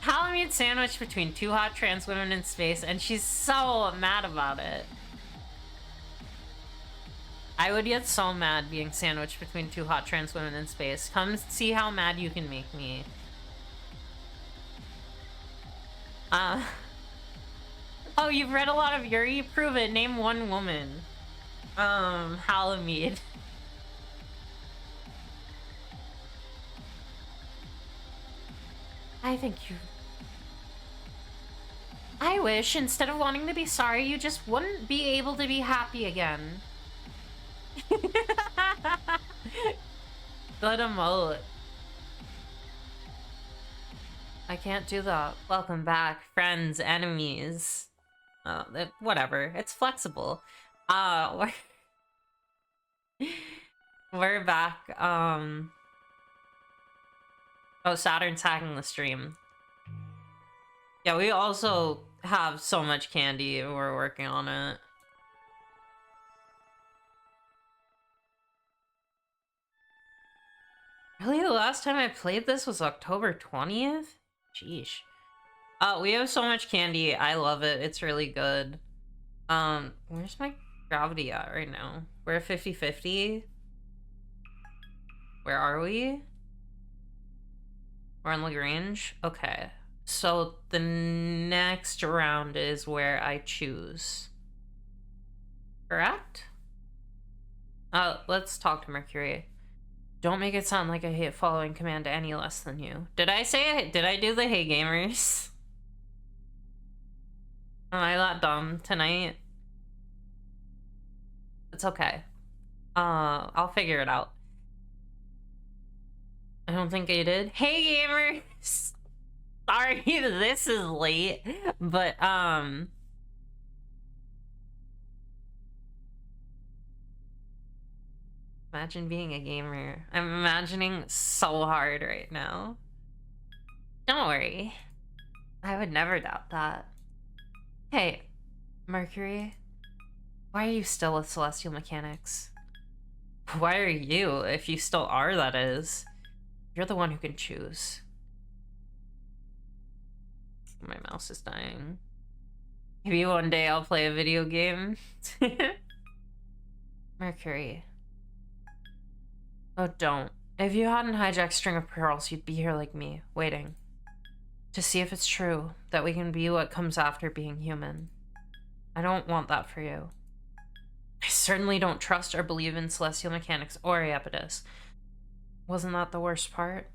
Halamute sandwich between two hot trans women in space, and she's so mad about it. I would get so mad being sandwiched between two hot trans women in space. Come see how mad you can make me. Oh, you've read a lot of Yuri? Prove it. Name one woman. Halamede. I think you... I wish, instead of wanting to be sorry, you just wouldn't be able to be happy again. Good emote. I can't do that. Welcome back, friends, enemies. Whatever. It's flexible. We're back. Oh, Saturn's hacking the stream. Yeah, we also have so much candy. We're working on it. Really, the last time I played this was October 20th? Sheesh. We have so much candy. I love it. It's really good. Where's my gravity at right now? We're at 50-50. Where are we? We're in Lagrange? Okay. So the next round is where I choose. Correct? Let's talk to Mercury. Don't make it sound like I hate following command any less than you. Did I do the hey gamers? Am I that dumb tonight? It's okay. I'll figure it out. I don't think I did. Hey gamers! Sorry this is late, but imagine being a gamer. I'm imagining so hard right now. Don't worry. I would never doubt that. Hey, Mercury. Why are you still with Celestial Mechanics? Why are you, if you still are, that is? You're the one who can choose. My mouse is dying. Maybe one day I'll play a video game. Mercury. Oh, don't. If you hadn't hijacked String of Pearls, you'd be here like me, waiting. To see if it's true, that we can be what comes after being human. I don't want that for you. I certainly don't trust or believe in Celestial Mechanics or Iapetus. Wasn't that the worst part?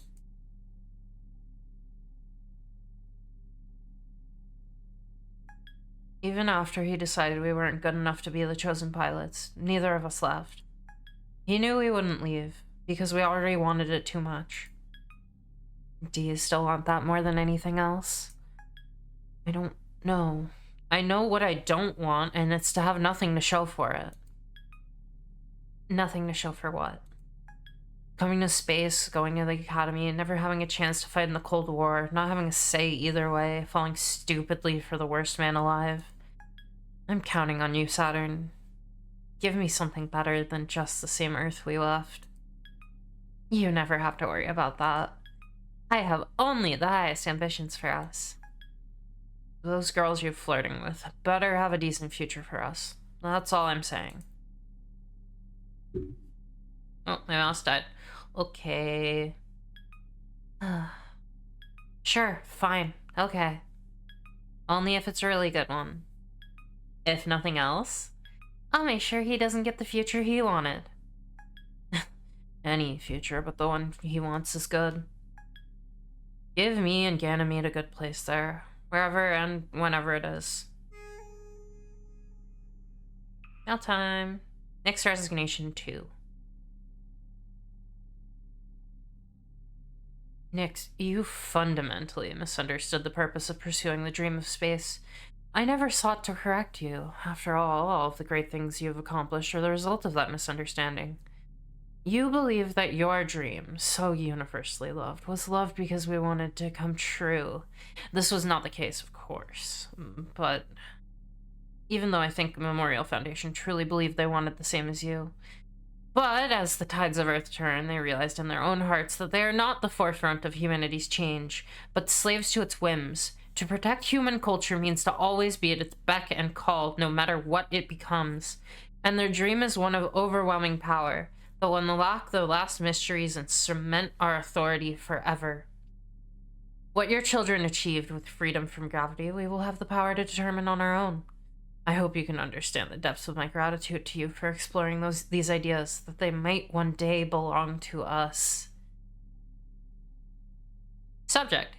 Even after he decided we weren't good enough to be the chosen pilots, neither of us left. He knew we wouldn't leave, because we already wanted it too much. Do you still want that more than anything else? I don't know. I know what I don't want, and it's to have nothing to show for it. Nothing to show for what? Coming to space, going to the academy, never having a chance to fight in the Cold War, not having a say either way, falling stupidly for the worst man alive. I'm counting on you, Saturn. Give me something better than just the same Earth we left. You never have to worry about that. I have only the highest ambitions for us. Those girls you're flirting with better have a decent future for us. That's all I'm saying. Oh, my mouse died. Okay. Sure, fine. Okay. Only if it's a really good one. If nothing else, I'll make sure he doesn't get the future he wanted. Any future, but the one he wants is good. Give me and Ganymede a good place there, wherever and whenever it is. Now time. Next resignation 2. Nix, you fundamentally misunderstood the purpose of pursuing the dream of space. I never sought to correct you. After all of the great things you have accomplished are the result of that misunderstanding. You believe that your dream, so universally loved, was loved because we wanted to come true. This was not the case, of course, but even though I think Memorial Foundation truly believed they wanted the same as you, But as the tides of Earth turn, they realized in their own hearts that they are not the forefront of humanity's change, but slaves to its whims. To protect human culture means to always be at its beck and call, no matter what it becomes. And their dream is one of overwhelming power, that will unlock the last mysteries and cement our authority forever. What your children achieved with freedom from gravity, we will have the power to determine on our own. I hope you can understand the depths of my gratitude to you for exploring these ideas, that they might one day belong to us. Subject: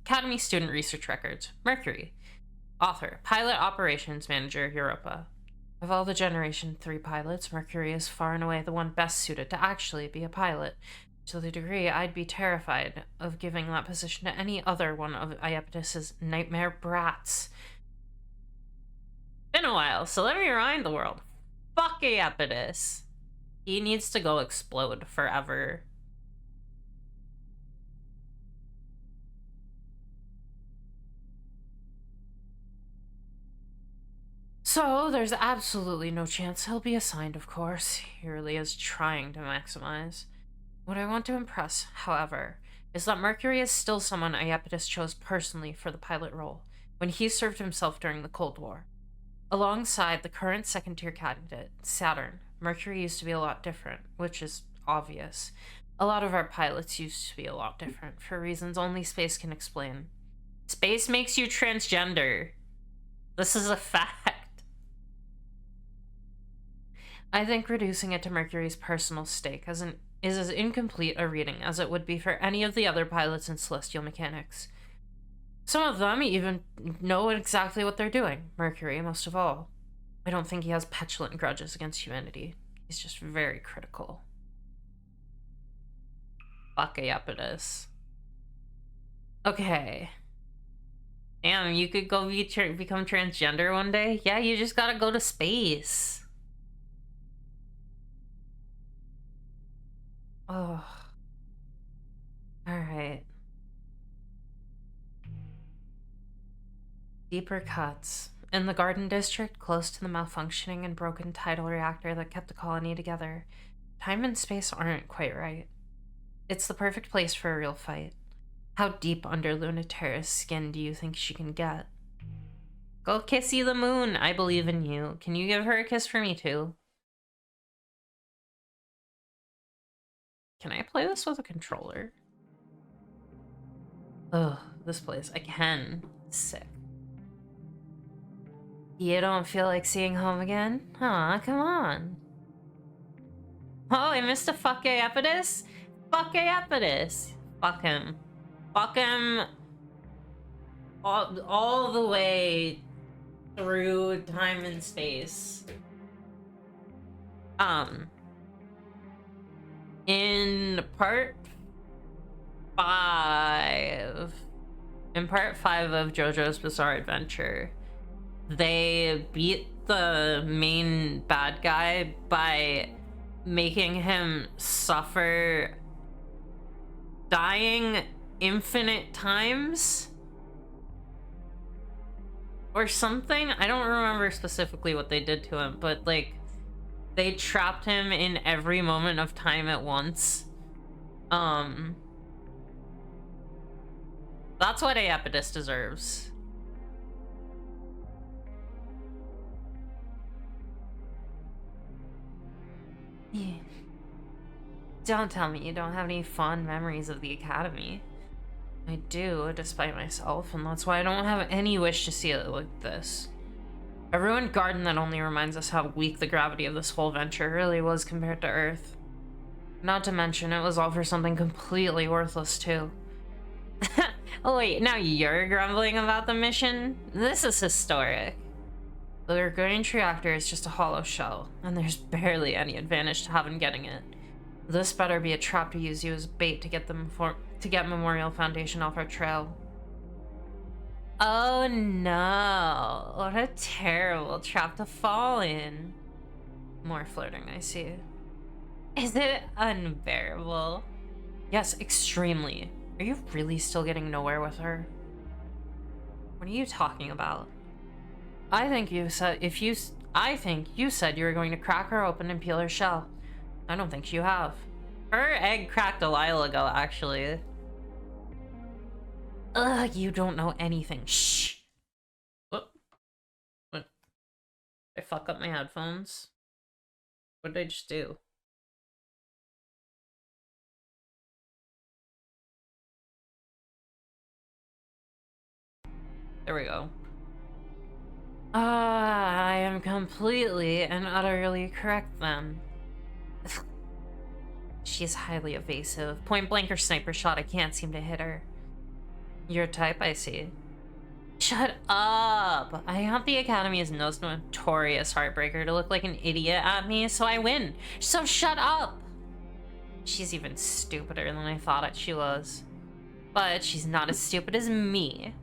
Academy Student Research Records. Mercury. Author: Pilot Operations Manager, Europa. Of all the Generation 3 pilots, Mercury is far and away the one best suited to actually be a pilot. To the degree I'd be terrified of giving that position to any other one of Iapetus's nightmare brats. Been a while, so let me remind the world. Fuck Iapetus. He needs to go explode forever. So, there's absolutely no chance he'll be assigned, of course. He really is trying to maximize. What I want to impress, however, is that Mercury is still someone Iapetus chose personally for the pilot role, when he served himself during the Cold War. Alongside the current second-tier candidate, Saturn, Mercury used to be a lot different, which is obvious. A lot of our pilots used to be a lot different, for reasons only space can explain. Space makes you transgender. This is a fact. I think reducing it to Mercury's personal stake is as incomplete a reading as it would be for any of the other pilots in celestial mechanics. Some of them even know exactly what they're doing, Mercury most of all. I don't think he has petulant grudges against humanity. He's just very critical. Fuck Iapetus. Okay. Damn, you could go become transgender one day? Yeah, you just gotta go to space. Oh. Alright. Deeper cuts. In the Garden District, close to the malfunctioning and broken tidal reactor that kept the colony together, time and space aren't quite right. It's the perfect place for a real fight. How deep under Lunatera's skin do you think she can get? Go kissy the moon, I believe in you. Can you give her a kiss for me too? Can I play this with a controller? Ugh, this place. I can. Sick. You don't feel like seeing home again? Aw, come on. Oh, I missed a fuck Iapetus? Fuck Iapetus. Fuck him. Fuck him all the way through time and space. In part 5 of JoJo's Bizarre Adventure, they beat the main bad guy by making him suffer dying infinite times or something. I don't remember specifically what they did to him, but like they trapped him in every moment of time at once. That's what Iapetus deserves. Yeah. Don't tell me you don't have any fond memories of the Academy. I do, despite myself, and that's why I don't have any wish to see it like this. A ruined garden that only reminds us how weak the gravity of this whole venture really was compared to Earth. Not to mention, it was all for something completely worthless, too. Oh wait, now you're grumbling about the mission? This is historic. The Grange reactor is just a hollow shell, and there's barely any advantage to having getting it. This better be a trap to use you as bait to get Memorial Foundation off our trail. Oh no, what a terrible trap to fall in. More flirting, I see. Is it unbearable? Yes, extremely. Are you really still getting nowhere with her? What are you talking about? I think you said you were going to crack her open and peel her shell. I don't think you have. Her egg cracked a while ago, actually. Ugh, you don't know anything. Shh! What? What? Did I fuck up my headphones? What did I just do? There we go. I am completely and utterly correct then. She's highly evasive. Point blank or sniper shot, I can't seem to hit her. Your type, I see. Shut up! I want the Academy's most notorious heartbreaker to look like an idiot at me, so I win. So shut up! She's even stupider than I thought she was. But she's not as stupid as me.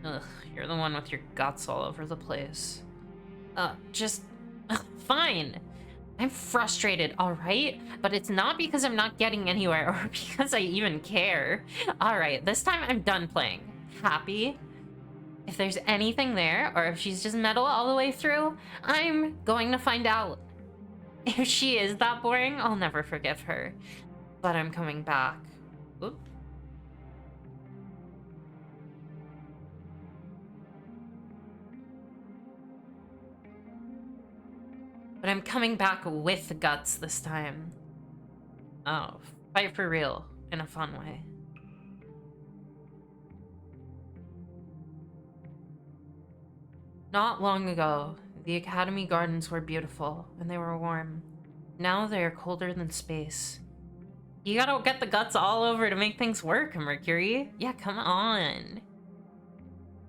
Ugh, you're the one with your guts all over the place. Fine. I'm frustrated, alright? But it's not because I'm not getting anywhere or because I even care. Alright, this time I'm done playing. Happy? If there's anything there, or if she's just metal all the way through, I'm going to find out. If she is that boring, I'll never forgive her. But I'm coming back. Oop. But I'm coming back with guts this time. Oh, fight for real, in a fun way. Not long ago, the Academy gardens were beautiful, and they were warm. Now they are colder than space. You gotta get the guts all over to make things work, Mercury. Yeah, come on.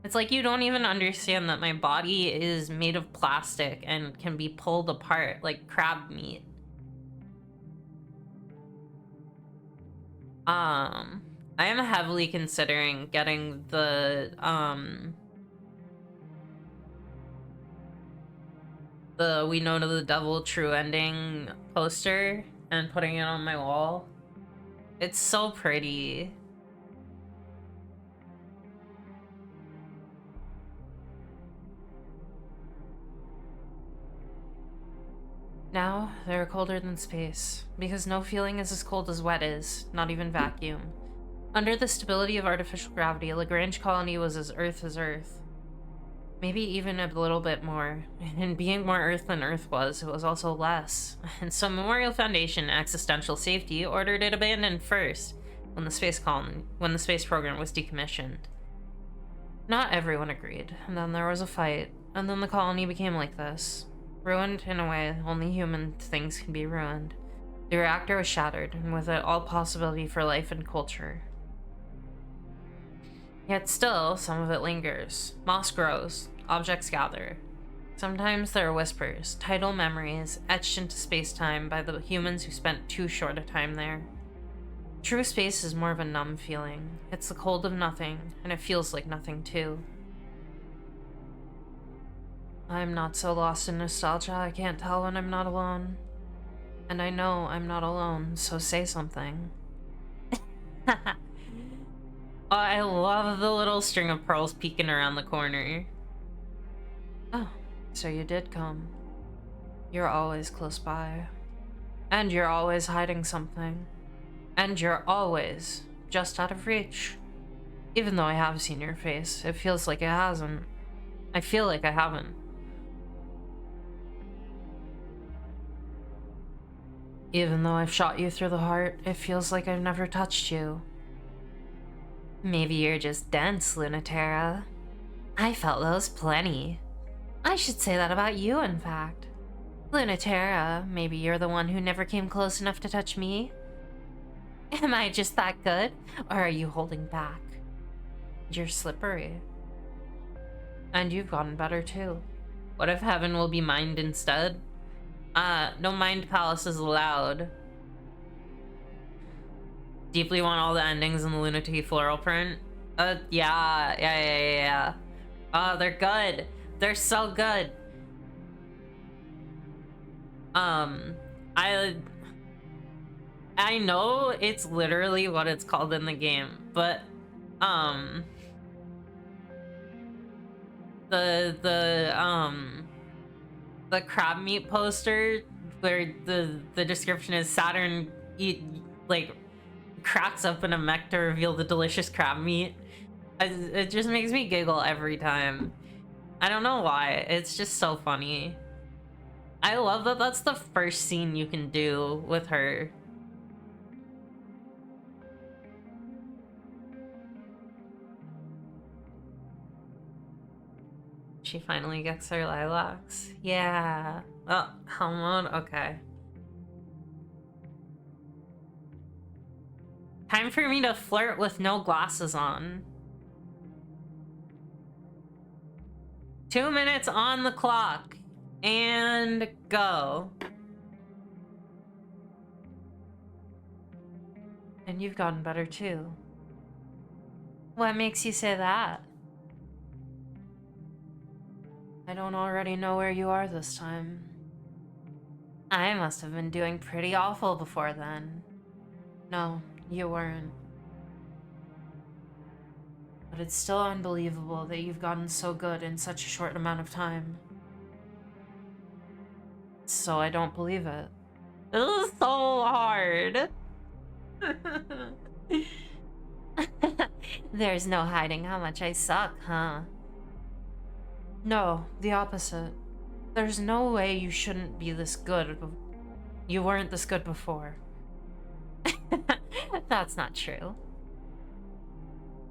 It's like you don't even understand that my body is made of plastic and can be pulled apart like crab meat. I am heavily considering getting the We Know to the Devil True Ending poster and putting it on my wall. It's so pretty. Now, they're colder than space, because no feeling is as cold as wet is, not even vacuum. Under the stability of artificial gravity, a Lagrange colony was as Earth. Maybe even a little bit more. And being more Earth than Earth was, it was also less. And so Memorial Foundation Existential Safety ordered it abandoned first, when the space program was decommissioned. Not everyone agreed, and then there was a fight, and then the colony became like this. Ruined in a way only human things can be ruined. The reactor was shattered, and with it all possibility for life and culture. Yet still, some of it lingers. Moss grows, objects gather. Sometimes there are whispers, tidal memories, etched into space-time by the humans who spent too short a time there. True space is more of a numb feeling. It's the cold of nothing, and it feels like nothing too. I'm not so lost in nostalgia I can't tell when I'm not alone. And I know I'm not alone, so say something. Oh, I love the little string of pearls peeking around the corner. Oh, so you did come. You're always close by. And you're always hiding something. And you're always just out of reach. Even though I have seen your face, it feels like it hasn't. I feel like I haven't. Even though I've shot you through the heart, it feels like I've never touched you. Maybe you're just dense, Lunatera. I felt those plenty. I should say that about you, in fact. Lunatera, maybe you're the one who never came close enough to touch me? Am I just that good, or are you holding back? You're slippery. And you've gotten better too. What if heaven will be mined instead? No mind palaces allowed. Deeply want all the endings in the Lunati floral print? Yeah. Oh, they're good. They're so good. I know it's literally what it's called in the game, but, the crab meat poster where the description is Saturn like cracks open a mech to reveal the delicious crab meat. It just makes me giggle every time. I don't know why. It's just so funny. I love that that's the first scene you can do with her. She finally gets her lilacs. Yeah. Oh, Helmut? Okay. Time for me to flirt with no glasses on. 2 minutes on the clock. And go. And you've gotten better too. What makes you say that? I don't already know where you are this time. I must have been doing pretty awful before then. No, you weren't. But it's still unbelievable that you've gotten so good in such a short amount of time. So I don't believe it. This is so hard. There's no hiding how much I suck, huh? No, the opposite. There's no way you shouldn't be this good. You weren't this good before. That's not true.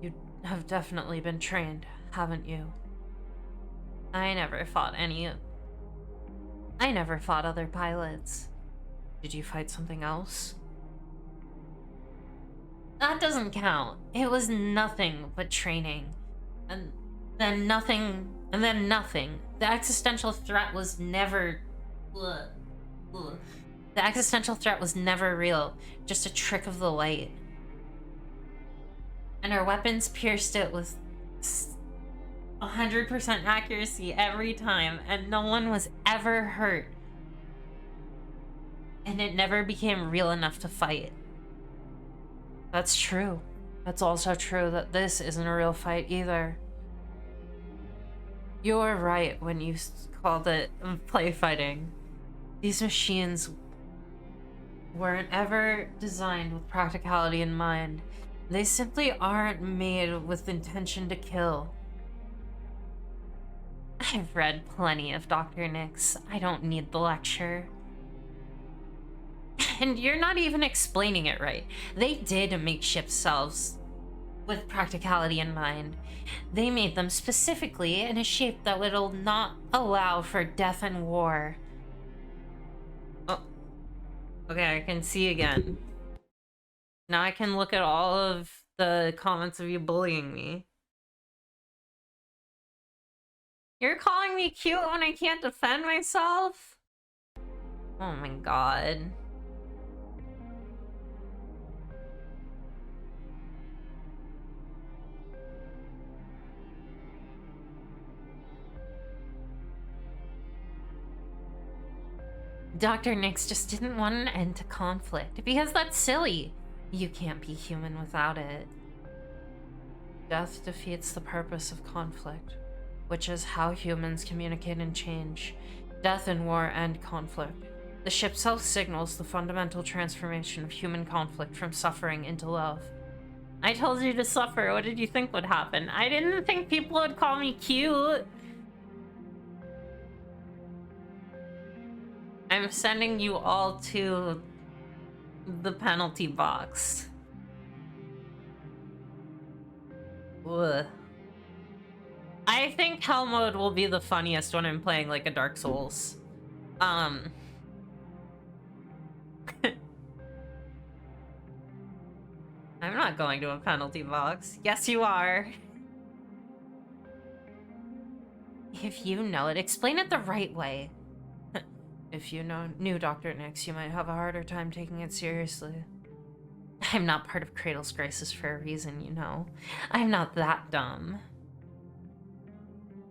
You have definitely been trained, haven't you? I never fought other pilots. Did you fight something else? That doesn't count. It was nothing but training. And then nothing, and then nothing. The existential threat was never... Ugh. Ugh. The existential threat was never real, just a trick of the light. And our weapons pierced it with 100% accuracy every time, and no one was ever hurt. And it never became real enough to fight. That's true. That's also true that this isn't a real fight either. You were right when you called it play fighting. These machines weren't ever designed with practicality in mind. They simply aren't made with intention to kill. I've read plenty of Dr. Nix. I don't need the lecture. And you're not even explaining it right. They did make ship selves with practicality in mind. They made them specifically in a shape that will not allow for death and war. Oh, okay, I can see again. Now I can look at all of the comments of you bullying me. You're calling me cute when I can't defend myself? Oh my god. Dr. Nix just didn't want an end to conflict, because that's silly. You can't be human without it. Death defeats the purpose of conflict, which is how humans communicate and change. Death and war end conflict. The ship self signals the fundamental transformation of human conflict from suffering into love. I told you to suffer. What did you think would happen? I didn't think people would call me cute. I'm sending you all to the penalty box. Ugh. I think Hell Mode will be the funniest when I'm playing like a Dark Souls. I'm not going to a penalty box. Yes, you are. If you know it, explain it the right way. If you knew Dr. Nix, you might have a harder time taking it seriously. I'm not part of Cradle's Crisis for a reason, you know. I'm not that dumb.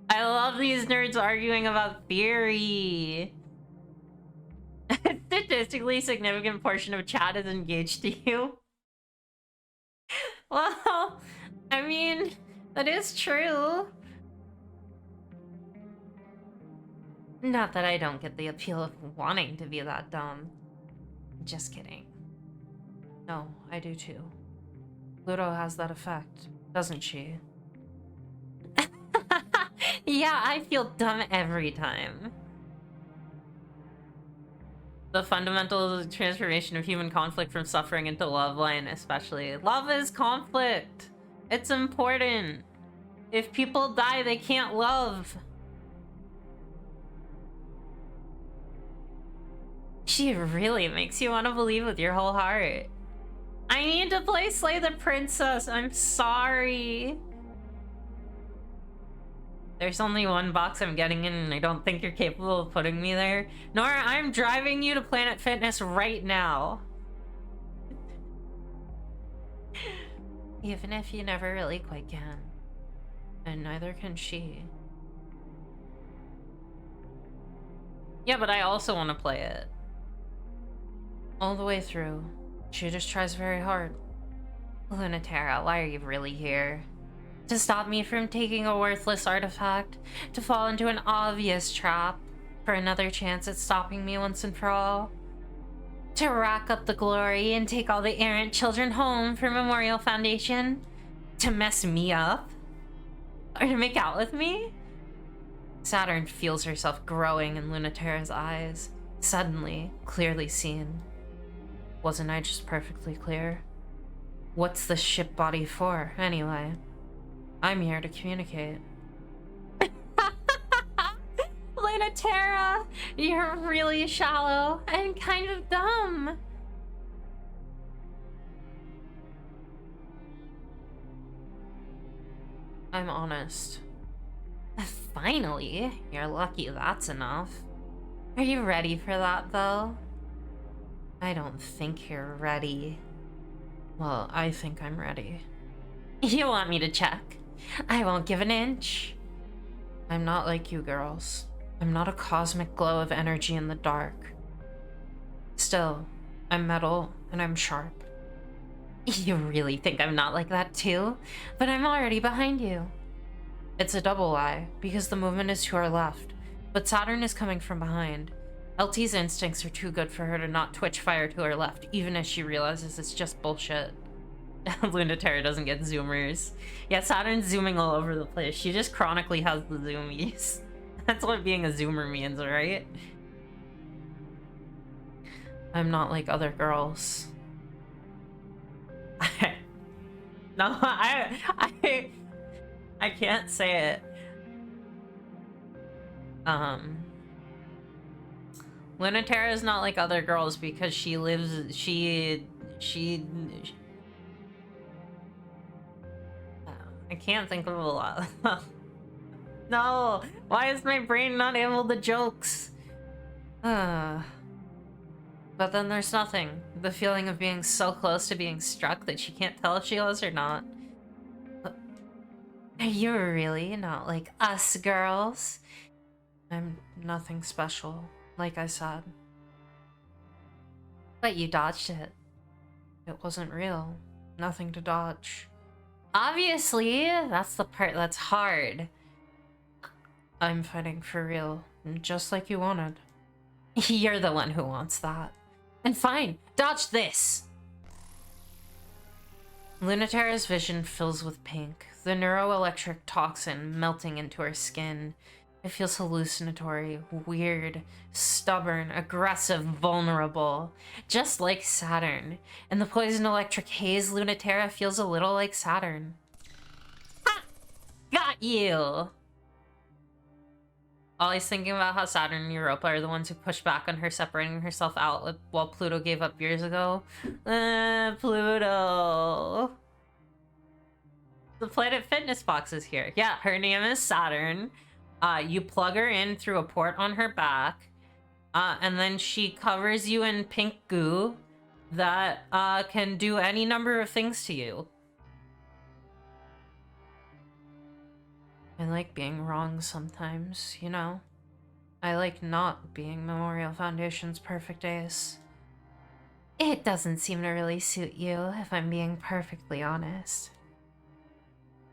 I love these nerds arguing about theory. A statistically significant portion of chat is engaged to you. Well, I mean, that is true. Not that I don't get the appeal of wanting to be that dumb. Just kidding. No, I do too. Pluto has that effect, doesn't she? Yeah, I feel dumb every time. The fundamental transformation of human conflict from suffering into love line, especially. Love is conflict. It's important. If people die, they can't love. She really makes you want to believe with your whole heart. I need to play Slay the Princess. I'm sorry. There's only one box I'm getting in, and I don't think you're capable of putting me there. Nora, I'm driving you to Planet Fitness right now. Even if you never really quite can. And neither can she. Yeah, but I also want to play it. All the way through. She just tries very hard. Lunatera, why are you really here? To stop me from taking a worthless artifact? To fall into an obvious trap? For another chance at stopping me once and for all? To rack up the glory and take all the errant children home for Memorial Foundation? To mess me up? Or to make out with me? Saturn feels herself growing in Lunatera's eyes. Suddenly, clearly seen. Wasn't I just perfectly clear? What's the ship body for, anyway? I'm here to communicate. Lunatera, you're really shallow and kind of dumb. I'm honest. Finally, you're lucky that's enough. Are you ready for that, though? I don't think you're ready. Well, I think I'm ready. You want me to check? I won't give an inch. I'm not like you girls. I'm not a cosmic glow of energy in the dark. Still, I'm metal and I'm sharp. You really think I'm not like that too? But I'm already behind you. It's a double lie, because the movement is to our left, but Saturn is coming from behind. LT's instincts are too good for her to not twitch fire to her left, even as she realizes it's just bullshit. Lunatera doesn't get zoomers. Yeah, Saturn's zooming all over the place. She just chronically has the zoomies. That's what being a zoomer means, right? I'm not like other girls. No, I can't say it. Lunatera is not like other girls because she lives, I can't think of a lot. No, why is my brain not able to jokes? But then there's nothing. The feeling of being so close to being struck that she can't tell if she was or not. You're really not like us girls. I'm nothing special, like I said. But you dodged it. It wasn't real. Nothing to dodge. Obviously, that's the part that's hard. I'm fighting for real, just like you wanted. You're the one who wants that. And fine, dodge this! Lunatera's vision fills with pink, the neuroelectric toxin melting into her skin. It feels hallucinatory, weird, stubborn, aggressive, vulnerable. Just like Saturn. In the poison electric haze, Lunatera feels a little like Saturn. Ha! Got you! Always thinking about how Saturn and Europa are the ones who pushed back on her separating herself out while Pluto gave up years ago. Pluto! The Planet Fitness box is here. Yeah, her name is Saturn. You plug her in through a port on her back, and then she covers you in pink goo that can do any number of things to you. I like being wrong sometimes, you know? I like not being Memorial Foundation's perfect ace. It doesn't seem to really suit you, if I'm being perfectly honest.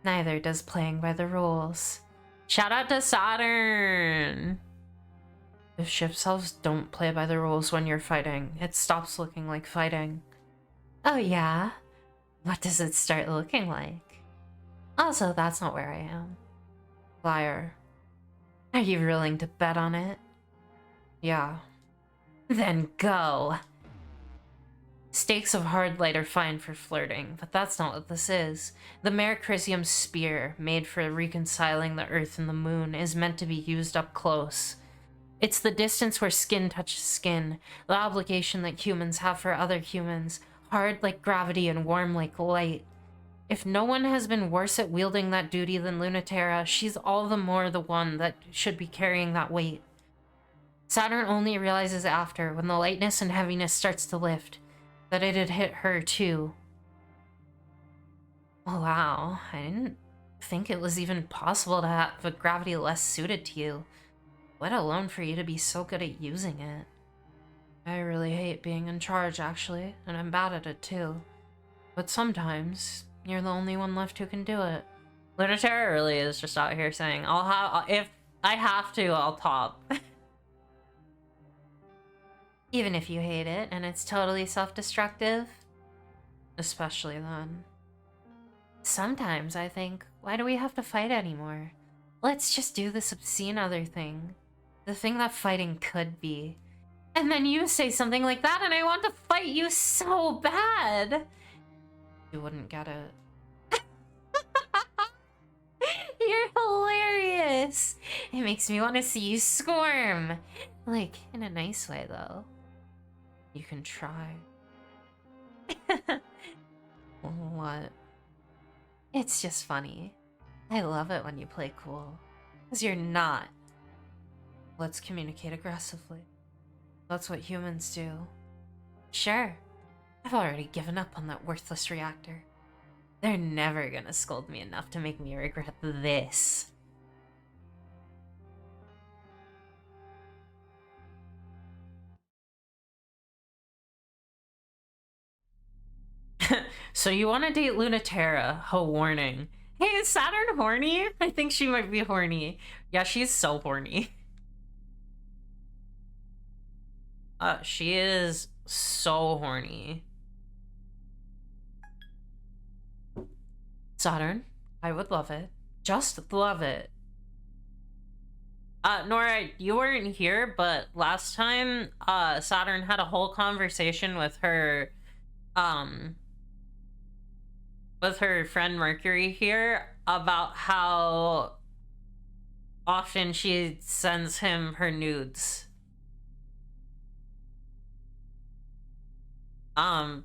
Neither does playing by the rules. Shout out to Saturn! If ship selves don't play by the rules when you're fighting, it stops looking like fighting. Oh yeah? What does it start looking like? Also, that's not where I am. Liar. Are you willing to bet on it? Yeah. Then go! Stakes of hard light are fine for flirting, but that's not what this is. The Merecrisium spear, made for reconciling the Earth and the Moon, is meant to be used up close. It's the distance where skin touches skin, the obligation that humans have for other humans, hard like gravity and warm like light. If no one has been worse at wielding that duty than Lunaterra, she's all the more the one that should be carrying that weight. Saturn only realizes after, when the lightness and heaviness starts to lift, that it had hit her too. Oh, wow, I didn't think it was even possible to have a gravity less suited to you, let alone for you to be so good at using it. I really hate being in charge, actually, and I'm bad at it too. But sometimes, you're the only one left who can do it. Lunaterra really is just out here saying, if I have to, I'll top. Even if you hate it, and it's totally self-destructive. Especially then. Sometimes I think, why do we have to fight anymore? Let's just do this obscene other thing. The thing that fighting could be. And then you say something like that and I want to fight you so bad! You wouldn't get it. You're hilarious! It makes me want to see you squirm! Like, in a nice way, though. You can try. What? It's just funny. I love it when you play cool. Because you're not. Let's communicate aggressively. That's what humans do. Sure. I've already given up on that worthless reactor. They're never gonna scold me enough to make me regret this. So you want to date Lunaterra? Oh, warning. Hey, is Saturn horny? I think she might be horny. Yeah, she's so horny. She is so horny. Saturn, I would love it. Just love it. Nora, you weren't here, but last time, Saturn had a whole conversation with her friend Mercury here about how often she sends him her nudes.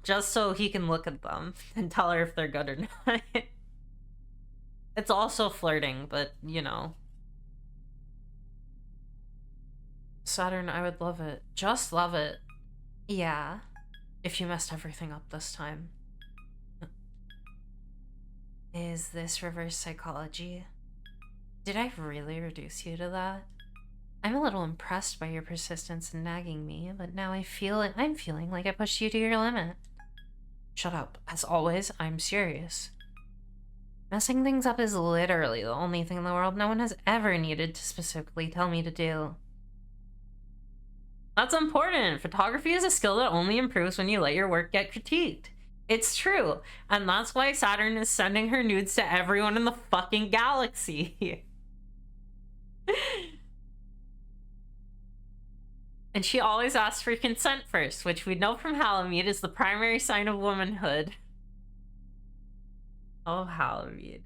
Just so he can look at them and tell her if they're good or not. It's also flirting, but, you know. Saturn, I would love it. Just love it. Yeah. If you messed everything up this time. Is this reverse psychology? Did I really reduce you to that? I'm a little impressed by your persistence in nagging me, but now I'm feeling like I pushed you to your limit. Shut up. As always, I'm serious. Messing things up is literally the only thing in the world no one has ever needed to specifically tell me to do. That's important. Photography is a skill that only improves when you let your work get critiqued. It's true. And that's why Saturn is sending her nudes to everyone in the fucking galaxy. And she always asks for consent first, which we know from Halamede is the primary sign of womanhood. Oh, Halamede.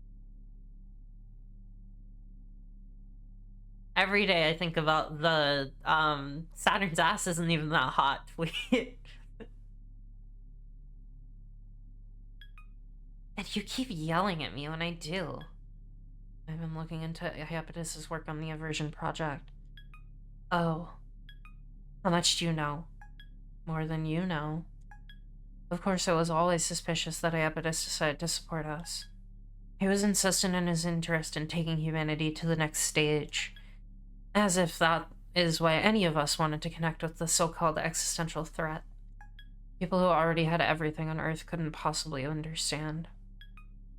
Every day I think about the Saturn's ass isn't even that hot tweet. And you keep yelling at me when I do. I've been looking into Iapetus's work on the Aversion Project. Oh. How much do you know? More than you know. Of course, I was always suspicious that Iapetus decided to support us. He was insistent in his interest in taking humanity to the next stage. As if that is why any of us wanted to connect with the so-called existential threat. People who already had everything on Earth couldn't possibly understand.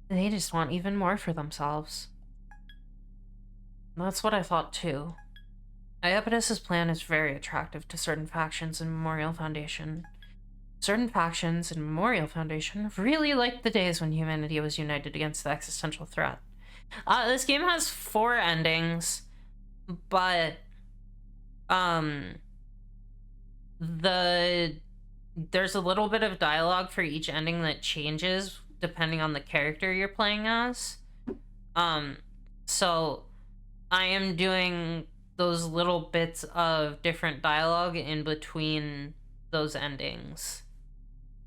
They just want even more for themselves. That's what I thought too. Iapetus's plan is very attractive to certain factions in Memorial Foundation. Certain factions in Memorial Foundation really liked the days when humanity was united against the existential threat. This game has 4 endings, but there's a little bit of dialogue for each ending that changes depending on the character you're playing as. So I am doing those little bits of different dialogue in between those endings.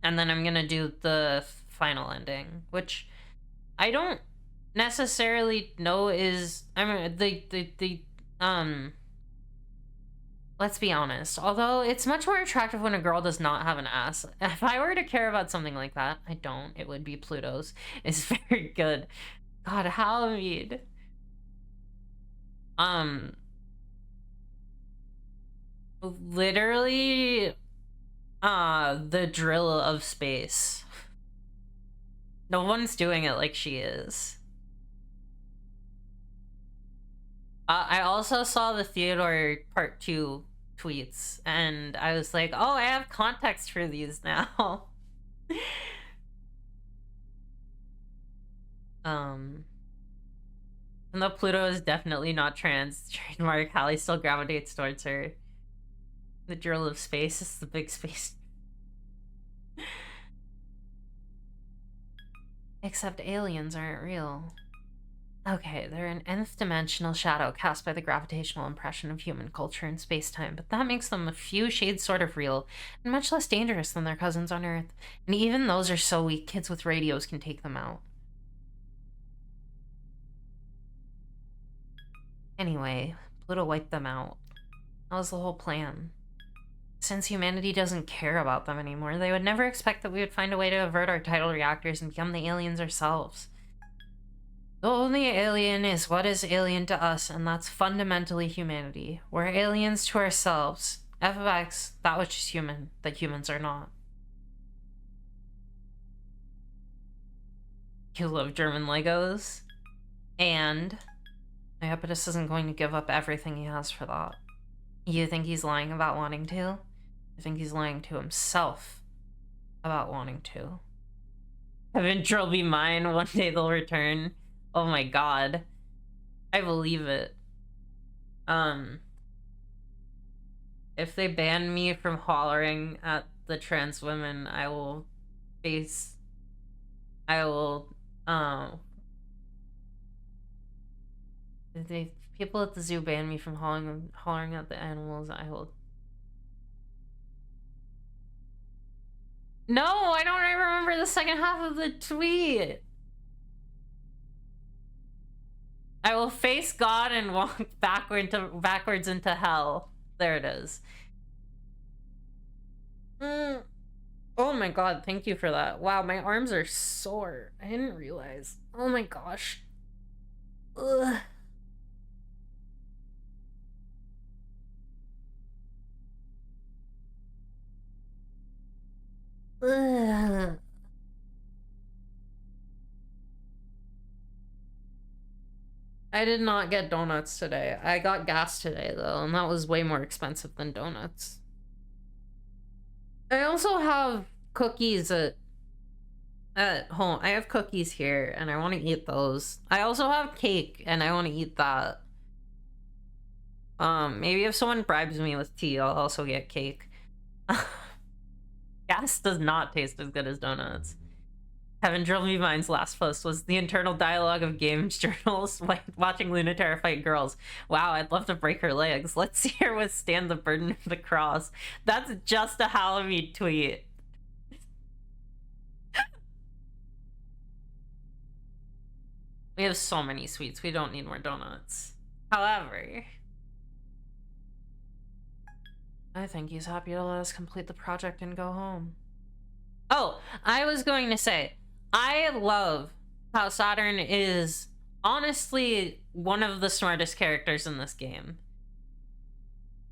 And then I'm gonna do the final ending, which I don't necessarily know is, I mean, let's be honest. Although it's much more attractive when a girl does not have an ass. If I were to care about something like that, I don't. It would be Pluto's. It's very good. God, how mean. Literally, the drill of space. No one's doing it like she is. I also saw the Theodore Part 2 tweets, and I was like, oh, I have context for these now. And though Pluto is definitely not trans, trademark, Hallie still gravitates towards her. The drill of space is the big space. Except aliens aren't real. Okay, they're an nth dimensional shadow cast by the gravitational impression of human culture and space-time, but that makes them a few shades sort of real, and much less dangerous than their cousins on Earth. And even those are so weak, kids with radios can take them out. Anyway, Pluto wiped them out. That was the whole plan. Since humanity doesn't care about them anymore, they would never expect that we would find a way to avert our tidal reactors and become the aliens ourselves. The only alien is what is alien to us, and that's fundamentally humanity. We're aliens to ourselves. F of X, that which is human, that humans are not. You love German Legos? And Iapetus isn't going to give up everything he has for that. You think he's lying about wanting to? I think he's lying to himself about wanting to. Havent will be mine, one day they'll return. Oh my god. I believe it. If they ban me from hollering at the trans women, I will face... if people at the zoo ban me from hollering at the animals, I will... No, I don't remember the second half of the tweet. I will face God and walk backwards into hell. There it is. Oh my god, thank you for that. Wow, my arms are sore. I didn't realize. Oh my gosh. Ugh. Ugh. I did not get donuts today. I got gas today, though, and that was way more expensive than donuts. I also have cookies at home. I have cookies here, and I want to eat those. I also have cake, and I want to eat that. Maybe if someone bribes me with tea, I'll also get cake. Gas does not taste as good as donuts. Havent Drill Me Mine's last post was the internal dialogue of games journals watching Lunaterra fight girls. Wow, I'd love to break her legs. Let's see her withstand the burden of the cross. That's just a Halloween tweet. We have so many sweets, we don't need more donuts. However, I think he's happy to let us complete the project and go home. Oh, I was going to say, I love how Saturn is honestly one of the smartest characters in this game.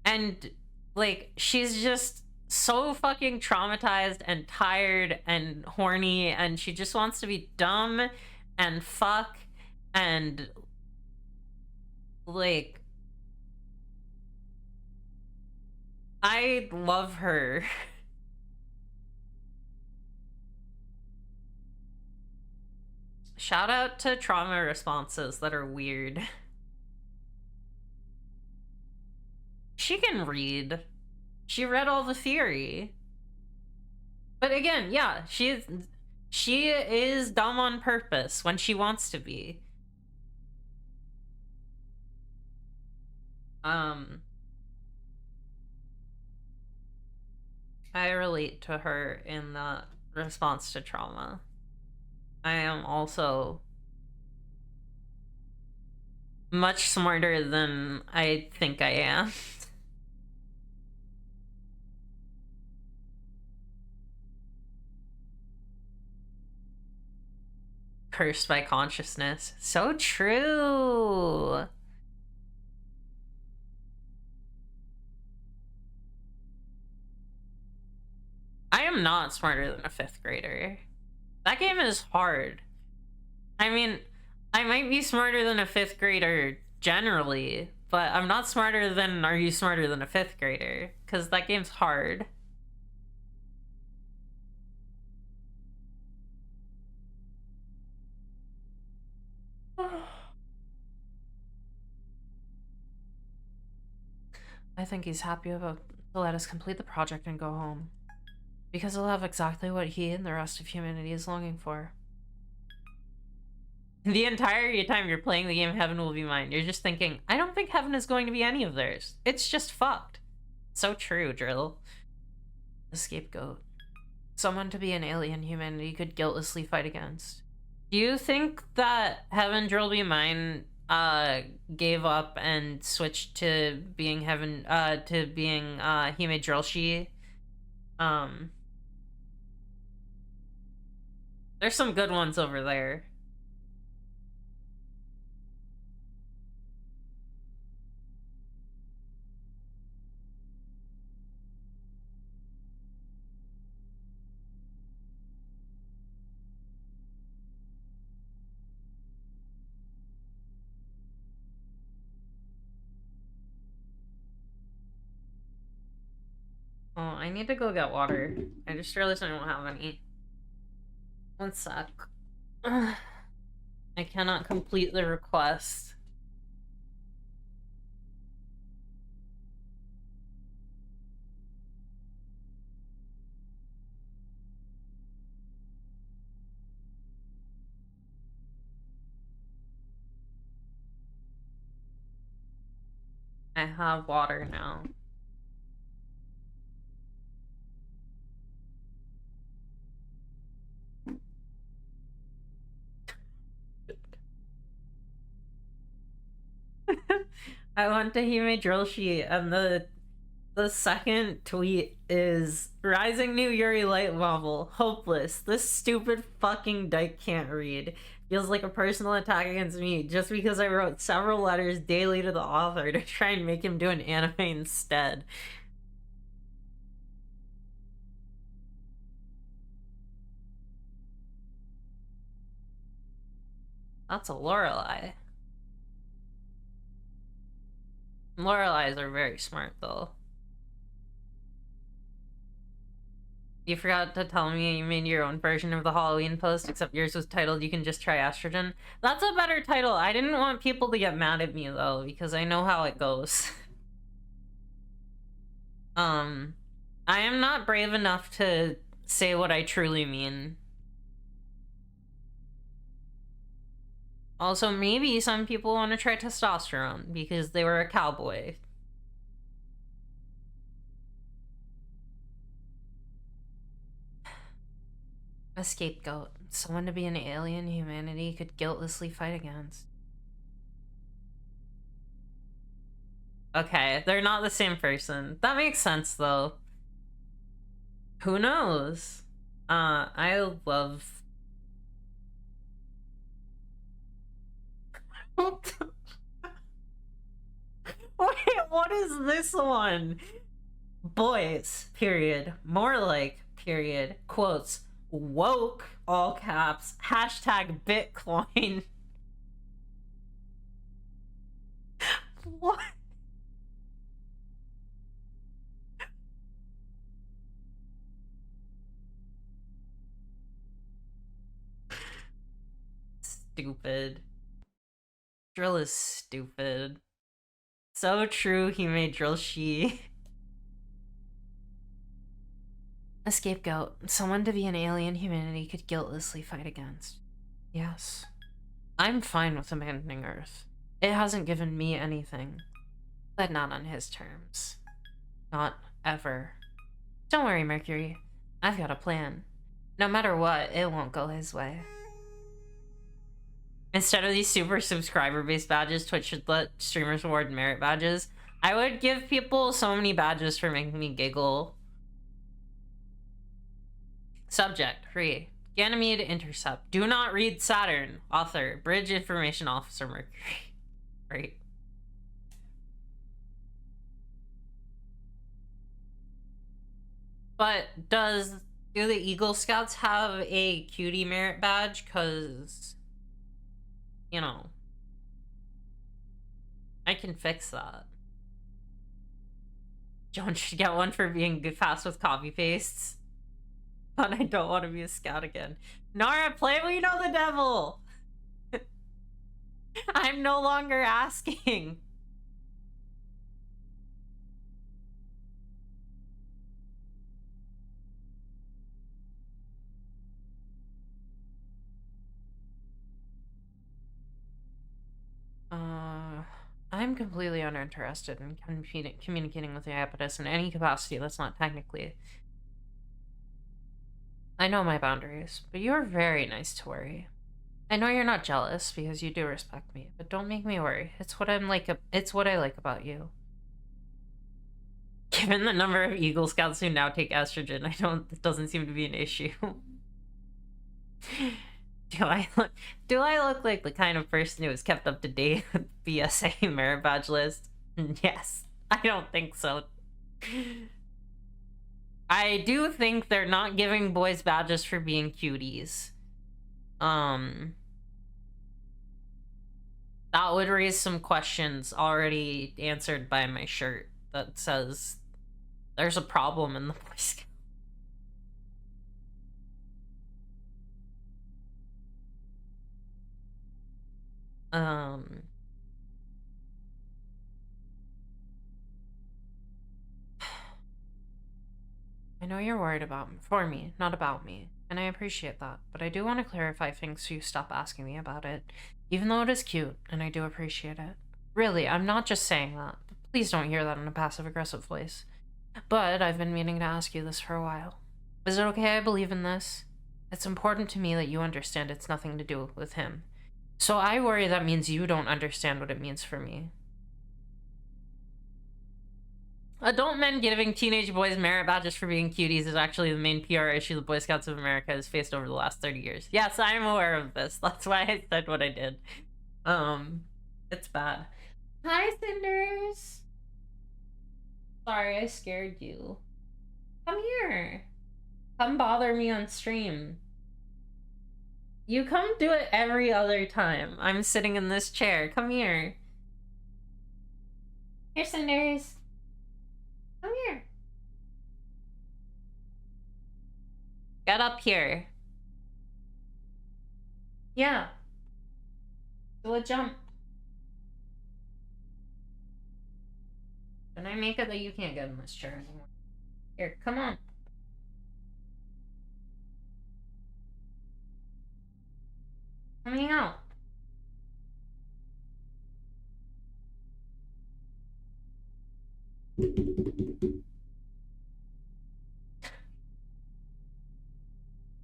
And, like, she's just so fucking traumatized and tired and horny, and she just wants to be dumb and fuck and, like, I love her. Shout out to trauma responses that are weird. She can read. She read all the theory. But again, yeah, she is dumb on purpose when she wants to be. I relate to her in the response to trauma. I am also much smarter than I think I am. Cursed by consciousness. So true. I am not smarter than a 5th grader. That game is hard. I mean, I might be smarter than a 5th grader generally, but I'm not smarter than are you smarter than a 5th grader? Because that game's hard. I think he's happy about to let us complete the project and go home. Because he'll have exactly what he and the rest of humanity is longing for. The entire time you're playing the game Heaven Will Be Mine, you're just thinking, I don't think heaven is going to be any of theirs. It's just fucked. So true, Drill. The scapegoat. Someone to be an alien humanity could guiltlessly fight against. Do you think that Heaven Drill Be Mine gave up and switched to being Hime Drillshi? There's some good ones over there. Oh, I need to go get water. I just realized I don't have any. One sec. I cannot complete the request. I have water now. I went to Hime Drillshi, and the second tweet is Rising New Yuri Light Novel. Hopeless. This stupid fucking dyke can't read. Feels like a personal attack against me just because I wrote several letters daily to the author to try and make him do an anime instead. That's a Lorelei. Lorelei's are very smart, though. You forgot to tell me you made your own version of the Halloween post, except yours was titled You Can Just Try Estrogen. That's a better title. I didn't want people to get mad at me, though, because I know how it goes. I am not brave enough to say what I truly mean. Also, maybe some people want to try testosterone because they were a cowboy. A scapegoat. Someone to be an alien humanity could guiltlessly fight against. Okay, they're not the same person. That makes sense, though. Who knows? I love... Wait, what is this one? Boys, period. More like, period. Quotes. Woke, all caps. Hashtag Bitcoin. What? stupid. Drill is stupid. So true, he made drill she. A scapegoat. Someone to be an alien humanity could guiltlessly fight against. Yes. I'm fine with abandoning Earth. It hasn't given me anything. But not on his terms. Not ever. Don't worry, Mercury. I've got a plan. No matter what, it won't go his way. Instead of these super subscriber-based badges, Twitch should let streamers award merit badges. I would give people so many badges for making me giggle. Subject, free. Ganymede Intercept. Do not read Saturn. Author, Bridge Information Officer Mercury. Right. But do the Eagle Scouts have a cutie merit badge? Cause, you know, I can fix that. Joan should get one for being fast with copy pastes. But I don't want to be a scout again. Nara, play We Know the Devil! I'm no longer asking. I'm completely uninterested in communicating with the Iapetus in any capacity that's not technically. I know my boundaries, but you're very nice to worry. I know you're not jealous because you do respect me, but don't make me worry. It's what it's what I like about you. Given the number of Eagle Scouts who now take estrogen, it doesn't seem to be an issue. Do I look like the kind of person who is kept up to date with BSA merit badge list? Yes. I don't think so. I do think they're not giving boys badges for being cuties. That would raise some questions already answered by my shirt that says there's a problem in the Boy Scout. I know you're worried for me, not about me, and I appreciate that, but I do want to clarify things so you stop asking me about it, even though it is cute, and I do appreciate it. Really, I'm not just saying that. Please don't hear that in a passive-aggressive voice. But I've been meaning to ask you this for a while. Is it okay I believe in this? It's important to me that you understand it's nothing to do with him. So I worry that means you don't understand what it means for me. Adult men giving teenage boys merit badges for being cuties is actually the main PR issue the Boy Scouts of America has faced over the last 30 years. Yes, I'm aware of this. That's why I said what I did. It's bad. Hi, Cinders. Sorry, I scared you. Come here. Come bother me on stream. You come do it every other time. I'm sitting in this chair. Come here. Here, Cinders. Come here. Get up here. Yeah. Do a jump. Can I make it that you can't get in this chair anymore? Here, come on. Coming out.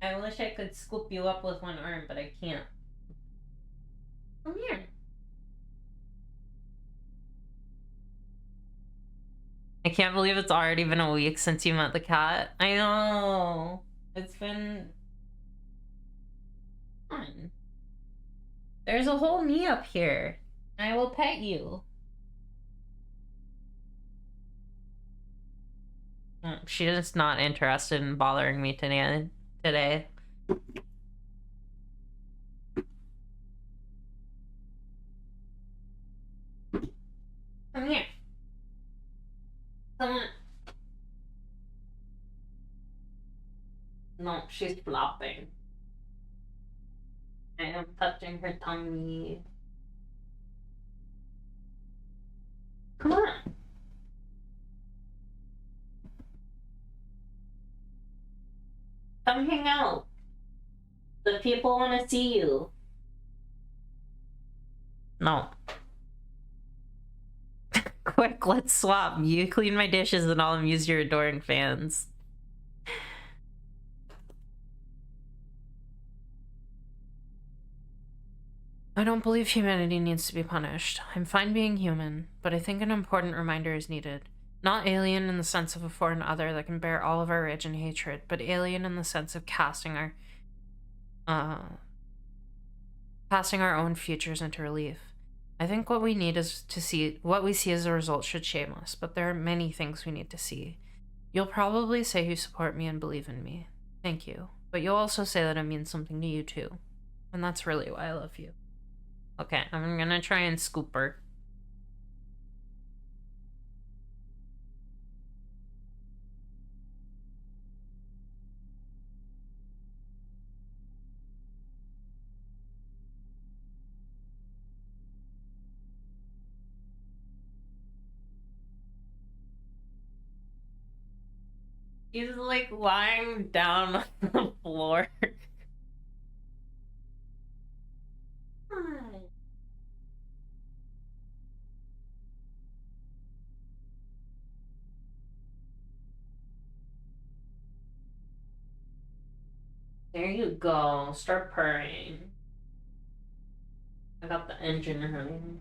I wish I could scoop you up with one arm, but I can't. Come here. I can't believe it's already been a week since you met the cat. I know. It's been fun. There's a whole me up here. I will pet you. She's not interested in bothering me today. Come here. Come on. No, she's flopping. I am touching her tummy. Come on. Come hang out. The people want to see you. No. Quick, let's swap. You clean my dishes and I'll amuse your adoring fans. I don't believe humanity needs to be punished. I'm fine being human, but I think an important reminder is needed. Not alien in the sense of a foreign other that can bear all of our rage and hatred, but alien in the sense of casting our own futures into relief. I think what we need is to see what we see as a result should shame us, but there are many things we need to see. You'll probably say you support me and believe in me. Thank you. But you'll also say that it means something to you too. And that's really why I love you. Okay, I'm gonna try and scoop her. He's like lying down on the floor. There you go. Start purring. I got the engine running.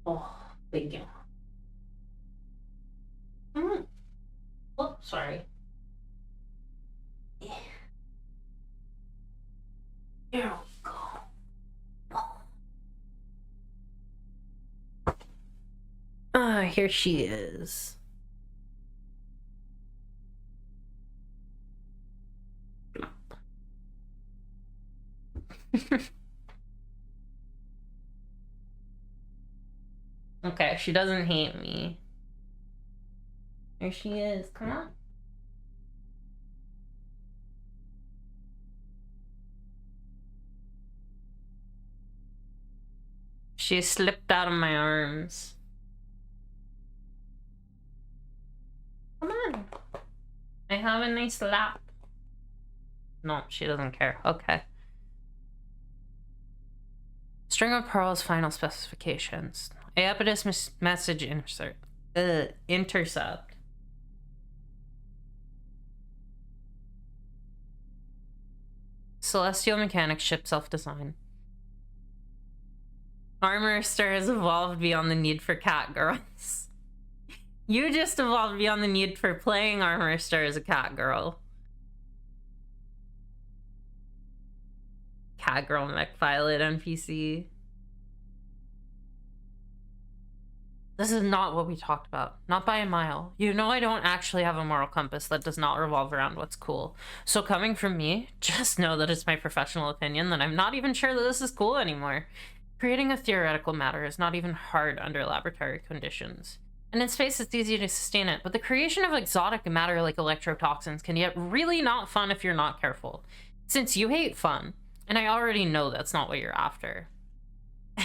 Oh, thank you. Oh, sorry. There we go. Ah, here she is. Okay, she doesn't hate me. There she is. Come on. She slipped out of my arms. Come on. I have a nice lap. No, she doesn't care. Okay. String of pearls final specifications. Iapetus message insert. Intercept. Celestial mechanics ship self-design. Armorister has evolved beyond the need for cat girls. You just evolved beyond the need for playing Armorister as a cat girl. Cat girl mech pilot NPC. This is not what we talked about. Not by a mile. You know I don't actually have a moral compass that does not revolve around what's cool. So coming from me, just know that it's my professional opinion that I'm not even sure that this is cool anymore. Creating a theoretical matter is not even hard under laboratory conditions. And in space, it's easy to sustain it, but the creation of exotic matter like electrotoxins can get really not fun if you're not careful. Since you hate fun, and I already know that's not what you're after.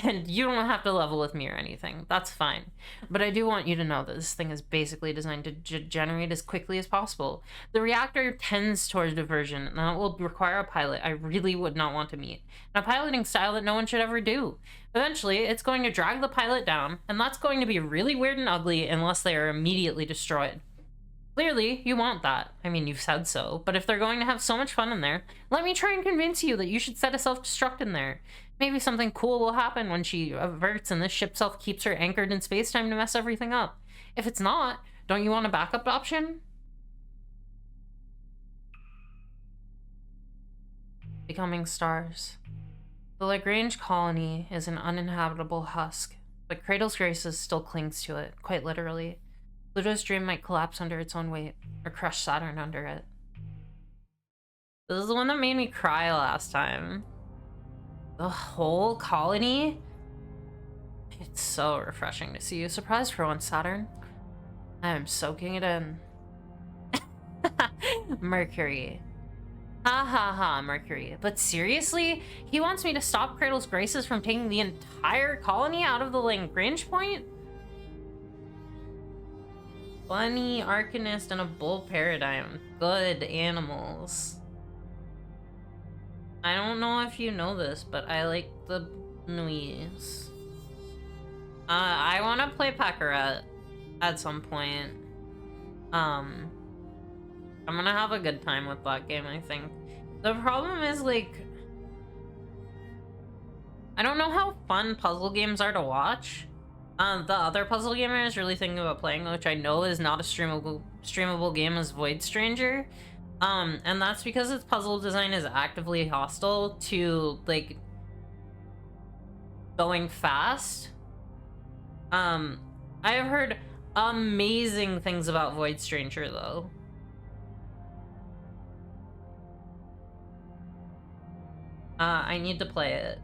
And you don't have to level with me or anything. That's fine. But I do want you to know that this thing is basically designed to generate as quickly as possible. The reactor tends towards diversion, and that will require a pilot I really would not want to meet. And a piloting style that no one should ever do. Eventually, it's going to drag the pilot down, and that's going to be really weird and ugly unless they are immediately destroyed. Clearly, you want that. I mean, you've said so. But if they're going to have so much fun in there, let me try and convince you that you should set a self-destruct in there. Maybe something cool will happen when she averts and this ship self keeps her anchored in space-time to mess everything up. If it's not, don't you want a backup option? Becoming stars. The Lagrange colony is an uninhabitable husk, but Cradle's Graces still clings to it, quite literally. Pluto's dream might collapse under its own weight, or crush Saturn under it. This is the one that made me cry last time. The whole colony? It's so refreshing to see you surprised for once, Saturn. I am soaking it in. Mercury. Ha ha ha, Mercury. But seriously? He wants me to stop Cradle's Graces from taking the entire colony out of the Lagrange point? Bunny, Arcanist, and a bull paradigm. Good animals. I don't know if you know this, but I like the noise. I want to play Paccarat at some point. I'm gonna have a good time with that game, I think. The problem is, like, I don't know how fun puzzle games are to watch. The other puzzle game I was really thinking about playing, which I know is not a streamable game, is Void Stranger. And that's because its puzzle design is actively hostile to, like, going fast. I have heard amazing things about Void Stranger, though. I need to play it.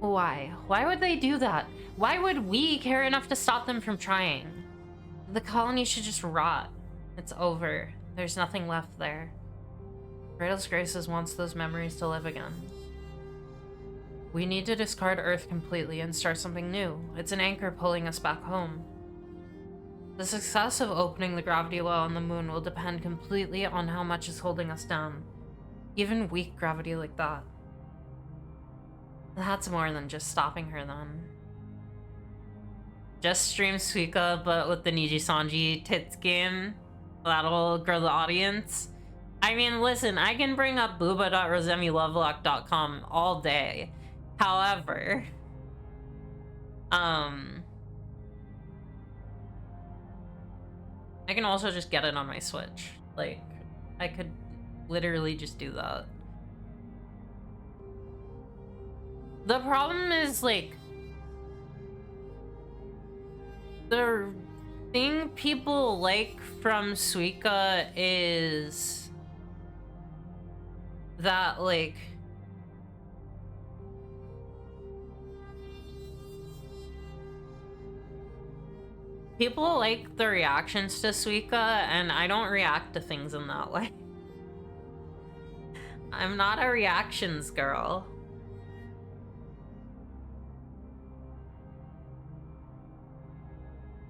Why? Why would they do that? Why would we care enough to stop them from trying? The colony should just rot. It's over. There's nothing left there. Cradle's Graces wants those memories to live again. We need to discard Earth completely and start something new. It's an anchor pulling us back home. The success of opening the gravity well on the moon will depend completely on how much is holding us down. Even weak gravity like that. That's more than just stopping her, then. Just stream Suika, but with the Niji Sanji tits game. That'll grow the audience. I mean, listen, I can bring up booba.rosemilovelock.com all day. However, I can also just get it on my Switch. Like, I could literally just do that. The problem is, like, the thing people like from Suika is that, like, people like the reactions to Suika, and I don't react to things in that way. I'm not a reactions girl.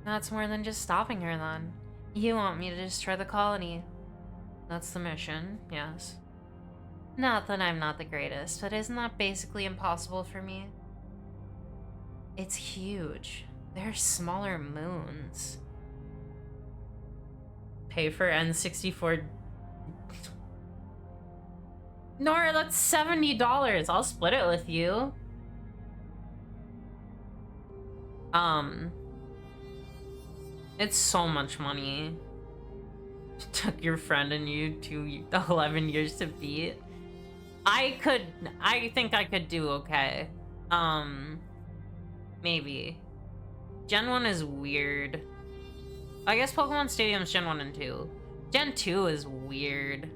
That's more than just stopping her, then. You want me to destroy the colony. That's the mission, yes. Not that I'm not the greatest, but isn't that basically impossible for me? It's huge. There are smaller moons. Pay for N64. Nora, that's $70. I'll split it with you. It's so much money. It took your friend and you to 11 years to beat. I think I could do okay. Maybe. Gen 1 is weird. I guess Pokemon Stadium's Gen 1 and 2. Gen 2 is weird.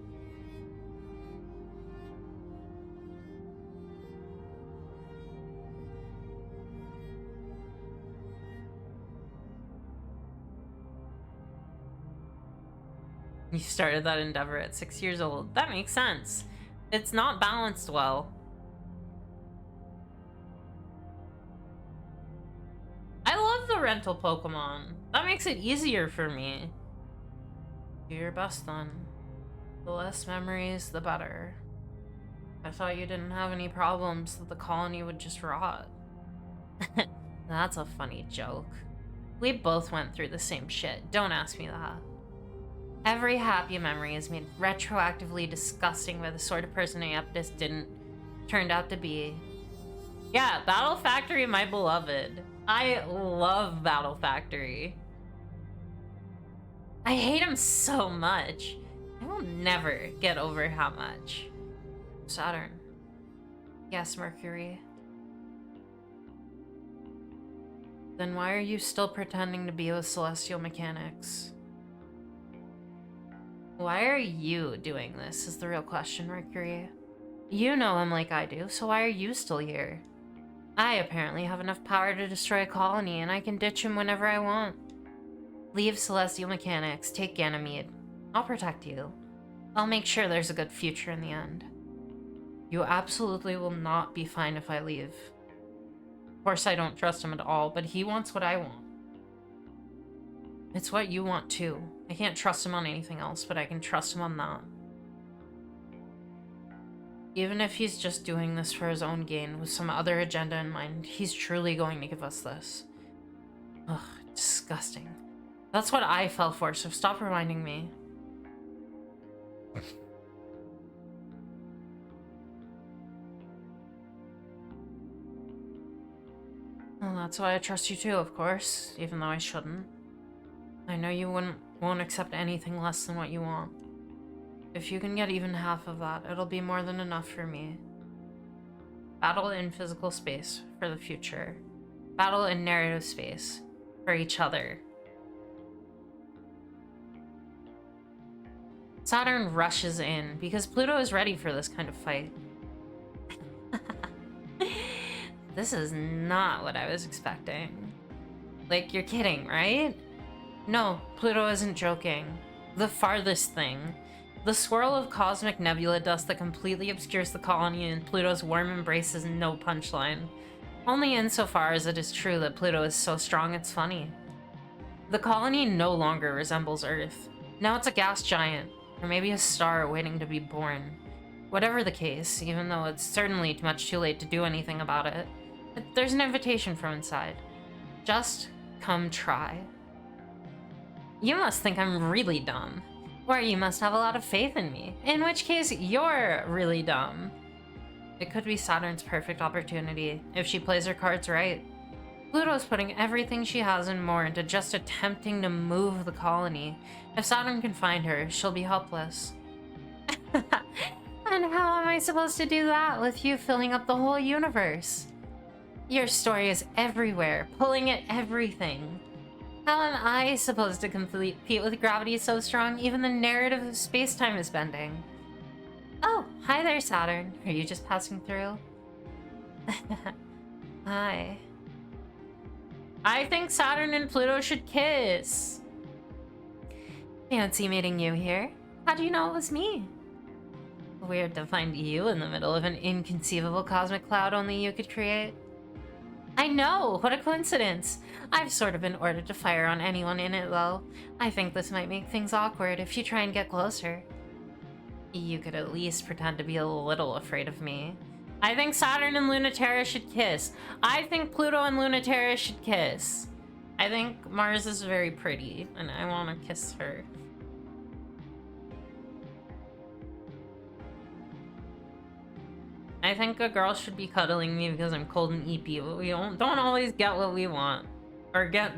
You started that endeavor at 6 years old. That makes sense. It's not balanced well. I love the rental Pokemon. That makes it easier for me. Do your best then. The less memories, the better. I thought you didn't have any problems, that the colony would just rot. That's a funny joke. We both went through the same shit. Don't ask me that. Every happy memory is made retroactively disgusting by the sort of person Aeptis turned out to be. Yeah, Battle Factory, my beloved. I love Battle Factory. I hate him so much. I will never get over how much. Saturn. Yes, Mercury. Then why are you still pretending to be with Celestial Mechanics? Why are you doing this is the real question, Mercury. You know him like I do, so why are you still here? I apparently have enough power to destroy a colony, and I can ditch him whenever I want. Leave celestial mechanics, take Ganymede. I'll protect you. I'll make sure there's a good future in the end. You absolutely will not be fine if I leave. Of course, I don't trust him at all, but he wants what I want. It's what you want too. I can't trust him on anything else, but I can trust him on that. Even if he's just doing this for his own gain, with some other agenda in mind, he's truly going to give us this. Ugh, disgusting. That's what I fell for, so stop reminding me. Well, that's why I trust you too, of course, even though I shouldn't. I know you won't accept anything less than what you want. If you can get even half of that, it'll be more than enough for me. Battle in physical space for the future. Battle in narrative space for each other. Saturn rushes in because Pluto is ready for this kind of fight. This is not what I was expecting. Like, you're kidding, right? No, Pluto isn't joking. The farthest thing. The swirl of cosmic nebula dust that completely obscures the colony in Pluto's warm embrace is no punchline. Only insofar as it is true that Pluto is so strong it's funny. The colony no longer resembles Earth. Now it's a gas giant, or maybe a star waiting to be born. Whatever the case, even though it's certainly much too late to do anything about it, there's an invitation from inside. Just come try. You must think I'm really dumb. Or you must have a lot of faith in me, in which case you're really dumb. It could be Saturn's perfect opportunity, if she plays her cards right. Pluto's putting everything she has and more into just attempting to move the colony. If Saturn can find her, she'll be helpless. And how am I supposed to do that with you filling up the whole universe? Your story is everywhere, pulling at everything. How am I supposed to compete with gravity so strong even the narrative of space-time is bending? Oh, hi there, Saturn. Are you just passing through? Hi. I think Saturn and Pluto should kiss. Fancy meeting you here. How do you know it was me? Weird to find you in the middle of an inconceivable cosmic cloud only you could create. I know! What a coincidence! I've sort of been ordered to fire on anyone in it, though. I think this might make things awkward if you try and get closer. You could at least pretend to be a little afraid of me. I think Saturn and Lunaterra should kiss. I think Pluto and Lunaterra should kiss. I think Mars is very pretty, and I want to kiss her. I think a girl should be cuddling me because I'm cold and eepy, but we don't always get what we want. Or get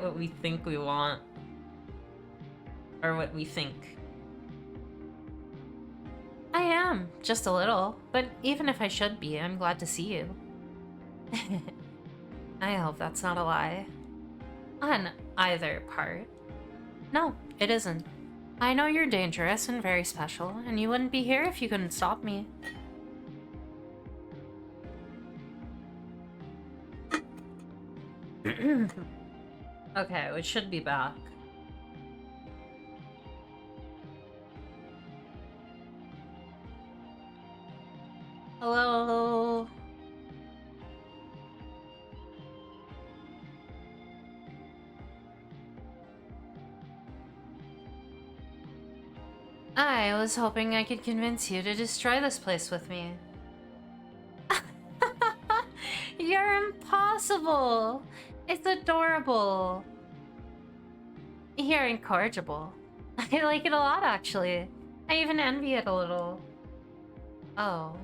what we think we want. Or what we think. I am, just a little. But even if I should be, I'm glad to see you. I hope that's not a lie. On either part. No, it isn't. I know you're dangerous and very special, and you wouldn't be here if you couldn't stop me. Okay, we should be back. Hello. I was hoping I could convince you to destroy this place with me. You're impossible. It's adorable. You're incorrigible. I like it a lot, actually. I even envy it a little. Oh.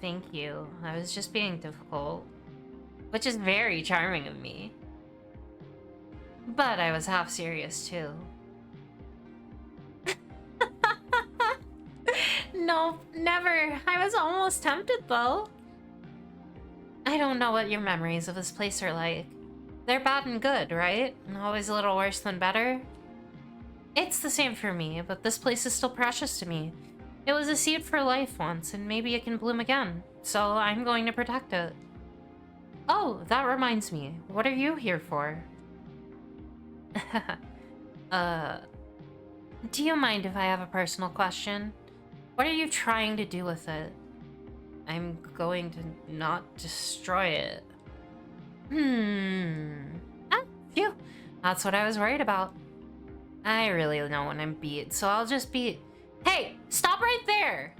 Thank you. I was just being difficult. Which is very charming of me. But I was half serious, too. Nope, never. I was almost tempted, though. I don't know what your memories of this place are like. They're bad and good, right? And always a little worse than better? It's the same for me, but this place is still precious to me. It was a seed for life once, and maybe it can bloom again. so I'm going to protect it. Oh, that reminds me. What are you here for? Do you mind if I have a personal question? What are you trying to do with it? I'm going to not destroy it. Ah, phew. That's what I was worried about. I really know when I'm beat, so I'll just be... Hey, stop right there!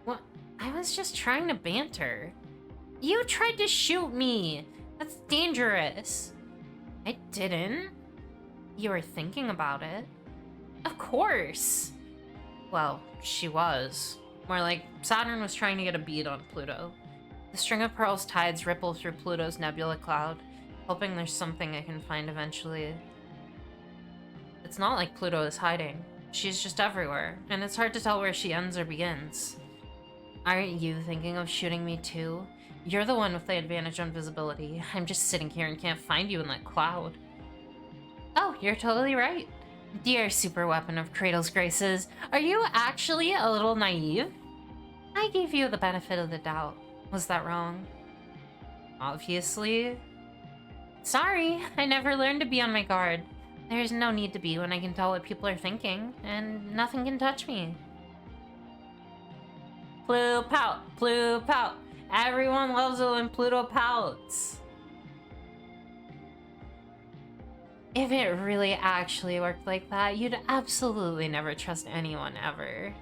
What? I was just trying to banter. You tried to shoot me! That's dangerous. I didn't. You were thinking about it. Of course. Well, she was. More like Saturn was trying to get a bead on Pluto. The string of pearls tides ripple through Pluto's nebula cloud, hoping there's something I can find eventually. It's not like Pluto is hiding. She's just everywhere, and it's hard to tell where she ends or begins. Aren't you thinking of shooting me too? You're the one with the advantage on visibility. I'm just sitting here and can't find you in that cloud. Oh, you're totally right. Dear super weapon of Cradle's graces, are you actually a little naive? I gave you the benefit of the doubt. Was that wrong? Obviously. Sorry, I never learned to be on my guard. There's no need to be when I can tell what people are thinking, and nothing can touch me. Pluto pout, Pluto pout. Everyone loves it when Pluto pouts. If it really actually worked like that, you'd absolutely never trust anyone ever.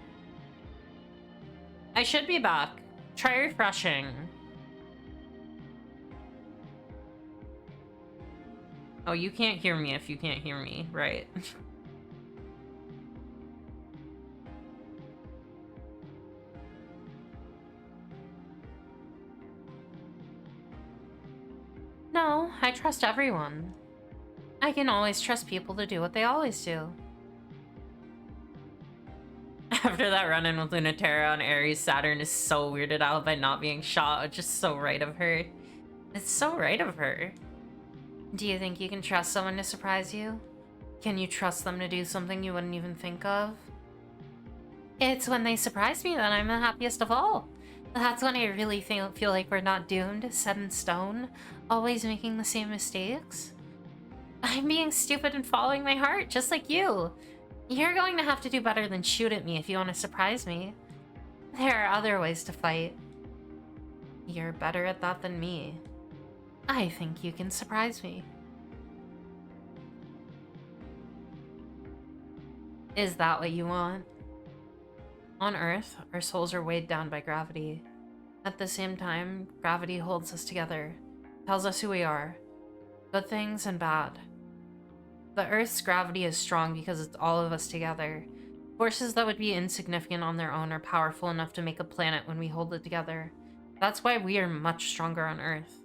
I should be back. Try refreshing. Oh, you can't hear me if you can't hear me, right? No, I trust everyone. I can always trust people to do what they always do. After that run-in with Lunatera on Aries, Saturn is so weirded out by not being shot. It's just so right of her. It's so right of her. Do you think you can trust someone to surprise you? Can you trust them to do something you wouldn't even think of? It's when they surprise me that I'm the happiest of all. That's when I really feel like we're not doomed, set in stone, always making the same mistakes. I'm being stupid and following my heart, just like you. You're going to have to do better than shoot at me if you want to surprise me. There are other ways to fight. You're better at that than me. I think you can surprise me. Is that what you want? On Earth, our souls are weighed down by gravity. At the same time, gravity holds us together, tells us who we are, good things and bad. The Earth's gravity is strong because it's all of us together. Forces that would be insignificant on their own are powerful enough to make a planet when we hold it together. That's why we are much stronger on Earth.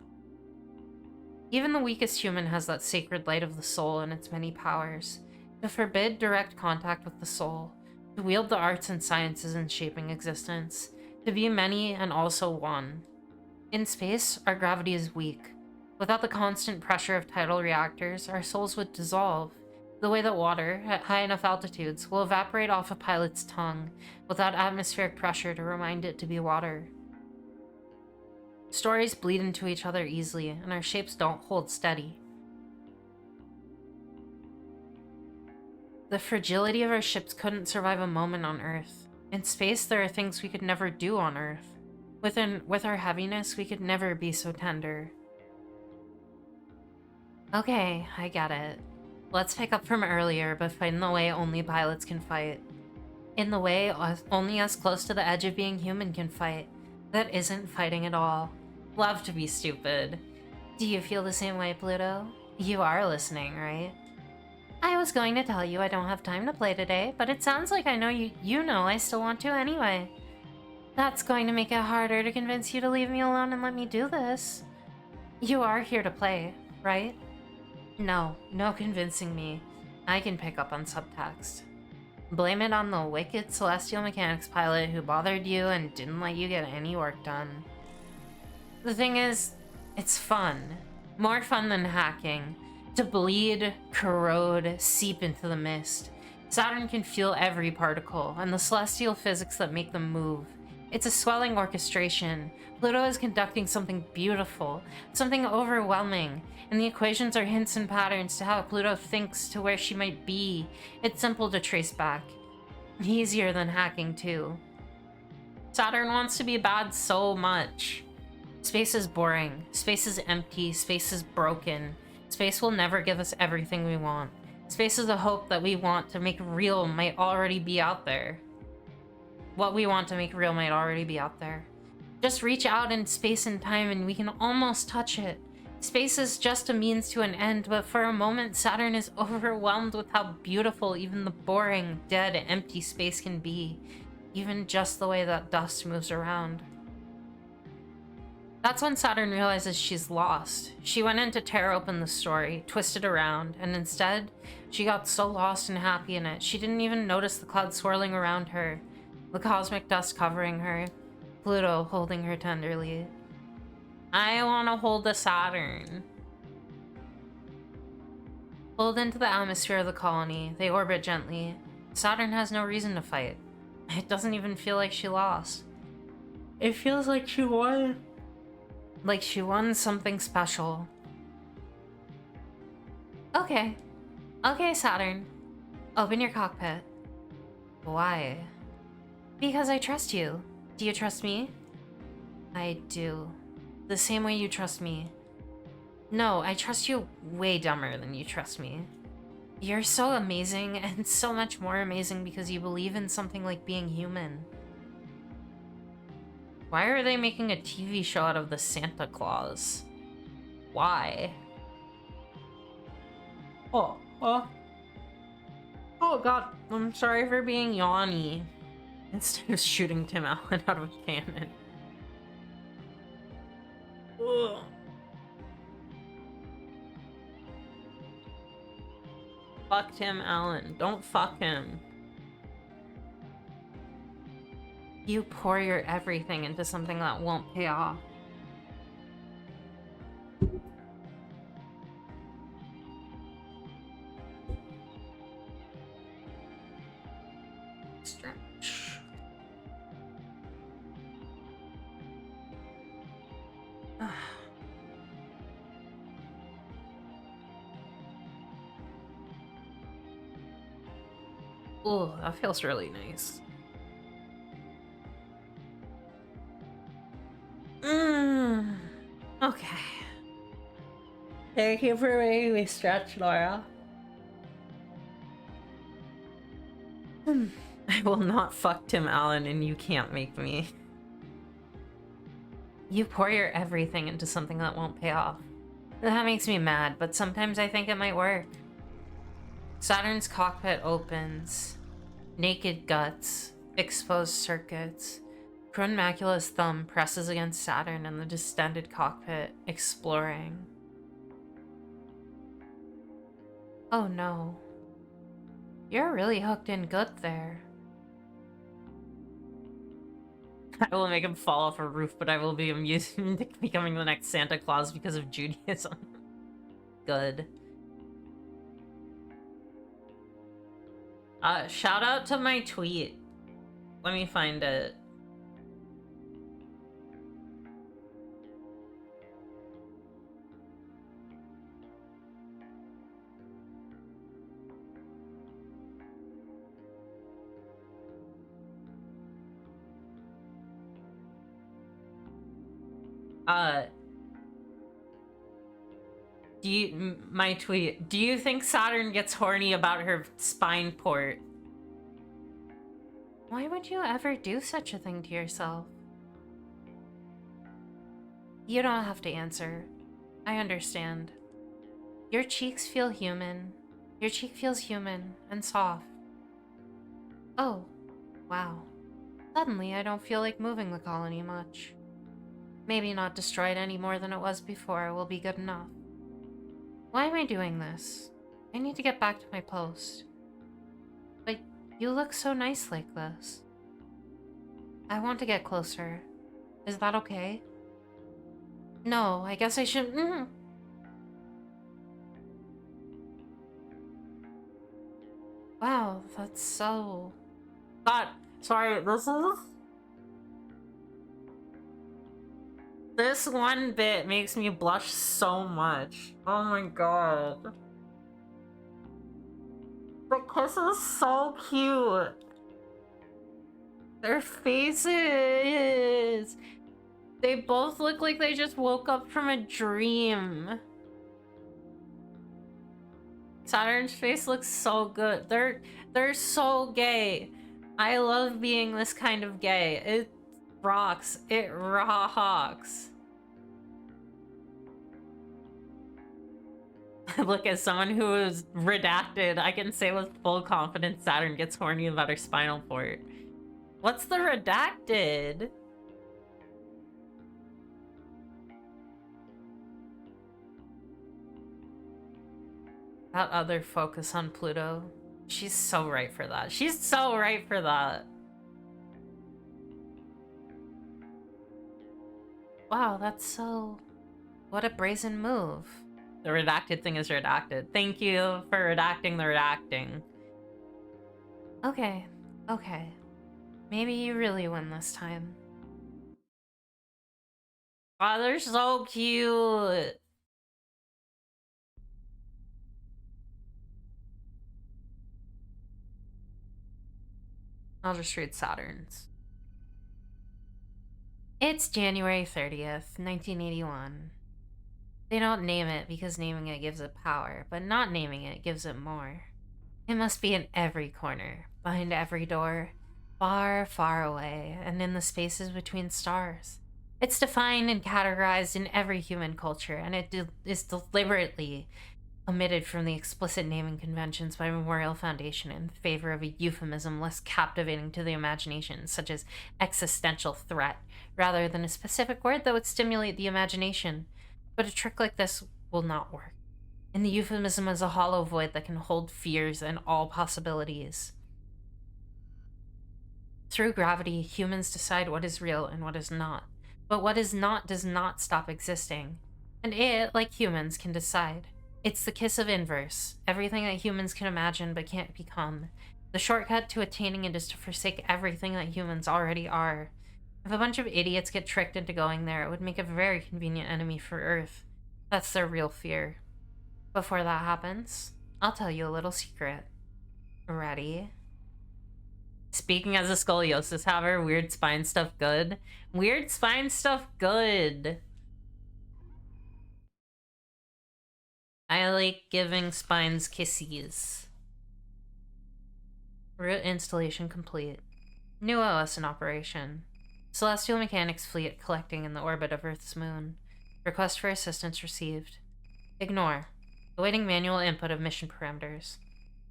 Even the weakest human has that sacred light of the soul and its many powers. To forbid direct contact with the soul, to wield the arts and sciences in shaping existence, to be many and also one. In space, our gravity is weak. Without the constant pressure of tidal reactors, our souls would dissolve, the way that water, at high enough altitudes, will evaporate off a pilot's tongue without atmospheric pressure to remind it to be water. Stories bleed into each other easily, and our shapes don't hold steady. The fragility of our ships couldn't survive a moment on Earth. In space, there are things we could never do on Earth. With our heaviness, we could never be so tender. Okay, I get it. Let's pick up from earlier, but fight in the way only pilots can fight. In the way only us close to the edge of being human can fight. That isn't fighting at all. Love to be stupid. Do you feel the same way, Pluto? You are listening, right? I was going to tell you I don't have time to play today, but it sounds like I know you know I still want to anyway. That's going to make it harder to convince you to leave me alone and let me do this. You are here to play, right? No convincing me. I can pick up on subtext. Blame it on the wicked celestial mechanics pilot who bothered you and didn't let you get any work done. The thing is, it's fun. More fun than hacking. To bleed, corrode, seep into the mist. Saturn can feel every particle, and the celestial physics that make them move. It's a swelling orchestration. Pluto is conducting something beautiful, something overwhelming, and the equations are hints and patterns to how Pluto thinks to where she might be. It's simple to trace back. Easier than hacking, too. Saturn wants to be bad so much. Space is boring. Space is empty. Space is broken. Space will never give us everything we want. Space is a hope that we want to make real might already be out there. What we want to make real might already be out there. Just reach out in space and time and we can almost touch it. Space is just a means to an end, but for a moment, Saturn is overwhelmed with how beautiful even the boring, dead, empty space can be. Even just the way that dust moves around. That's when Saturn realizes she's lost. She went in to tear open the story, twist it around, and instead, she got so lost and happy in it, she didn't even notice the clouds swirling around her, the cosmic dust covering her, Pluto holding her tenderly. I want to hold the Saturn. Pulled into the atmosphere of the colony, they orbit gently. Saturn has no reason to fight. It doesn't even feel like she lost. It feels like she won. Like she won something special. Okay. Okay, Saturn. Open your cockpit. Why? Because I trust you. Do you trust me? I do. The same way you trust me. No, I trust you way dumber than you trust me. You're so amazing, and so much more amazing because you believe in something like being human. Why are they making a TV show out of the Santa Claus? Why? Oh god, I'm sorry for being yawny. Instead of shooting Tim Allen out of a cannon. Ugh. Fuck Tim Allen. Don't fuck him. You pour your everything into something that won't pay off. Stretch. Oh, that feels really nice. Okay. Thank you for making me stretch, Laura. I will not fuck Tim Allen and you can't make me. You pour your everything into something that won't pay off. That makes me mad, but sometimes I think it might work. Saturn's cockpit opens. Naked guts. Exposed circuits. Prune Macula's thumb presses against Saturn in the distended cockpit, exploring. Oh no. You're really hooked in good there. I will make him fall off a roof, but I will be amused becoming the next Santa Claus because of Judaism. Good. Shout out to my tweet. Let me find it. My tweet. Do you think Saturn gets horny about her spine port? Why would you ever do such a thing to yourself? You don't have to answer. I understand. Your cheeks feel human. Your cheek feels human and soft. Oh, wow. Suddenly, I don't feel like moving the colony much. Maybe not destroy it any more than it was before will be good enough. Why am I doing this? I need to get back to my post. But you look so nice like this. I want to get closer. Is that okay? No, I guess I shouldn't. Wow, that's so... God, sorry, this is... This one bit makes me blush so much. Oh my god. The kiss is so cute. Their faces. They both look like they just woke up from a dream. Saturn's face looks so good. They're so gay. I love being this kind of gay. It rocks. It rocks. Look, as someone who is redacted, I can say with full confidence Saturn gets horny about her spinal cord. What's the redacted? That other focus on Pluto. She's so right for that. She's so right for that. Wow, that's so... What a brazen move. The redacted thing is redacted. Thank you for redacting the redacting. Okay, okay. Maybe you really win this time. Oh, they're so cute. I'll just read Saturn's. It's January 30th, 1981. They don't name it because naming it gives it power, but not naming it gives it more. It must be in every corner, behind every door, far, far away, and in the spaces between stars. It's defined and categorized in every human culture, and it is deliberately omitted from the explicit naming conventions by Memorial Foundation in favor of a euphemism less captivating to the imagination, such as existential threat, rather than a specific word that would stimulate the imagination. But a trick like this will not work. And the euphemism is a hollow void that can hold fears and all possibilities. Through gravity, humans decide what is real and what is not. But what is not does not stop existing. And it, like humans, can decide. It's the kiss of inverse, everything that humans can imagine but can't become. The shortcut to attaining it is to forsake everything that humans already are. If a bunch of idiots get tricked into going there, it would make a very convenient enemy for Earth. That's their real fear. Before that happens, I'll tell you a little secret. Ready? Speaking as a scoliosis haver, weird spine stuff good? Weird spine stuff good. I like giving spines kisses. Route installation complete. New OS in operation. Celestial Mechanics fleet collecting in the orbit of Earth's moon. Request for assistance received. Ignore. Awaiting manual input of mission parameters.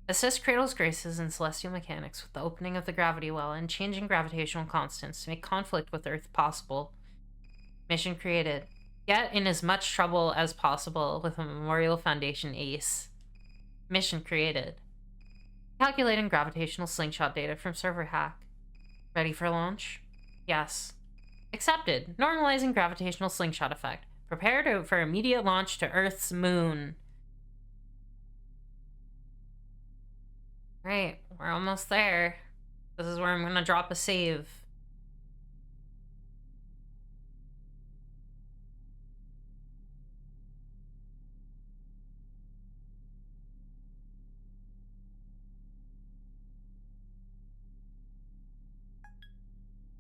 Assist Cradle's Graces and Celestial Mechanics with the opening of the gravity well and changing gravitational constants to make conflict with Earth possible. Mission created. Get in as much trouble as possible with a Memorial Foundation ace. Mission created. Calculating gravitational slingshot data from server hack. Ready for launch? Yes. Accepted. Normalizing gravitational slingshot effect. Prepare for immediate launch to Earth's moon. Right, we're almost there. This is where I'm gonna drop a save.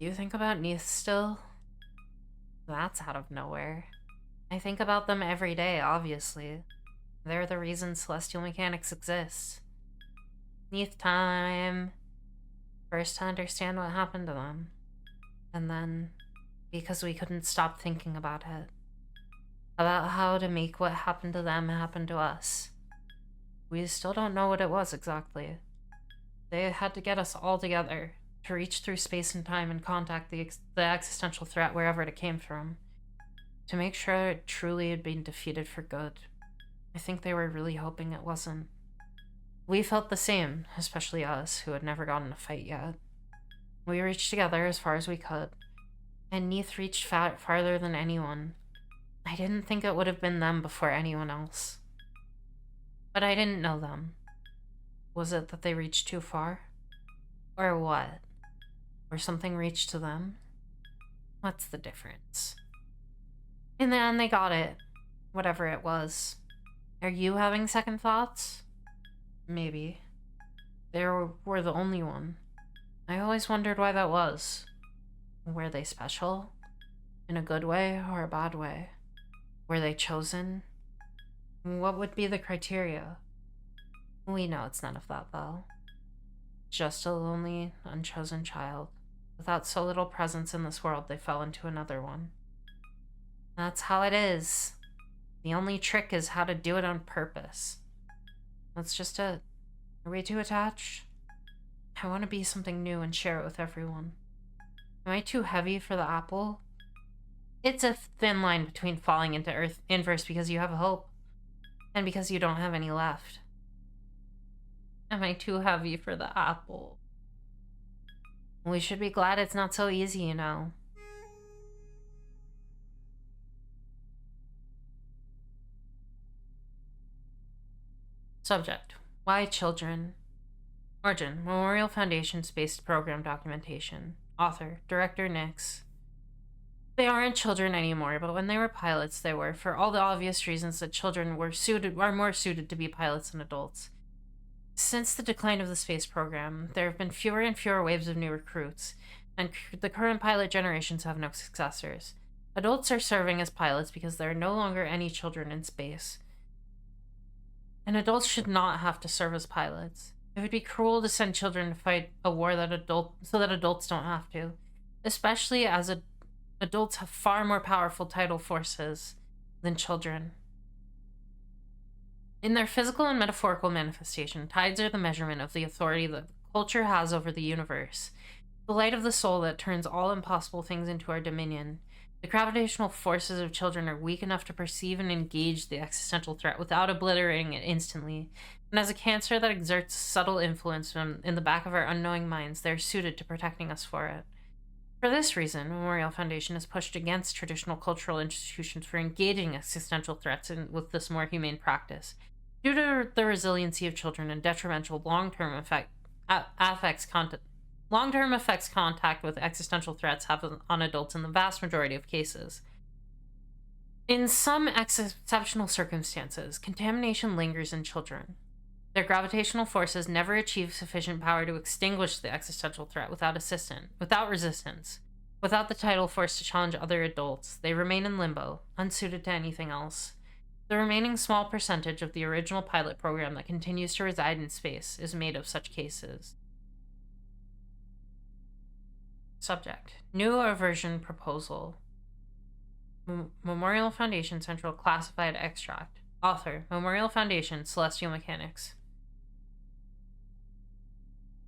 Do you think about Neith still? That's out of nowhere. I think about them every day, obviously. They're the reason Celestial Mechanics exists. Neith time. First to understand what happened to them. And then, because we couldn't stop thinking about it. About how to make what happened to them happen to us. We still don't know what it was exactly. They had to get us all together. To reach through space and time and contact the existential threat wherever it came from. To make sure it truly had been defeated for good. I think they were really hoping it wasn't. We felt the same, especially us, who had never gotten in a fight yet. We reached together as far as we could, and Neith reached farther than anyone. I didn't think it would have been them before anyone else. But I didn't know them. Was it that they reached too far? Or what? Or something reached to them? What's the difference? In the end, they got it. Whatever it was. Are you having second thoughts? Maybe. They were the only one. I always wondered why that was. Were they special? In a good way or a bad way? Were they chosen? What would be the criteria? We know it's none of that, though. Just a lonely, unchosen child. Without so little presence in this world, they fell into another one. That's how it is. The only trick is how to do it on purpose. That's just it. Are we too attached? I want to be something new and share it with everyone. Am I too heavy for the apple? It's a thin line between falling into earth inverse because you have hope and because you don't have any left. Am I too heavy for the apple? We should be glad it's not so easy, you know. Subject: Why children? Origin: Memorial Foundation Space Program Documentation. Author: Director Nix. They aren't children anymore, but when they were pilots, they were, for all the obvious reasons that children are more suited to be pilots than adults. Since the decline of the space program, there have been fewer and fewer waves of new recruits, and the current pilot generations have no successors. Adults are serving as pilots because there are no longer any children in space. And adults should not have to serve as pilots. It would be cruel to send children to fight a war so that adults don't have to, especially as adults have far more powerful tidal forces than children. In their physical and metaphorical manifestation, tides are the measurement of the authority that culture has over the universe, the light of the soul that turns all impossible things into our dominion. The gravitational forces of children are weak enough to perceive and engage the existential threat without obliterating it instantly, and as a cancer that exerts subtle influence in the back of our unknowing minds, they are suited to protecting us for it. For this reason, Memorial Foundation has pushed against traditional cultural institutions for engaging existential threats with this more humane practice. Due to the resiliency of children and detrimental long-term effects contact with existential threats have on adults in the vast majority of cases. In some exceptional circumstances, contamination lingers in children. Their gravitational forces never achieve sufficient power to extinguish the existential threat without resistance. Without the tidal force to challenge other adults, they remain in limbo, unsuited to anything else. The remaining small percentage of the original pilot program that continues to reside in space is made of such cases. Subject: New aversion proposal. Memorial Foundation Central Classified Extract. Author: Memorial Foundation, Celestial Mechanics.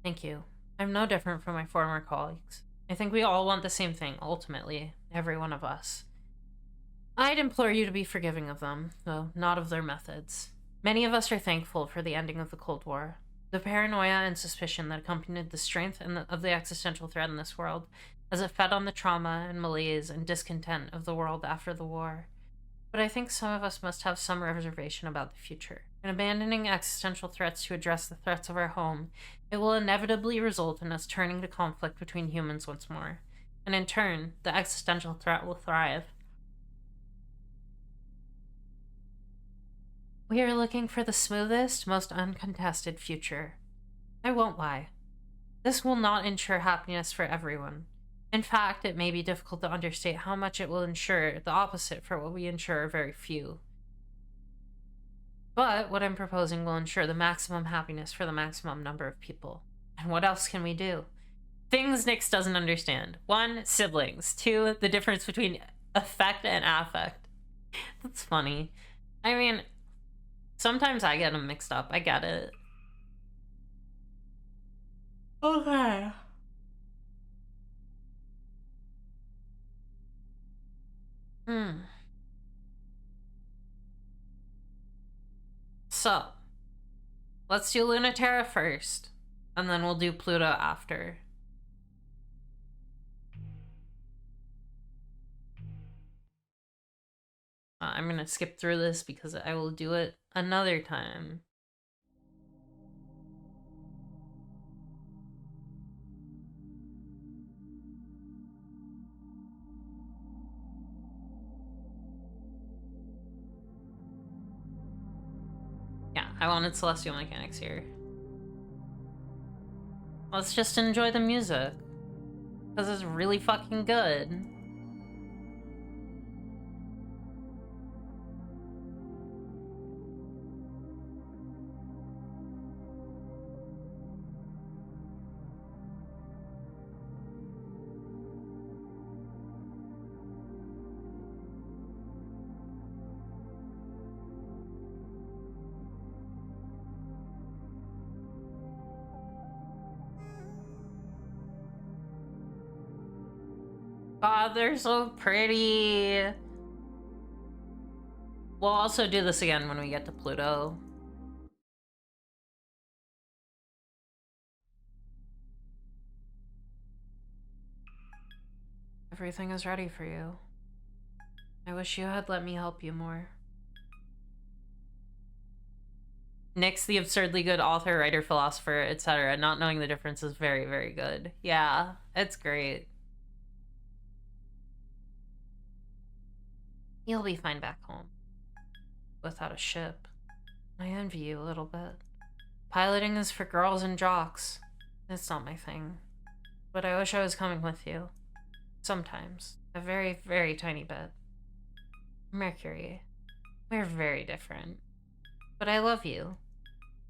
Thank you. I'm no different from my former colleagues. I think we all want the same thing, ultimately, every one of us. I'd implore you to be forgiving of them, though not of their methods. Many of us are thankful for the ending of the Cold War. The paranoia and suspicion that accompanied the strength of the existential threat in this world, as it fed on the trauma and malaise and discontent of the world after the war. But I think some of us must have some reservation about the future. In abandoning existential threats to address the threats of our home, it will inevitably result in us turning to conflict between humans once more. And in turn, the existential threat will thrive. We are looking for the smoothest, most uncontested future. I won't lie. This will not ensure happiness for everyone. In fact, it may be difficult to understate how much it will ensure the opposite for what we ensure are very few. But what I'm proposing will ensure the maximum happiness for the maximum number of people. And what else can we do? Things Nix doesn't understand. 1, siblings. 2, the difference between affect and affect. That's funny. I mean, sometimes I get them mixed up. I get it. Okay. So, let's do Lunaterra first, and then we'll do Pluto after. I'm gonna skip through this because I will do it another time. I wanted celestial mechanics here. Let's just enjoy the music. Because it's really fucking good. God, they're so pretty. We'll also do this again when we get to Pluto. Everything is ready for you. I wish you had let me help you more. Nick's the absurdly good author, writer, philosopher, etc. Not knowing the difference is very, very good. Yeah, it's great. You'll be fine back home. Without a ship. I envy you a little bit. Piloting is for girls and jocks. It's not my thing. But I wish I was coming with you. Sometimes. A very, very tiny bit. Mercury. We're very different. But I love you.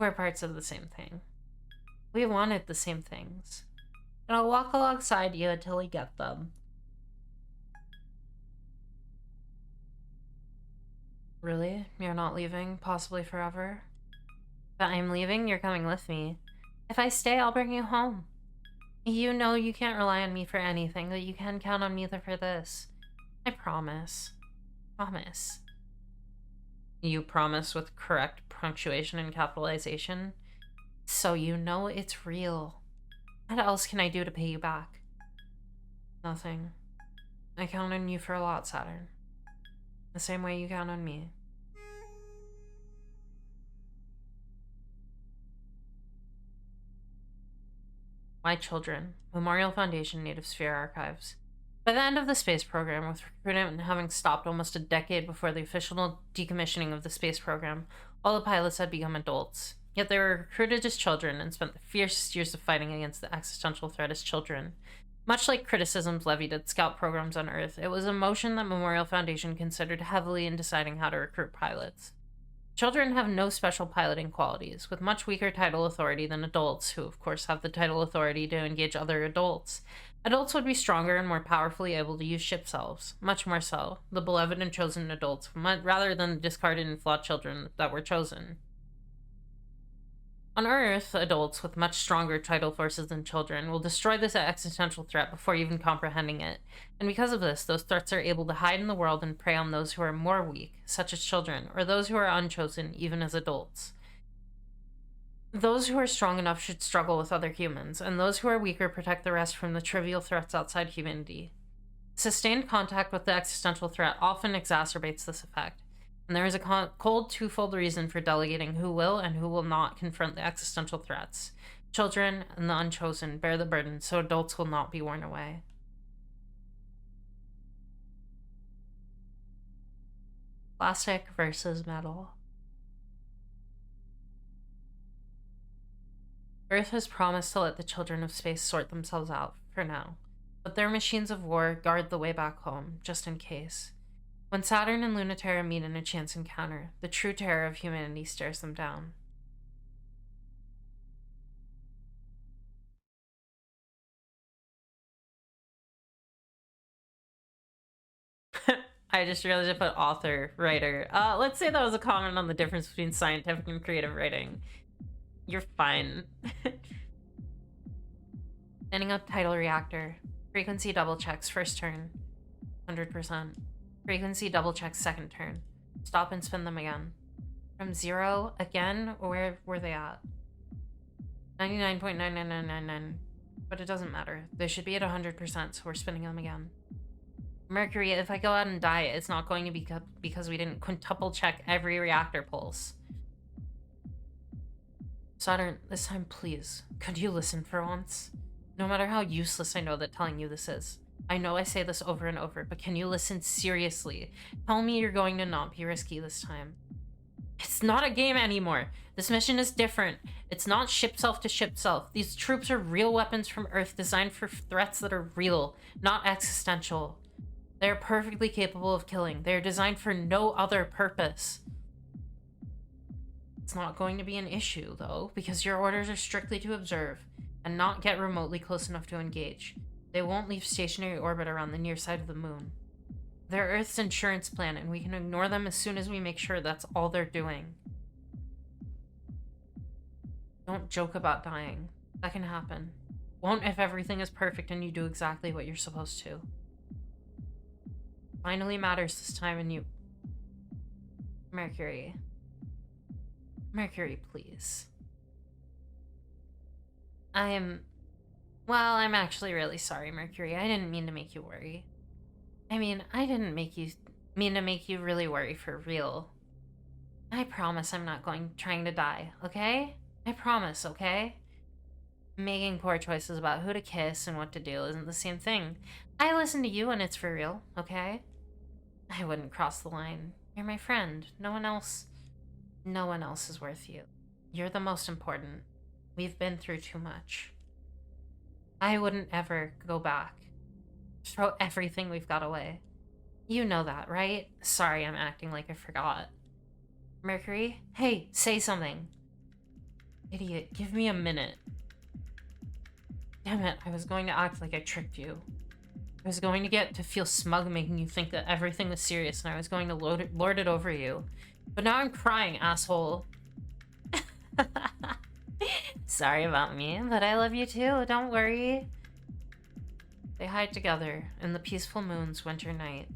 We're parts of the same thing. We wanted the same things. And I'll walk alongside you until we get them. Really? You're not leaving? Possibly forever? But I'm leaving, you're coming with me. If I stay, I'll bring you home. You know you can't rely on me for anything, but you can count on me for this. I promise. Promise. You promise with correct punctuation and capitalization? So you know it's real. What else can I do to pay you back? Nothing. I count on you for a lot, Saturn. The same way you count on me. My Children. Memorial Foundation Native Sphere Archives. By the end of the space program, with recruitment having stopped almost a decade before the official decommissioning of the space program, all the pilots had become adults. Yet they were recruited as children and spent the fiercest years of fighting against the existential threat as children. Much like criticisms levied at scout programs on Earth, it was a motion that Memorial Foundation considered heavily in deciding how to recruit pilots. Children have no special piloting qualities, with much weaker tidal authority than adults, who of course have the tidal authority to engage other adults. Adults would be stronger and more powerfully able to use ship selves, much more so, the beloved and chosen adults, rather than the discarded and flawed children that were chosen. On Earth, adults with much stronger tidal forces than children will destroy this existential threat before even comprehending it, and because of this, those threats are able to hide in the world and prey on those who are more weak, such as children, or those who are unchosen, even as adults. Those who are strong enough should struggle with other humans, and those who are weaker protect the rest from the trivial threats outside humanity. Sustained contact with the existential threat often exacerbates this effect, and there is a cold twofold reason for delegating who will and who will not confront the existential threats. Children and the unchosen bear the burden, so adults will not be worn away. Plastic versus metal. Earth has promised to let the children of space sort themselves out, for now. But their machines of war guard the way back home, just in case. When Saturn and Lunaterra meet in a chance encounter, the true terror of humanity stares them down. I just realized I put author, writer. Let's say that was a comment on the difference between scientific and creative writing. You're fine. Standing up tidal reactor. Frequency double checks first turn. 100%. Frequency double checks second turn. Stop and spin them again. From 0 again, where were they at? 99.99999. But it doesn't matter. They should be at 100%, so we're spinning them again. Mercury, if I go out and die, it's not going to be because we didn't quintuple check every reactor pulse. Saturn, this time please, could you listen for once? No matter how useless I know that telling you this is. I know I say this over and over, but can you listen seriously? Tell me you're going to not be risky this time. It's not a game anymore. This mission is different. It's not ship self to ship self. These troops are real weapons from Earth designed for threats that are real, not existential. They are perfectly capable of killing. They are designed for no other purpose. It's not going to be an issue, though, because your orders are strictly to observe and not get remotely close enough to engage. They won't leave stationary orbit around the near side of the moon. They're Earth's insurance plan, and we can ignore them as soon as we make sure that's all they're doing. Don't joke about dying. That can happen. Won't if everything is perfect and you do exactly what you're supposed to. Finally matters this time, and you... Mercury. Mercury, please. Well, I'm actually really sorry, Mercury. I didn't mean to make you worry. I mean, I didn't mean to make you really worry for real. I promise I'm not trying to die, okay? I promise, okay? Making poor choices about who to kiss and what to do isn't the same thing. I listen to you and it's for real, okay? I wouldn't cross the line. You're my friend. No one else is worth you. You're the most important. We've been through too much. I wouldn't ever go back. Throw everything we've got away. You know that, right? Sorry, I'm acting like I forgot. Mercury? Hey, say something. Idiot, give me a minute. Damn it, I was going to act like I tricked you. I was going to get to feel smug making you think that everything was serious and I was going to lord it over you. But now I'm crying, asshole. Sorry about me, but I love you too, don't worry. They hide together in the peaceful moon's winter night.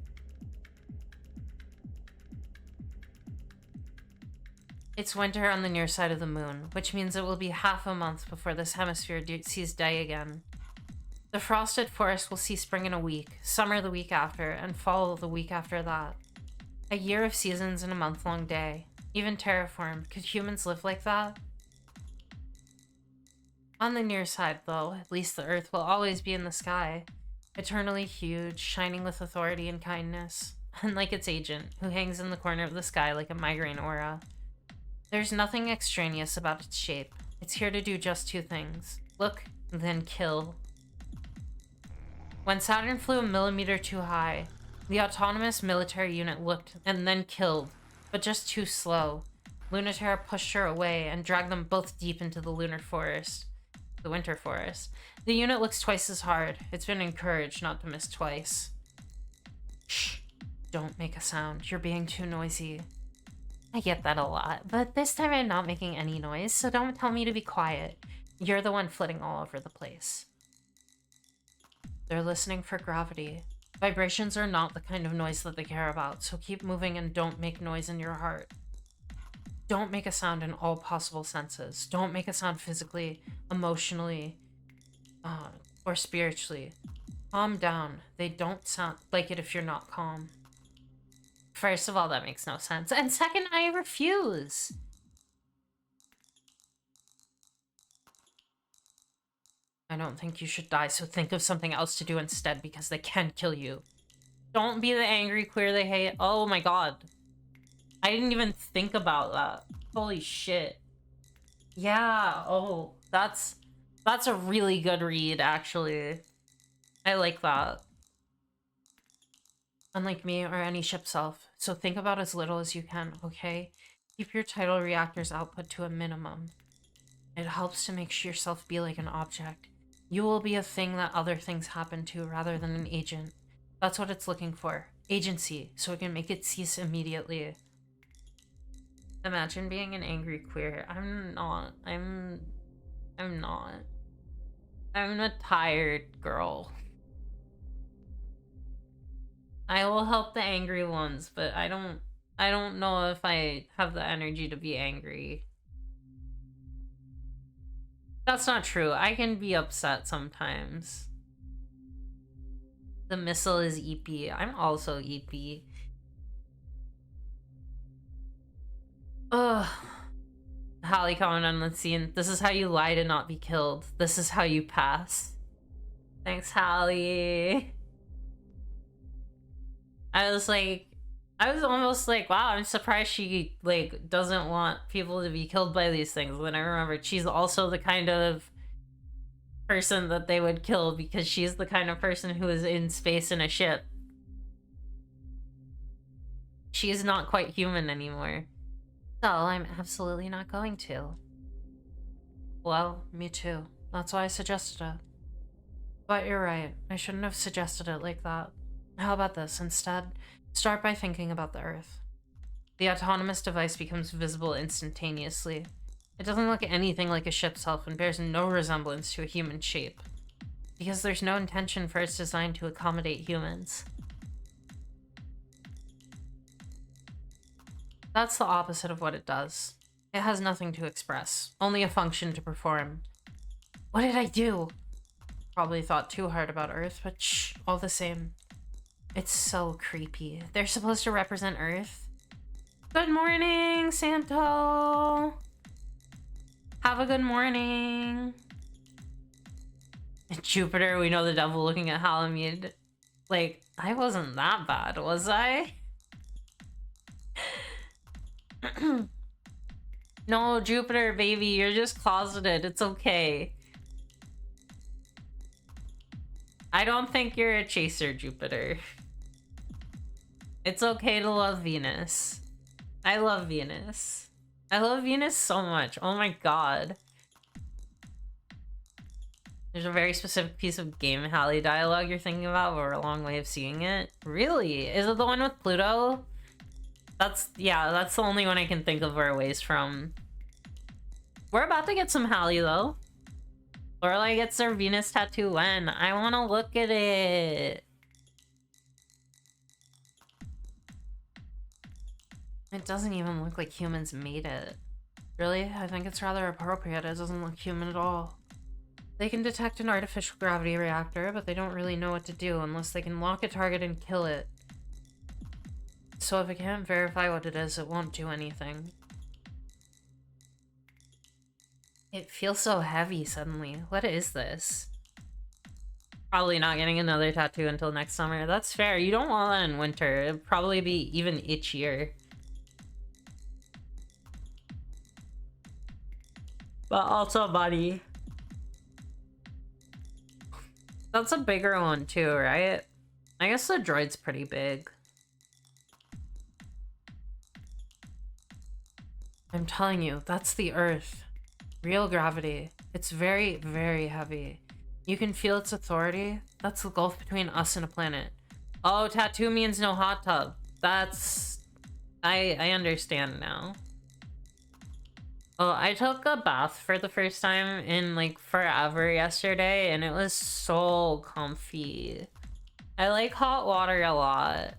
It's winter on the near side of the moon, which means it will be half a month before this hemisphere sees day again. The frosted forest will see spring in a week, summer the week after, and fall the week after that. A year of seasons in a month-long day. Even terraformed, could humans live like that? On the near side, though, at least the Earth will always be in the sky. Eternally huge, shining with authority and kindness. Unlike its agent, who hangs in the corner of the sky like a migraine aura. There's nothing extraneous about its shape. It's here to do just two things. Look, then kill. When Saturn flew a millimeter too high, the autonomous military unit looked and then killed, but just too slow. Lunaterra pushed her away and dragged them both deep into the lunar forest. The winter forest. The unit looks twice as hard. It's been encouraged not to miss twice. Shh. Don't make a sound. You're being too noisy. I get that a lot, but this time I'm not making any noise, so don't tell me to be quiet. You're the one flitting all over the place. They're listening for gravity. Vibrations are not the kind of noise that they care about, so keep moving and don't make noise in your heart. Don't make a sound in all possible senses. Don't make a sound physically, emotionally, or spiritually. Calm down. They don't sound like it if you're not calm. First of all, that makes no sense. And second, I refuse. I don't think you should die, so think of something else to do instead because they can kill you. Don't be the angry queer they hate. Oh my god. I didn't even think about that. Holy shit. Yeah, oh, that's a really good read, actually. I like that. Unlike me or any ship self, so think about as little as you can, okay? Keep your tidal reactor's output to a minimum. It helps to make yourself be like an object. You will be a thing that other things happen to rather than an agent. That's what it's looking for. Agency, so it can make it cease immediately. Imagine being an angry queer. I'm not. I'm a tired girl. I will help the angry ones, but I don't know if I have the energy to be angry. That's not true. I can be upset sometimes. The missile is EP. I'm also EP. Ugh. Hallie comment on the scene. This is how you lie to not be killed. This is how you pass. Thanks, Hallie. I was like, I was almost like, wow, I'm surprised she, like, doesn't want people to be killed by these things. And then I remembered she's also the kind of person that they would kill because she's the kind of person who is in space in a ship. She is not quite human anymore. So I'm absolutely not going to. Well, me too. That's why I suggested it. But you're right. I shouldn't have suggested it like that. How about this? Instead, start by thinking about the Earth. The autonomous device becomes visible instantaneously. It doesn't look anything like a ship's hull and bears no resemblance to a human shape. Because there's no intention for its design to accommodate humans. That's the opposite of what it does. It has nothing to express, only a function to perform. What did I do? Probably thought too hard about Earth, but shh, all the same. It's so creepy. They're supposed to represent Earth. Good morning, Santo! Have a good morning. Jupiter, we know the devil looking at Halamede. Like, I wasn't that bad, was I? No, Jupiter, baby, you're just closeted. It's okay. I don't think you're a chaser, Jupiter. It's okay to love Venus. I love Venus. I love Venus so much. Oh my god. There's a very specific piece of game Hallie dialogue you're thinking about, or a long way of seeing it. Really? Is it the one with Pluto? Yeah, that's the only one I can think of where Away's from. We're about to get some Hallie, though. Lorelai gets her Venus tattoo when? I want to look at it. It doesn't even look like humans made it. Really? I think it's rather appropriate. It doesn't look human at all. They can detect an artificial gravity reactor, but they don't really know what to do unless they can lock a target and kill it. So if I can't verify what it is, it won't do anything. It feels so heavy suddenly. What is this? Probably not getting another tattoo until next summer. That's fair. You don't want that in winter. It'd probably be even itchier. But also, buddy. That's a bigger one too, right? I guess the droid's pretty big. I'm telling you, that's the Earth. Real gravity. It's very, very heavy. You can feel its authority. That's the gulf between us and a planet. Oh, tattoo means no hot tub. That's... I understand now. Oh, I took a bath for the first time in, like, forever yesterday, and it was so comfy. I like hot water a lot.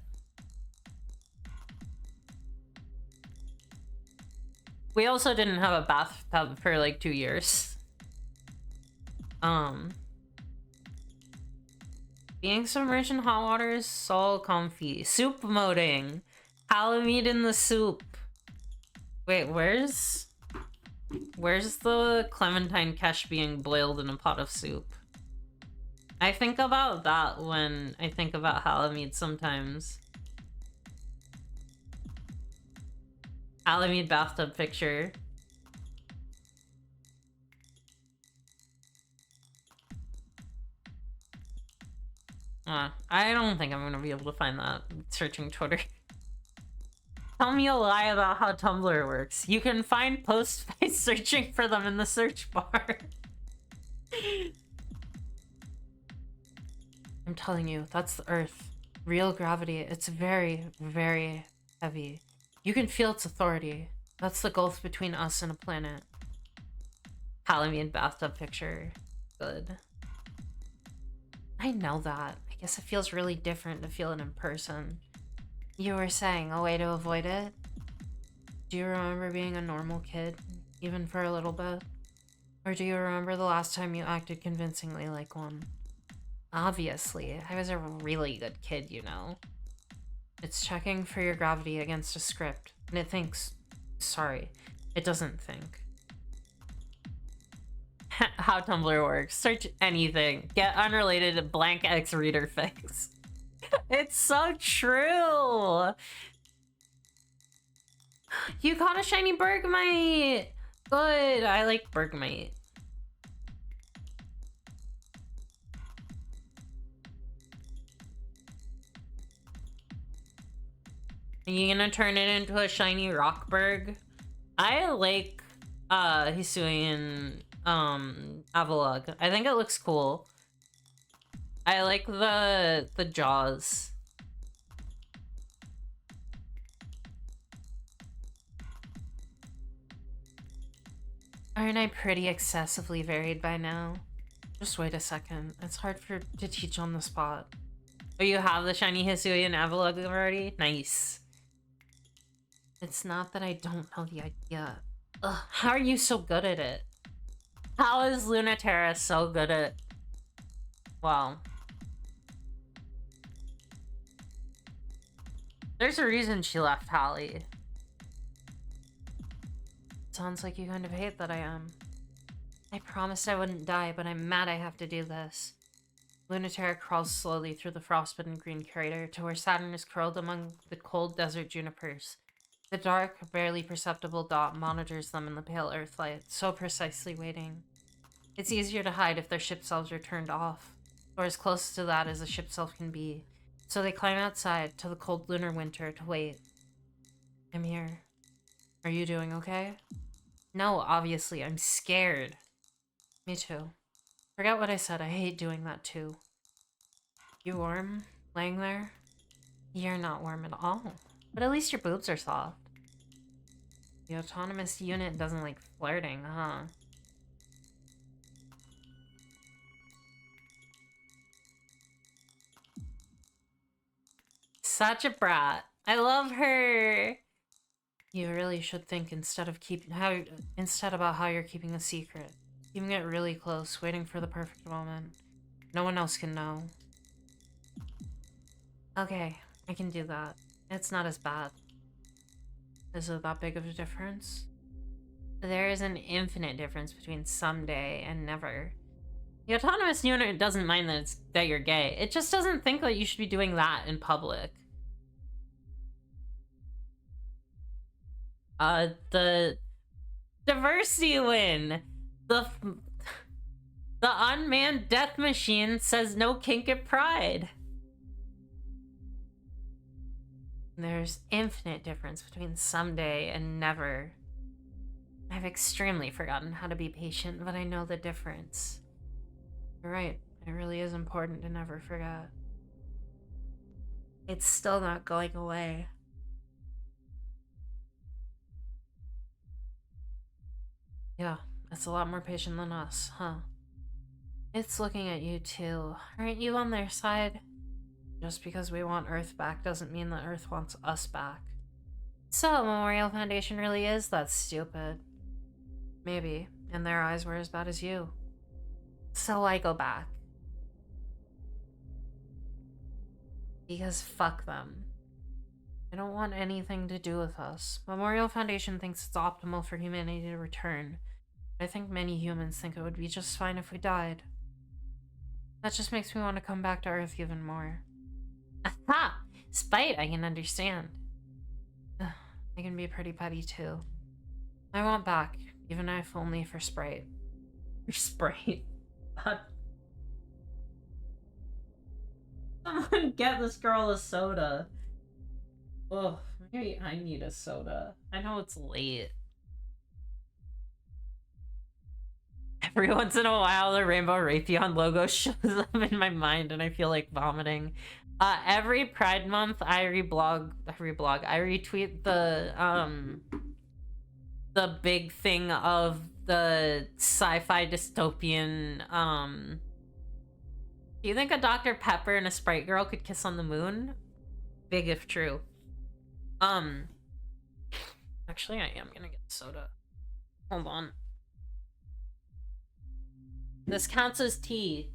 We also didn't have a bathtub for like 2 years. Being submerged in hot water is so comfy. Soup moding. Halamede in the soup. Wait, where's the Clementine Kesh being boiled in a pot of soup? I think about that when I think about Halamede sometimes. Halamede bathtub picture. I don't think I'm gonna be able to find that searching Twitter. Tell me a lie about how Tumblr works. You can find posts by searching for them in the search bar. I'm telling you, that's the Earth. Real gravity. It's very, very heavy. You can feel its authority. That's the gulf between us and a planet. Halamede bathtub picture. Good. I know that. I guess it feels really different to feel it in person. You were saying a way to avoid it? Do you remember being a normal kid, even for a little bit? Or do you remember the last time you acted convincingly like one? Obviously, I was a really good kid, you know. It's checking for your gravity against a script, and it thinks... Sorry, it doesn't think. How Tumblr works. Search anything. Get unrelated blank X reader things. It's so true! You caught a shiny Bergmite! Good, I like Bergmite. Are you gonna turn it into a shiny Rockberg? I like Hisuian Avalugg. I think it looks cool. I like the jaws. Aren't I pretty excessively varied by now? Just wait a second. It's hard to teach on the spot. Oh, you have the shiny Hisuian Avalugg already? Nice. It's not that I don't know the idea. Ugh, how are you so good at it? How is Lunaterra so good at... Well... There's a reason she left Hallie. Sounds like you kind of hate that I am. I promised I wouldn't die, but I'm mad I have to do this. Lunaterra crawls slowly through the frostbitten green crater to where Saturn is curled among the cold desert junipers. The dark, barely perceptible dot monitors them in the pale earthlight, so precisely waiting. It's easier to hide if their ship selves are turned off, or as close to that as a ship self can be. So they climb outside to the cold lunar winter to wait. I'm here. Are you doing okay? No, obviously, I'm scared. Me too. Forget what I said, I hate doing that too. You warm? Laying there? You're not warm at all. But at least your boobs are soft. The autonomous unit doesn't like flirting, huh? Such a brat. I love her. You really should think instead about how you're keeping a secret. Keeping it really close, waiting for the perfect moment. No one else can know. Okay, I can do that. It's not as bad. Is it that big of a difference? There is an infinite difference between someday and never. The autonomous unit doesn't mind that you're gay. It just doesn't think that you should be doing that in public. The diversity win! The unmanned death machine says no kink at Pride. There's infinite difference between someday and never. I've extremely forgotten how to be patient, but I know the difference. You're right, it really is important to never forget. It's still not going away. Yeah, it's a lot more patient than us, huh? It's looking at you too. Aren't you on their side? Just because we want Earth back doesn't mean that Earth wants us back. So, Memorial Foundation really is that stupid. Maybe. In their eyes, we're as bad as you. So I go back. Because fuck them. They don't want anything to do with us. Memorial Foundation thinks it's optimal for humanity to return. I think many humans think it would be just fine if we died. That just makes me want to come back to Earth even more. Aha! Spite, I can understand. I can be pretty petty too. I want back, even if only for Sprite. For Sprite? Someone get this girl a soda. Ugh, maybe I need a soda. I know it's late. Every once in a while, the Rainbow Raytheon logo shows up in my mind and I feel like vomiting. Every Pride Month, I retweet the big thing of the sci-fi dystopian, do you think a Dr. Pepper and a Sprite girl could kiss on the moon? Big if true. Actually, I am gonna get soda. Hold on. This counts as tea.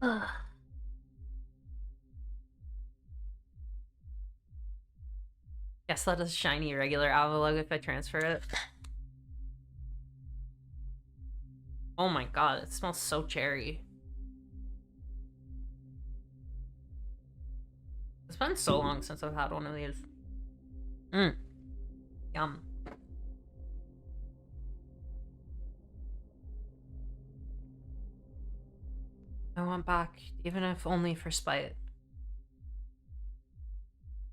Ugh. Guess that is shiny regular Avalug if I transfer it. Oh my god, it smells so cherry. It's been so long since I've had one of these. Mmm. Yum. I want back, even if only for spite.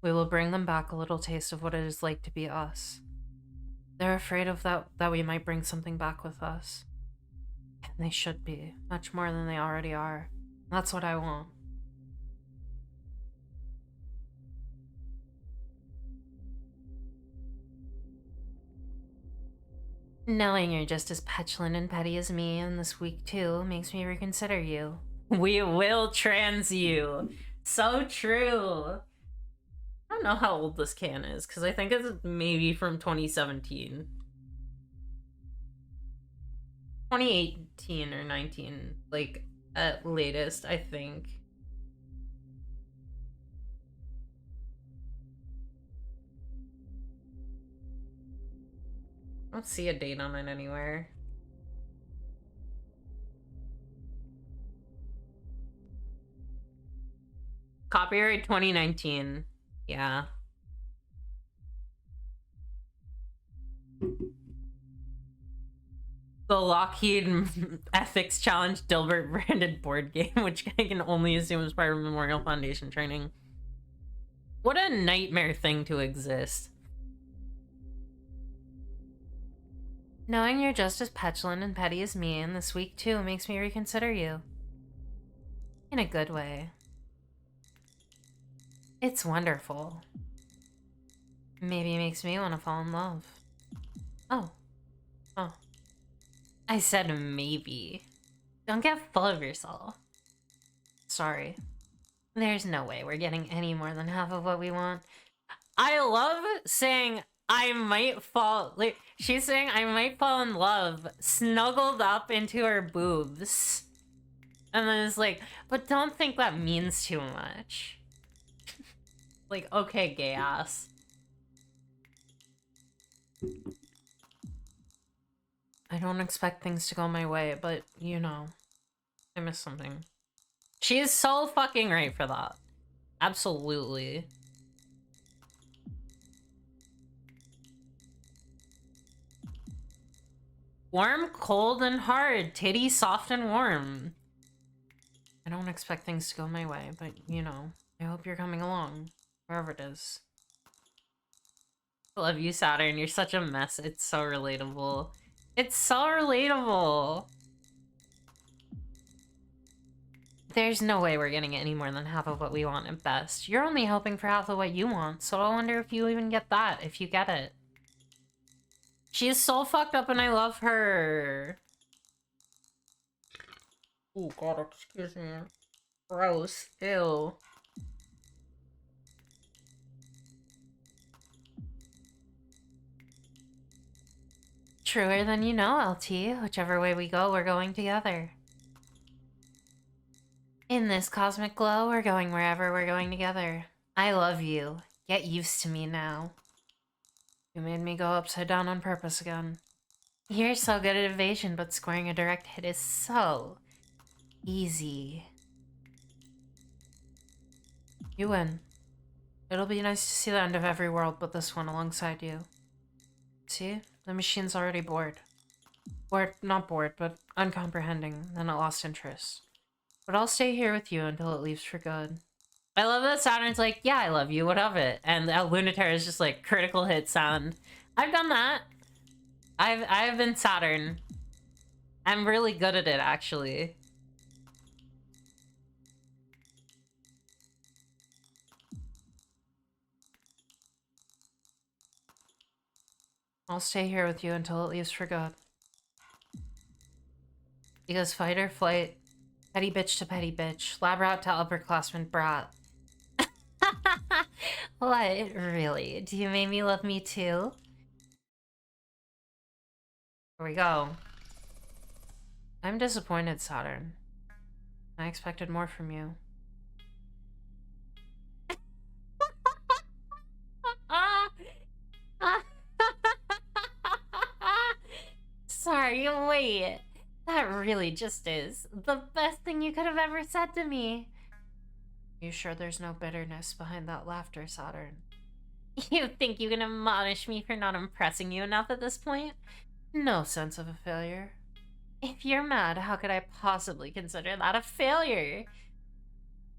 We will bring them back a little taste of what it is like to be us. They're afraid of that we might bring something back with us. And they should be, much more than they already are. That's what I want. Knowing you're just as petulant and petty as me, and this week too, makes me reconsider you. We will trans you. So true. I don't know how old this can is, because I think it's maybe from 2017. 2018 or 19, like, at latest, I think. I don't see a date on it anywhere. Copyright 2019. Yeah. The Lockheed Ethics Challenge Dilbert branded board game, which I can only assume is part of Memorial Foundation training. What a nightmare thing to exist. Knowing you're just as petulant and petty as me, and this week too, makes me reconsider you. In a good way. It's wonderful. Maybe it makes me want to fall in love. Oh. Oh. I said maybe. Don't get full of yourself. Sorry. There's no way we're getting any more than half of what we want. I love saying I might fall... Like, she's saying I might fall in love, snuggled up into her boobs. And then it's like, but don't think that means too much. Like, okay, gay ass. I don't expect things to go my way, but, you know, I missed something. She is so fucking right for that. Absolutely. Warm, cold, and hard. Titty, soft, and warm. I don't expect things to go my way, but, you know, I hope you're coming along. Wherever it is. I love you, Saturn. You're such a mess. It's so relatable. It's so relatable. There's no way we're getting any more than half of what we want at best. You're only hoping for half of what you want, so I wonder if you even get that, if you get it. She is so fucked up and I love her. Oh god, excuse me. Gross. Ew. Truer than you know, LT. Whichever way we go, we're going together. In this cosmic glow, we're going wherever we're going together. I love you. Get used to me now. You made me go upside down on purpose again. You're so good at evasion, but scoring a direct hit is so easy. You win. It'll be nice to see the end of every world but this one alongside you. See? The machine's already bored. Not bored, but uncomprehending, then it lost interest. But I'll stay here with you until it leaves for good. I love that Saturn's like, yeah, I love you, what of it? And Lunaterra is just like, critical hit sound. I've done that. I've been Saturn. I'm really good at it, actually. I'll stay here with you until it leaves for good. Because fight or flight, petty bitch to petty bitch, lab rat to upperclassman brat. What? Really? Do you make me love me too? Here we go. I'm disappointed, Saturn. I expected more from you. sorry, wait. That really just is the best thing you could have ever said to me. You sure there's no bitterness behind that laughter, Saturn? You think you can admonish me for not impressing you enough at this point? No sense of a failure. If you're mad, how could I possibly consider that a failure? I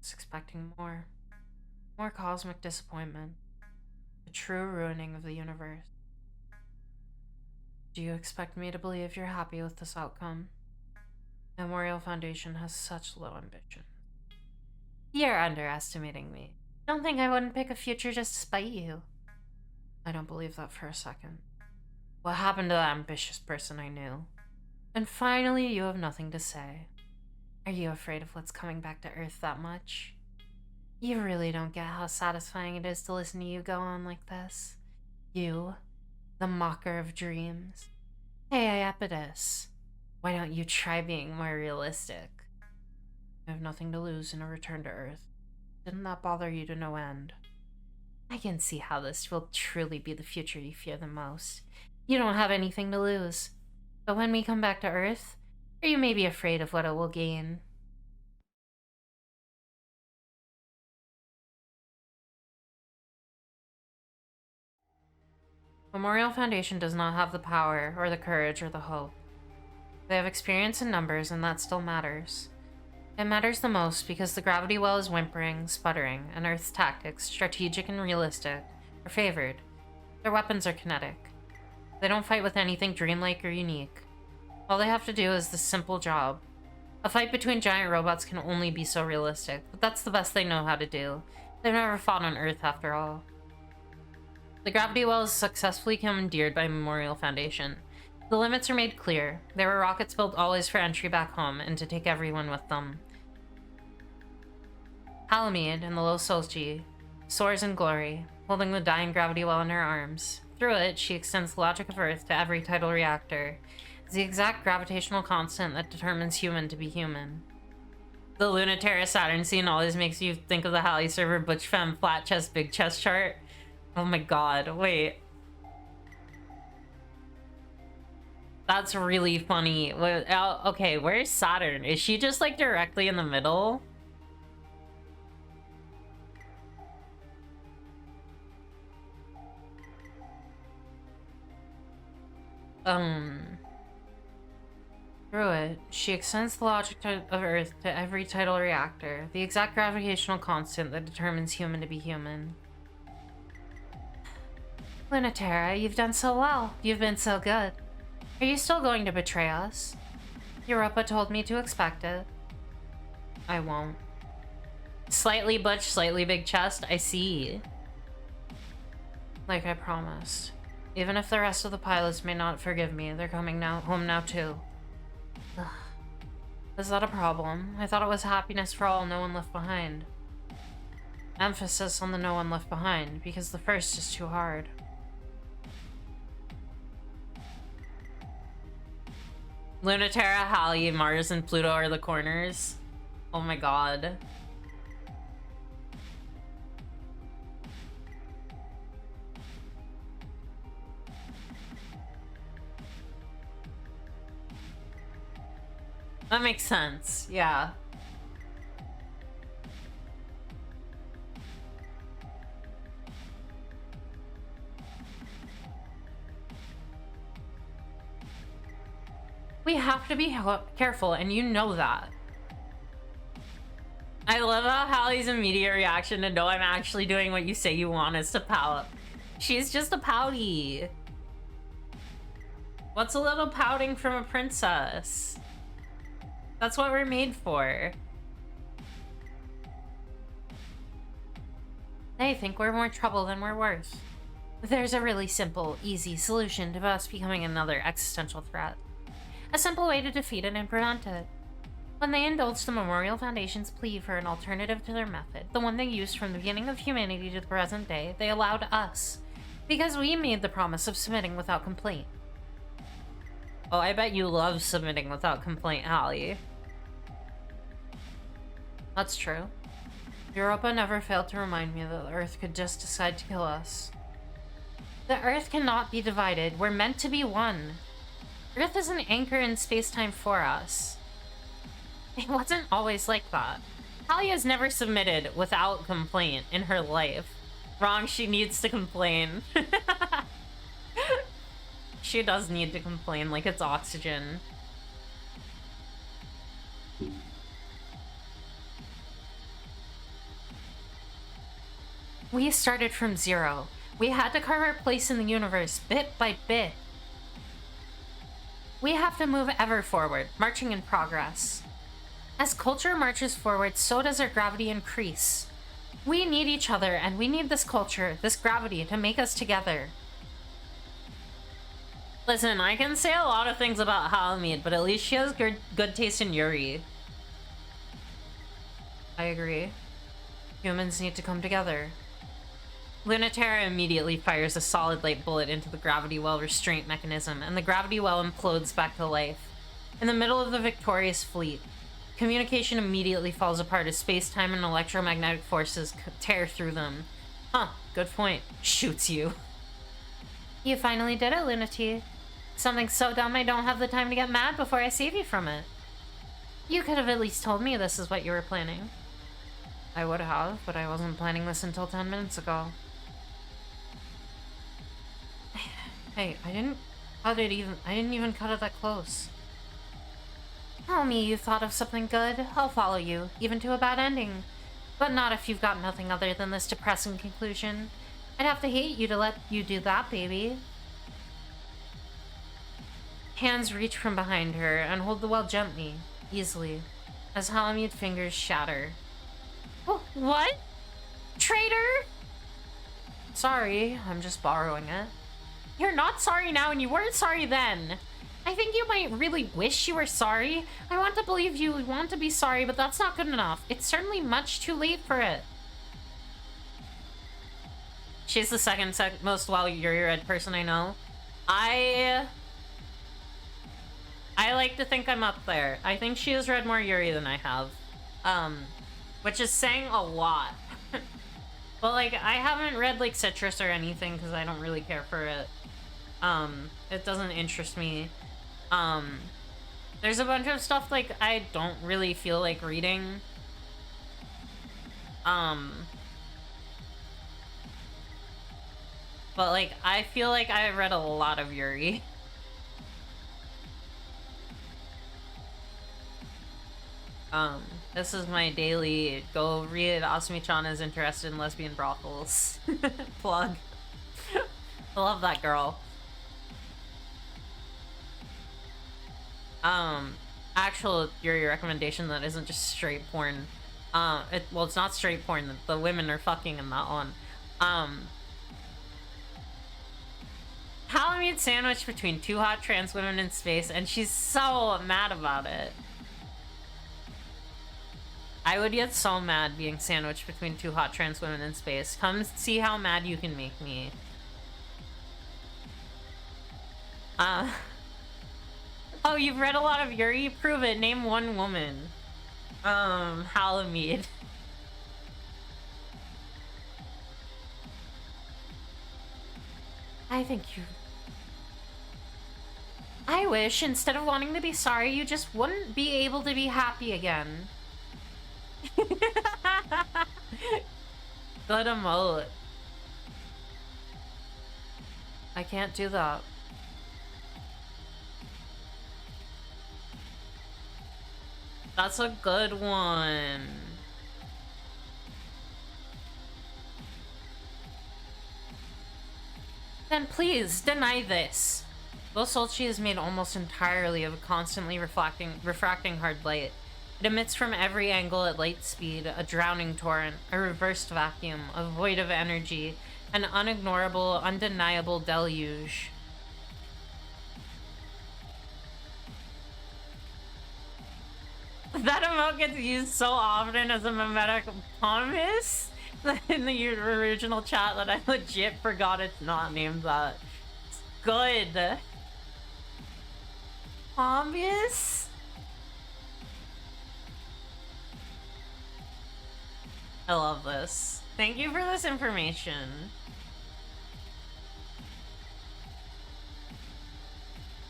was expecting more. More cosmic disappointment. The true ruining of the universe. Do you expect me to believe you're happy with this outcome? Memorial Foundation has such low ambition. You're underestimating me. Don't think I wouldn't pick a future just to spite you. I don't believe that for a second. What happened to that ambitious person I knew? And finally, you have nothing to say. Are you afraid of what's coming back to Earth that much? You really don't get how satisfying it is to listen to you go on like this. You, the mocker of dreams. Hey, Iapetus, why don't you try being more realistic? I have nothing to lose in a return to Earth. Didn't that bother you to no end? I can see how this will truly be the future you fear the most. You don't have anything to lose. But when we come back to Earth, or you may be afraid of what it will gain. Memorial Foundation does not have the power, or the courage, or the hope. They have experience in numbers, and that still matters. It matters the most because the gravity well is whimpering, sputtering, and Earth's tactics, strategic and realistic, are favored. Their weapons are kinetic. They don't fight with anything dreamlike or unique. All they have to do is this simple job. A fight between giant robots can only be so realistic, but that's the best they know how to do. They've never fought on Earth after all. The gravity well is successfully commandeered by Memorial Foundation. The limits are made clear. There were rockets built always for entry back home and to take everyone with them. Halamede in the low Solji soars in glory, holding the dying gravity well in her arms. Through it, she extends the logic of Earth to every tidal reactor. It's the exact gravitational constant that determines human to be human. The Lunaterra Saturn scene always makes you think of the Halley server Butch Femme flat chest, big chest chart. Oh my god, wait. That's really funny. Okay, where's Saturn? Is she just like directly in the middle? Through it, she extends the logic of Earth to every tidal reactor, the exact gravitational constant that determines human to be human. Lunaterra, you've done so well. You've been so good. Are you still going to betray us? Europa told me to expect it. I won't. Slightly butch, slightly big chest, I see. Like I promised. Even if the rest of the pilots may not forgive me, they're coming home now too. Ugh. Is that a problem? I thought it was happiness for all, no one left behind. Emphasis on the no one left behind, because the first is too hard. Lunaterra, Halley, Mars, and Pluto are the corners. Oh my god. That makes sense, yeah. We have to be careful, and you know that. I love how Halley's immediate reaction to know I'm actually doing what you say you want is to pout. She's just a pouty. What's a little pouting from a princess? That's what we're made for. They think we're more trouble than we're worth. There's a really simple, easy solution to us becoming another existential threat. A simple way to defeat it and prevent it. When they indulged the Memorial Foundation's plea for an alternative to their method, the one they used from the beginning of humanity to the present day, they allowed us. Because we made the promise of submitting without complaint. Oh, I bet you love submitting without complaint, Halley. That's true. Europa never failed to remind me that the Earth could just decide to kill us. The Earth cannot be divided. We're meant to be one. Earth is an anchor in space-time for us. It wasn't always like that. Talia's never submitted without complaint in her life. Wrong, she needs to complain. She does need to complain like it's oxygen. We started from zero. We had to carve our place in the universe, bit by bit. We have to move ever forward, marching in progress. As culture marches forward, so does our gravity increase. We need each other, and we need this culture, this gravity, to make us together. Listen, I can say a lot of things about Halamid, but at least she has good taste in Yuri. I agree. Humans need to come together. Lunaterra immediately fires a solid light bullet into the gravity well restraint mechanism, and the gravity well implodes back to life. In the middle of the victorious fleet, communication immediately falls apart as space-time and electromagnetic forces tear through them. Huh, good point. Shoots you. You finally did it, Lunati. Something so dumb I don't have the time to get mad before I save you from it. You could have at least told me this is what you were planning. I would have, but I wasn't planning this until 10 minutes ago. Hey, I didn't even cut it that close. Tell me you thought of something good. I'll follow you, even to a bad ending. But not if you've got nothing other than this depressing conclusion. I'd have to hate you to let you do that, baby. Hands reach from behind her and hold the well gently, easily, as Halamid fingers shatter. What? Traitor? Sorry, I'm just borrowing it. You're not sorry now, and you weren't sorry then. I think you might really wish you were sorry. I want to believe you want to be sorry, but that's not good enough. It's certainly much too late for it. She's the second most well-read person I know. I like to think I'm up there. I think she has read more Yuri than I have. Which is saying a lot. But, like, I haven't read, like, Citrus or anything because I don't really care for it. It doesn't interest me. There's a bunch of stuff, like, I don't really feel like reading. But, like, I feel like I've read a lot of Yuri. This is my daily go read. Asumi-chan is interested in lesbian brothels. Plug. I love that girl. Actual Yuri recommendation that isn't just straight porn. Well, it's not straight porn. The women are fucking in that one. Halamid sandwiched between two hot trans women in space, and she's so mad about it. I would get so mad being sandwiched between two hot trans women in space. Come see how mad you can make me. Oh, you've read a lot of Yuri? Prove it. Name one woman. Halamid. I think you... I wish, instead of wanting to be sorry, you just wouldn't be able to be happy again. Good emote. I can't do that. That's a good one. Then please, deny this. Though Solchi is made almost entirely of a constantly refracting hard light, it emits from every angle at light speed, a drowning torrent, a reversed vacuum, a void of energy, an unignorable, undeniable deluge. That emote gets used so often as a mimetic promise in the original chat that I legit forgot it's not named that. It's good. Obvious? I love this. Thank you for this information.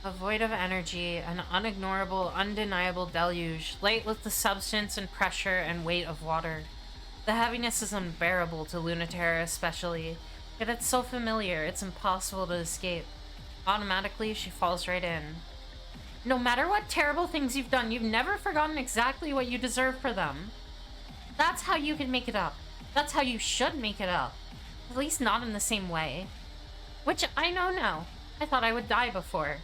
A void of energy, an unignorable, undeniable deluge, light with the substance and pressure and weight of water. The heaviness is unbearable to Lunaterra especially, yet it's so familiar it's impossible to escape. Automatically, she falls right in. No matter what terrible things you've done, you've never forgotten exactly what you deserve for them. That's how you can make it up. That's how you should make it up. At least not in the same way. Which I know now. I thought I would die before.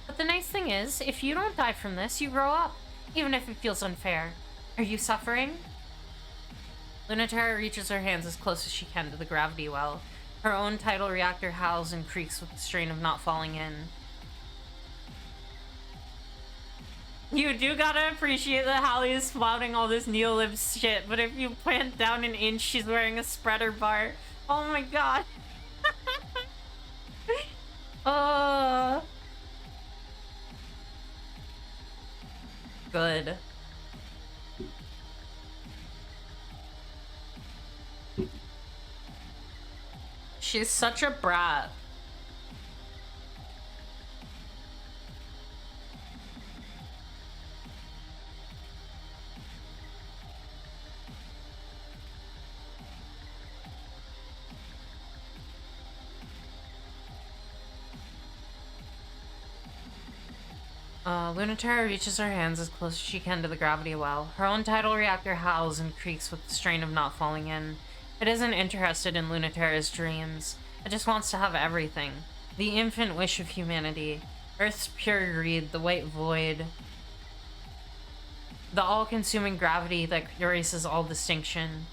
But the nice thing is, if you don't die from this, you grow up. Even if it feels unfair. Are you suffering? Lunaterra reaches her hands as close as she can to the gravity well. Her own tidal reactor howls and creaks with the strain of not falling in. You do gotta appreciate that Hallie is spouting all this neolib shit, but if you plant down an inch, she's wearing a spreader bar. Oh my god. Good. She's such a brat. Lunaterra reaches her hands as close as she can to the gravity well. Her own tidal reactor howls and creaks with the strain of not falling in. It isn't interested in Lunaterra's dreams. It just wants to have everything. The infant wish of humanity. Earth's pure greed, the white void. The all-consuming gravity that erases all distinction.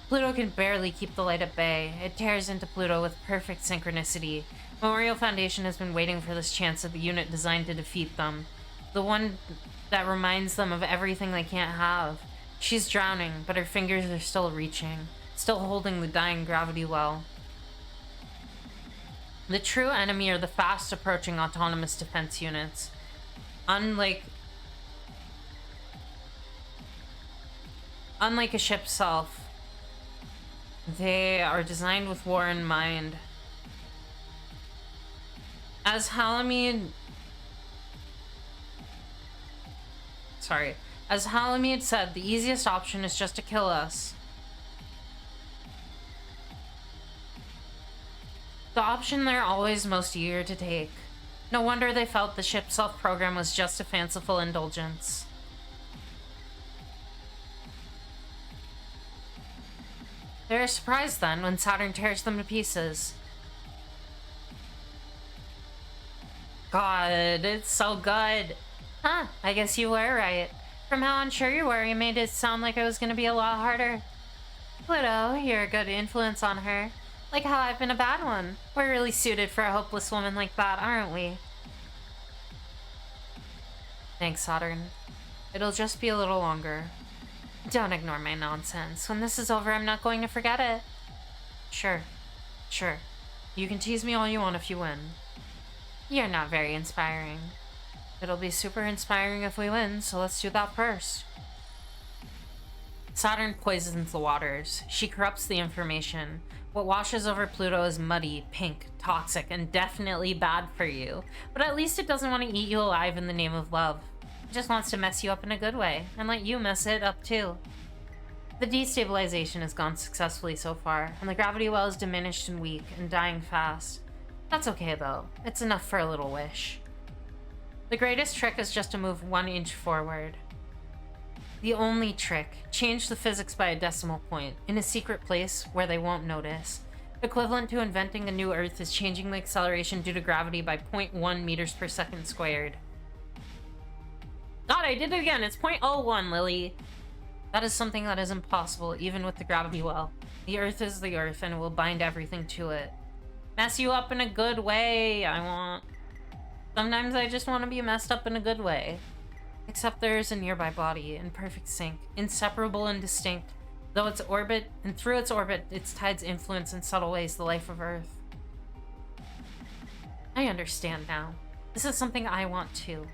Pluto can barely keep the light at bay. It tears into Pluto with perfect synchronicity. Memorial Foundation has been waiting for this chance at the unit designed to defeat them. The one that reminds them of everything they can't have. She's drowning, but her fingers are still reaching, still holding the dying gravity well. The true enemy are the fast-approaching autonomous defense units. Unlike a ship's self, they are designed with war in mind. As Halamede said, the easiest option is just to kill us. The option they're always most eager to take. No wonder they felt the ship self-program was just a fanciful indulgence. They're surprised then when Saturn tears them to pieces. God, it's so good. Huh, I guess you were right. From how unsure you were, you made it sound like it was gonna be a lot harder. Pluto, you're a good influence on her. Like how I've been a bad one. We're really suited for a hopeless woman like that, aren't we? Thanks, Saturn. It'll just be a little longer. Don't ignore my nonsense. When this is over, I'm not going to forget it. Sure. You can tease me all you want if you win. You're not very inspiring. It'll be super inspiring if we win, so let's do that first. Saturn poisons the waters. She corrupts the information. What washes over Pluto is muddy, pink, toxic, and definitely bad for you. But at least it doesn't want to eat you alive in the name of love. It just wants to mess you up in a good way, and let you mess it up too. The destabilization has gone successfully so far, and the gravity well is diminished and weak, and dying fast. That's okay though. It's enough for a little wish. The greatest trick is just to move 1 inch forward. The only trick, change the physics by a decimal point, in a secret place where they won't notice. Equivalent to inventing a new Earth is changing the acceleration due to gravity by 0.1 meters per second squared. God, I did it again! It's 0.01, Lily! That is something that is impossible, even with the gravity well. The Earth is the Earth, and it will bind everything to it. Mess you up in a good way, I want. Sometimes I just want to be messed up in a good way. Except there is a nearby body, in perfect sync, inseparable and distinct, though its orbit, and through its orbit, its tides influence in subtle ways the life of Earth. I understand now. This is something I want too.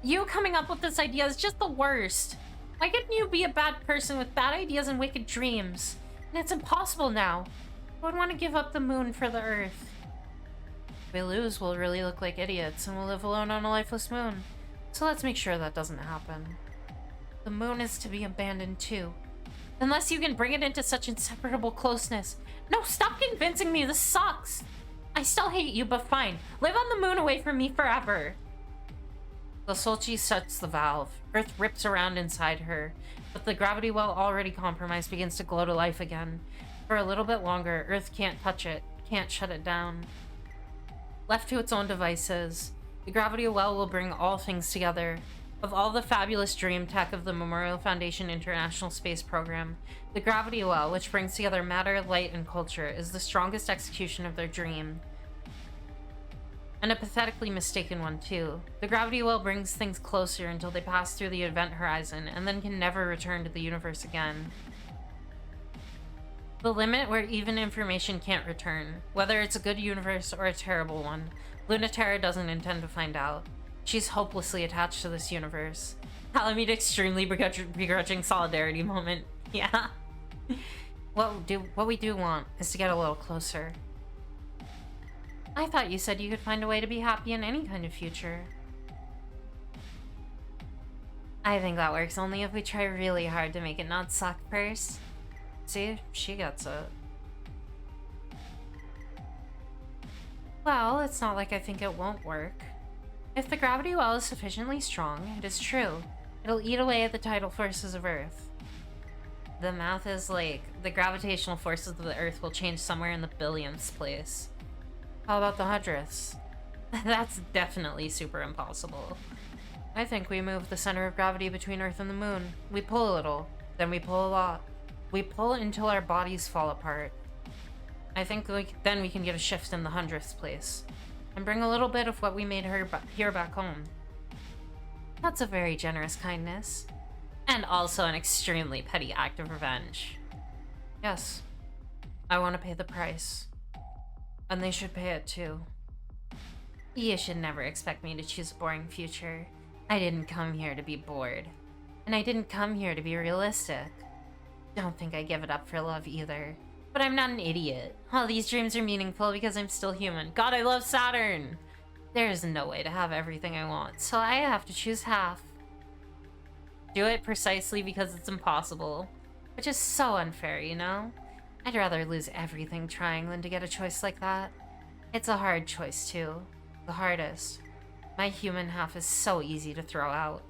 You coming up with this idea is just the worst. Why couldn't you be a bad person with bad ideas and wicked dreams? And it's impossible now. I would want to give up the moon for the Earth. If we lose, we'll really look like idiots, and we'll live alone on a lifeless moon. So let's make sure that doesn't happen. The moon is to be abandoned too. Unless you can bring it into such inseparable closeness. No, stop convincing me, this sucks! I still hate you, but fine. Live on the moon away from me forever. The Solchi shuts the valve. Earth rips around inside her, but the gravity well already compromised begins to glow to life again. For a little bit longer, Earth can't touch it, can't shut it down. Left to its own devices, the gravity well will bring all things together. Of all the fabulous dream tech of the Memorial Foundation International Space Program, the gravity well, which brings together matter, light, and culture, is the strongest execution of their dream. And a pathetically mistaken one, too. The gravity well brings things closer until they pass through the event horizon, and then can never return to the universe again. The limit where even information can't return, whether it's a good universe or a terrible one, Lunaterra doesn't intend to find out. She's hopelessly attached to this universe. Alameda extremely begrudging solidarity moment. Yeah. What we do want is to get a little closer. I thought you said you could find a way to be happy in any kind of future. I think that works only if we try really hard to make it not suck first. See? She gets it. Well, it's not like I think it won't work. If the gravity well is sufficiently strong, it is true. It'll eat away at the tidal forces of Earth. The math is like, the gravitational forces of the Earth will change somewhere in the billionth place. How about the hundredths? That's definitely super impossible. I think we move the center of gravity between Earth and the moon. We pull a little, then we pull a lot. We pull until our bodies fall apart. I think then we can get a shift in the hundredths place, and bring a little bit of what we made here back home. That's a very generous kindness. And also an extremely petty act of revenge. Yes, I want to pay the price. And they should pay it too. You should never expect me to choose a boring future. I didn't come here to be bored. And I didn't come here to be realistic. Don't think I give it up for love either. But I'm not an idiot. All these dreams are meaningful because I'm still human. God, I love Saturn! There is no way to have everything I want, so I have to choose half. Do it precisely because it's impossible. Which is so unfair, you know? I'd rather lose everything trying than to get a choice like that. It's a hard choice, too. The hardest. My human half is so easy to throw out.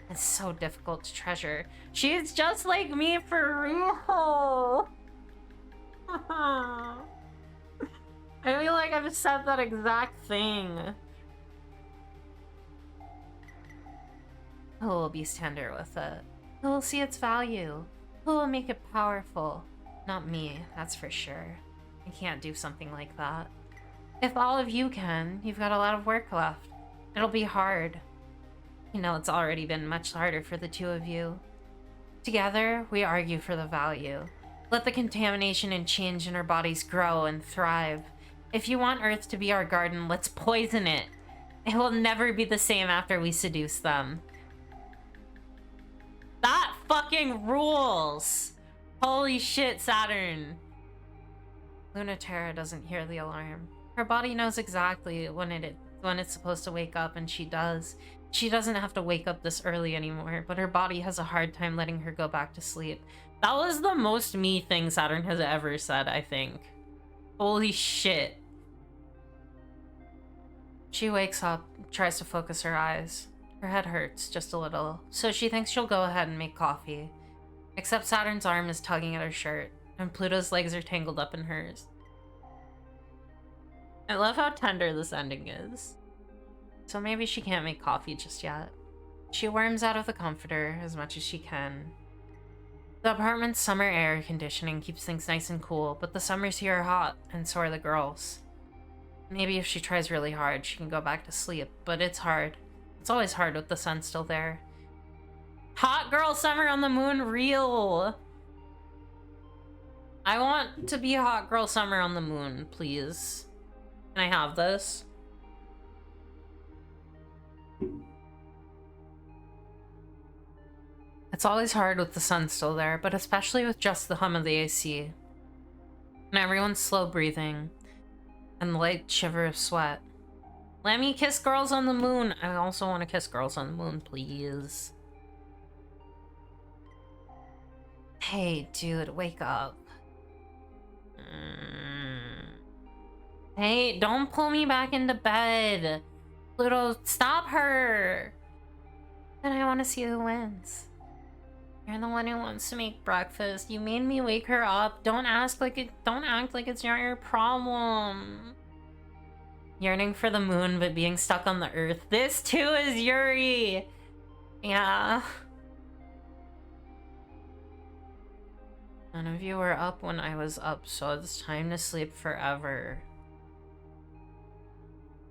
It's so difficult to treasure. She's just like me for real! I feel like I've said that exact thing. Who will be tender with it? Who will see its value? Who will make it powerful? Not me, that's for sure. I can't do something like that. If all of you can, you've got a lot of work left. It'll be hard. You know, it's already been much harder for the two of you. Together, we argue for the value. Let the contamination and change in our bodies grow and thrive. If you want Earth to be our garden, let's poison it. It will never be the same after we seduce them. That fucking rules! Holy shit, Saturn! Lunaterra doesn't hear the alarm. Her body knows exactly when it's supposed to wake up, and she does. She doesn't have to wake up this early anymore, but her body has a hard time letting her go back to sleep. That was the most me thing Saturn has ever said, I think. Holy shit. She wakes up, tries to focus her eyes. Her head hurts just a little, so she thinks she'll go ahead and make coffee. Except Saturn's arm is tugging at her shirt, and Pluto's legs are tangled up in hers. I love how tender this ending is. So maybe she can't make coffee just yet. She worms out of the comforter as much as she can. The apartment's summer air conditioning keeps things nice and cool, but the summers here are hot, and so are the girls. Maybe if she tries really hard, she can go back to sleep, but it's hard. It's always hard with the sun still there. Hot girl summer on the moon, real! I want to be a hot girl summer on the moon, please. Can I have this? It's always hard with the sun still there, but especially with just the hum of the AC. And everyone's slow breathing. And the light shiver of sweat. Let me kiss girls on the moon. I also want to kiss girls on the moon, please. Hey, dude, wake up. Hey, don't pull me back into bed. Pluto, stop her. And I want to see who wins. You're the one who wants to make breakfast. You made me wake her up. Don't act like it's not your problem. Yearning for the moon, but being stuck on the earth. This too is Yuri. Yeah. None of you were up when I was up, so it's time to sleep forever.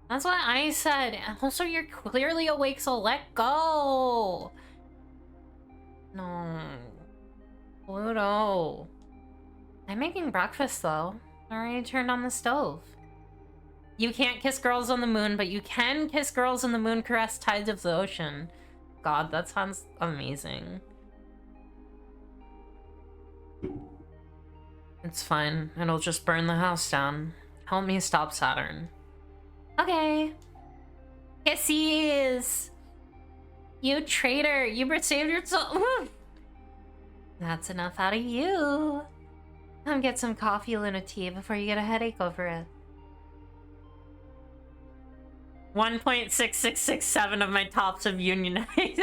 That's what I said. Also, you're clearly awake, so let go. No. Pluto. I'm making breakfast, though. I already turned on the stove. You can't kiss girls on the moon, but you can kiss girls on the moon-caressed tides of the ocean. God, that sounds amazing. It's fine. It'll just burn the house down. Help me stop Saturn. Okay. Kisses! You traitor! You saved your soul! That's enough out of you. Come get some coffee, Luna tea, before you get a headache over it. 1.6667 of my tops have unionized.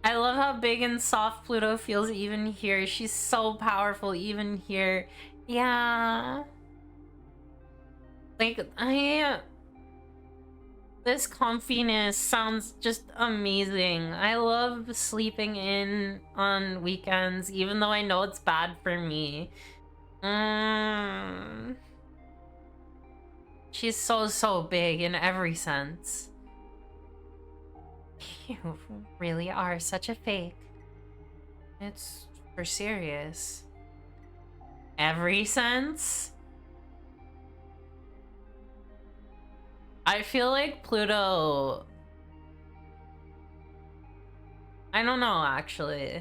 I love how big and soft Pluto feels even here. She's so powerful even here. Yeah. Like, this comfiness sounds just amazing. I love sleeping in on weekends, even though I know it's bad for me. She's so big in every sense. You really are such a fake. It's for serious. Every sense? I feel like Pluto... I don't know, actually.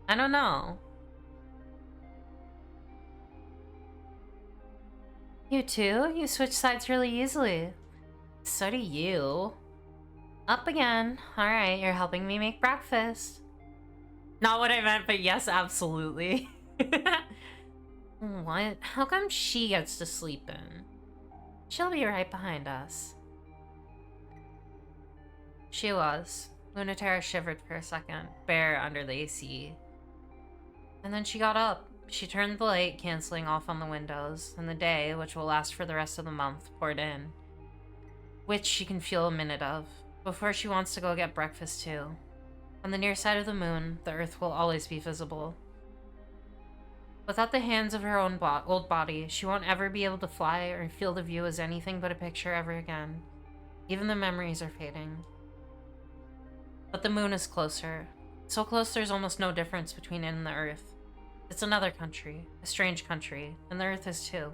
I don't know. You too? You switch sides really easily. So do you. Up again. Alright, you're helping me make breakfast. Not what I meant, but yes, absolutely. What? How come she gets to sleep in? She'll be right behind us. She was. Lunatera shivered for a second, bare under the AC. And then she got up. She turned the light, canceling off on the windows, and the day, which will last for the rest of the month, poured in. Which she can feel a minute of, before she wants to go get breakfast too. On the near side of the moon, the earth will always be visible. Without the hands of her own old body, she won't ever be able to fly or feel the view as anything but a picture ever again. Even the memories are fading. But the moon is closer. So close there's almost no difference between it and the earth. It's another country, a strange country, and the earth is too.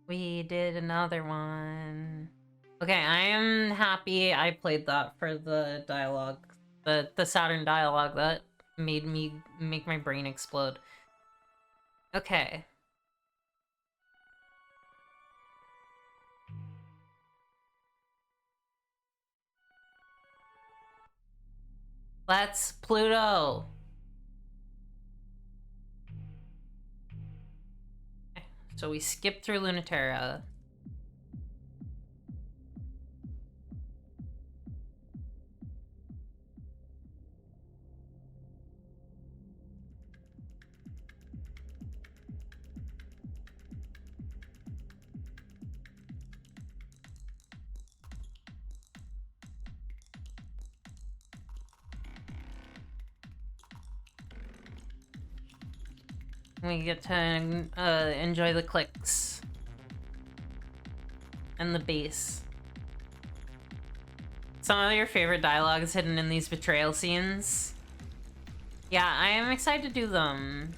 We did another one. Okay, I am happy I played that for the dialogue. The Saturn dialogue that made me make my brain explode. Okay. Let's Pluto. Okay, so we skip through Lunatera. We get to enjoy the clicks and the bass. Some of your favorite dialogues hidden in these betrayal scenes. Yeah, I am excited to do them.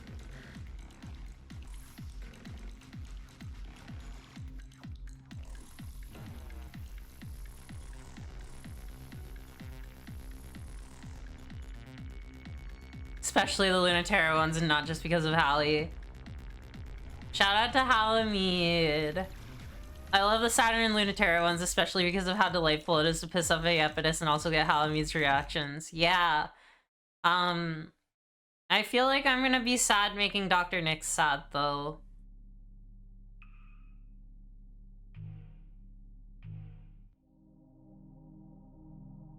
Especially the Lunatera ones, and not just because of Hallie. Shout out to Halamede. I love the Saturn and Lunatera ones, especially because of how delightful it is to piss off Aepidus and also get Halamede's reactions. Yeah. I feel like I'm gonna be sad making Dr. Nyx sad, though.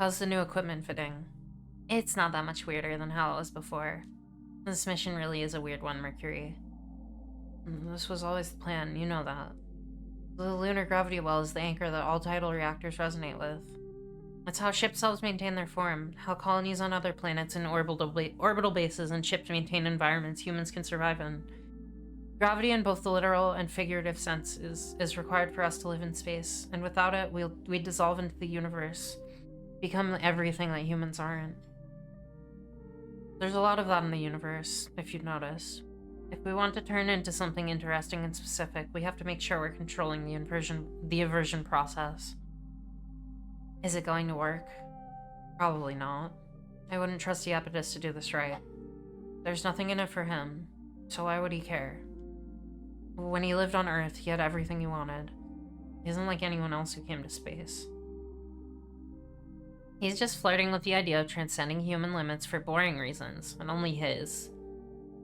How's the new equipment fitting? It's not that much weirder than how it was before. This mission really is a weird one, Mercury. This was always the plan, you know that. The lunar gravity well is the anchor that all tidal reactors resonate with. It's how ship selves maintain their form, how colonies on other planets and orbital bases and ships maintain environments humans can survive in. Gravity in both the literal and figurative sense is required for us to live in space, and without it, we dissolve into the universe, become everything that humans aren't. There's a lot of that in the universe, if you've noticed. If we want to turn into something interesting and specific, we have to make sure we're controlling the aversion process. Is it going to work? Probably not. I wouldn't trust Aepidus to do this right. There's nothing in it for him, so why would he care? When he lived on Earth, he had everything he wanted. He isn't like anyone else who came to space. He's just flirting with the idea of transcending human limits for boring reasons, and only his.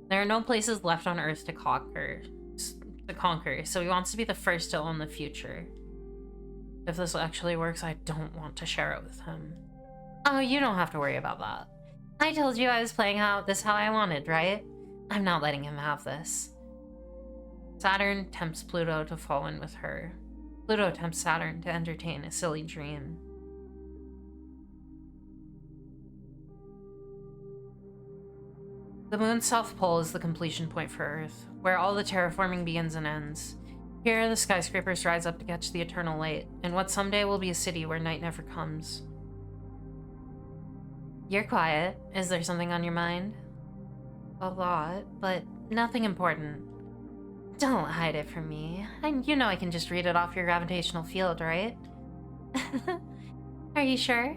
There are no places left on Earth to conquer, so he wants to be the first to own the future. If this actually works, I don't want to share it with him. Oh, you don't have to worry about that. I told you I was playing out this how I wanted, right? I'm not letting him have this. Saturn tempts Pluto to fall in with her. Pluto tempts Saturn to entertain a silly dream. The moon's south pole is the completion point for Earth, where all the terraforming begins and ends. Here, the skyscrapers rise up to catch the eternal light, in what someday will be a city where night never comes. You're quiet. Is there something on your mind? A lot, but nothing important. Don't hide it from me. You know I can just read it off your gravitational field, right? Are you sure?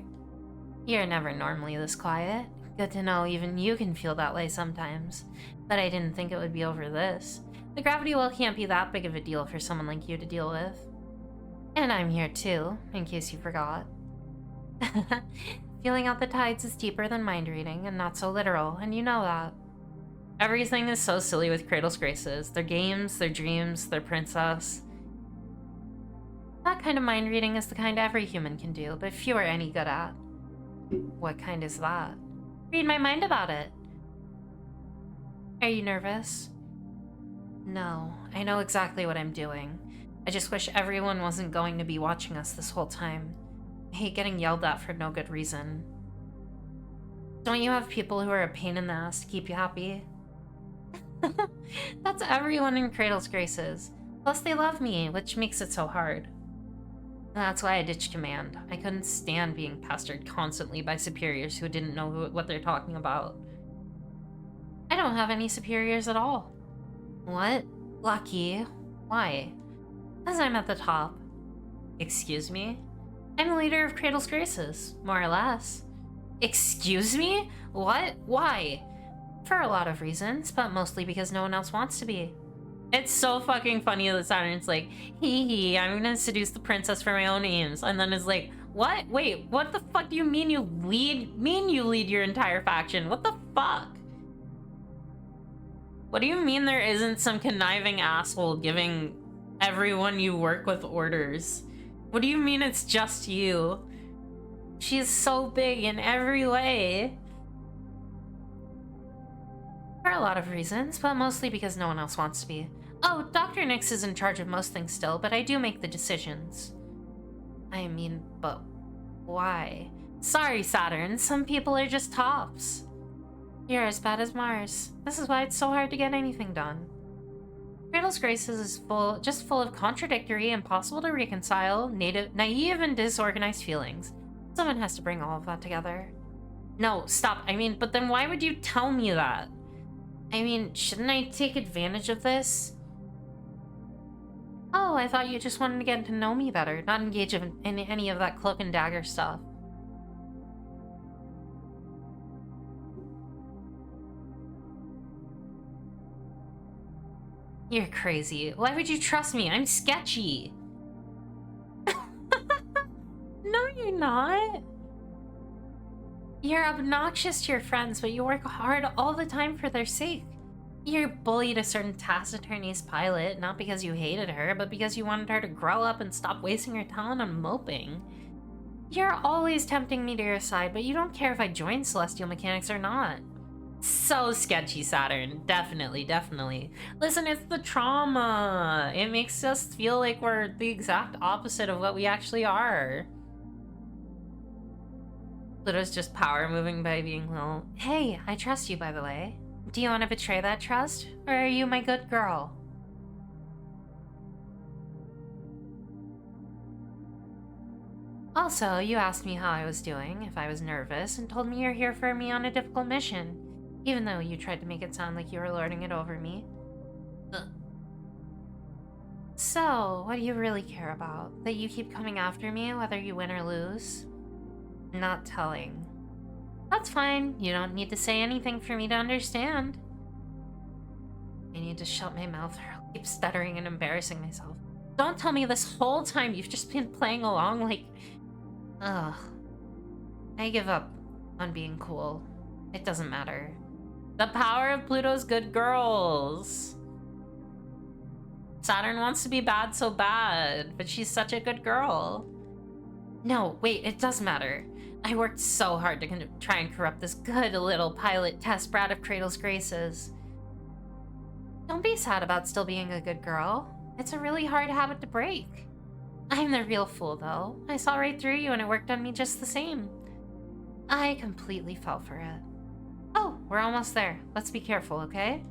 You're never normally this quiet. Good to know even you can feel that way sometimes. But I didn't think it would be over this. The gravity well can't be that big of a deal for someone like you to deal with. And I'm here too, in case you forgot. Feeling out the tides is deeper than mind reading and not so literal, and you know that. Everything is so silly with Cradle's Graces. Their games, their dreams, their princess. That kind of mind reading is the kind every human can do, but few are any good at. What kind is that? Read my mind about it. Are you nervous? No, I know exactly what I'm doing. I just wish everyone wasn't going to be watching us this whole time. I hate getting yelled at for no good reason. Don't you have people who are a pain in the ass to keep you happy? That's everyone in Cradle's Graces. Plus they love me, which makes it so hard. That's why I ditched command. I couldn't stand being pestered constantly by superiors who didn't know what they're talking about. I don't have any superiors at all. What? Lucky. Why? Because I'm at the top. Excuse me? I'm the leader of Cradle's Graces, more or less. Excuse me? What? Why? For a lot of reasons, but mostly because no one else wants to be. It's so fucking funny that Saturn's like, hee, I'm gonna seduce the princess for my own aims. And then is like, what? Wait, what the fuck do you mean you lead your entire faction? What the fuck? What do you mean there isn't some conniving asshole giving everyone you work with orders? What do you mean it's just you? She's so big in every way. For a lot of reasons, but mostly because no one else wants to be. Oh, Dr. Nyx is in charge of most things still, but I do make the decisions. I mean, but why? Sorry, Saturn, some people are just tops. You're as bad as Mars. This is why it's so hard to get anything done. Cradle's Graces is just full of contradictory, impossible to reconcile, naive and disorganized feelings. Someone has to bring all of that together. No, stop. I mean, but then why would you tell me that? I mean, shouldn't I take advantage of this? Oh, I thought you just wanted to get to know me better, not engage in any of that cloak and dagger stuff. You're crazy. Why would you trust me? I'm sketchy. No, you're not. You're obnoxious to your friends, but you work hard all the time for their sake. You bullied a certain taciturnus pilot, not because you hated her, but because you wanted her to grow up and stop wasting her talent on moping. You're always tempting me to your side, but you don't care if I join Celestial Mechanics or not. So sketchy, Saturn. Definitely, definitely. Listen, it's the trauma. It makes us feel like we're the exact opposite of what we actually are. Pluto's just power moving by being little. Hey, I trust you, by the way. Do you want to betray that trust? Or are you my good girl? Also, you asked me how I was doing, if I was nervous, and told me you're here for me on a difficult mission. Even though you tried to make it sound like you were lording it over me. Ugh. So, what do you really care about? That you keep coming after me, whether you win or lose? Not telling. That's fine. You don't need to say anything for me to understand. I need to shut my mouth or I'll keep stuttering and embarrassing myself. Don't tell me this whole time you've just been playing along like... Ugh. I give up on being cool. It doesn't matter. The power of Pluto's good girls. Saturn wants to be bad so bad, but she's such a good girl. No, wait, it does matter. I worked so hard to try and corrupt this good little pilot test brat of Cradle's graces. Don't be sad about still being a good girl. It's a really hard habit to break. I'm the real fool, though. I saw right through you and it worked on me just the same. I completely fell for it. Oh, we're almost there. Let's be careful, okay?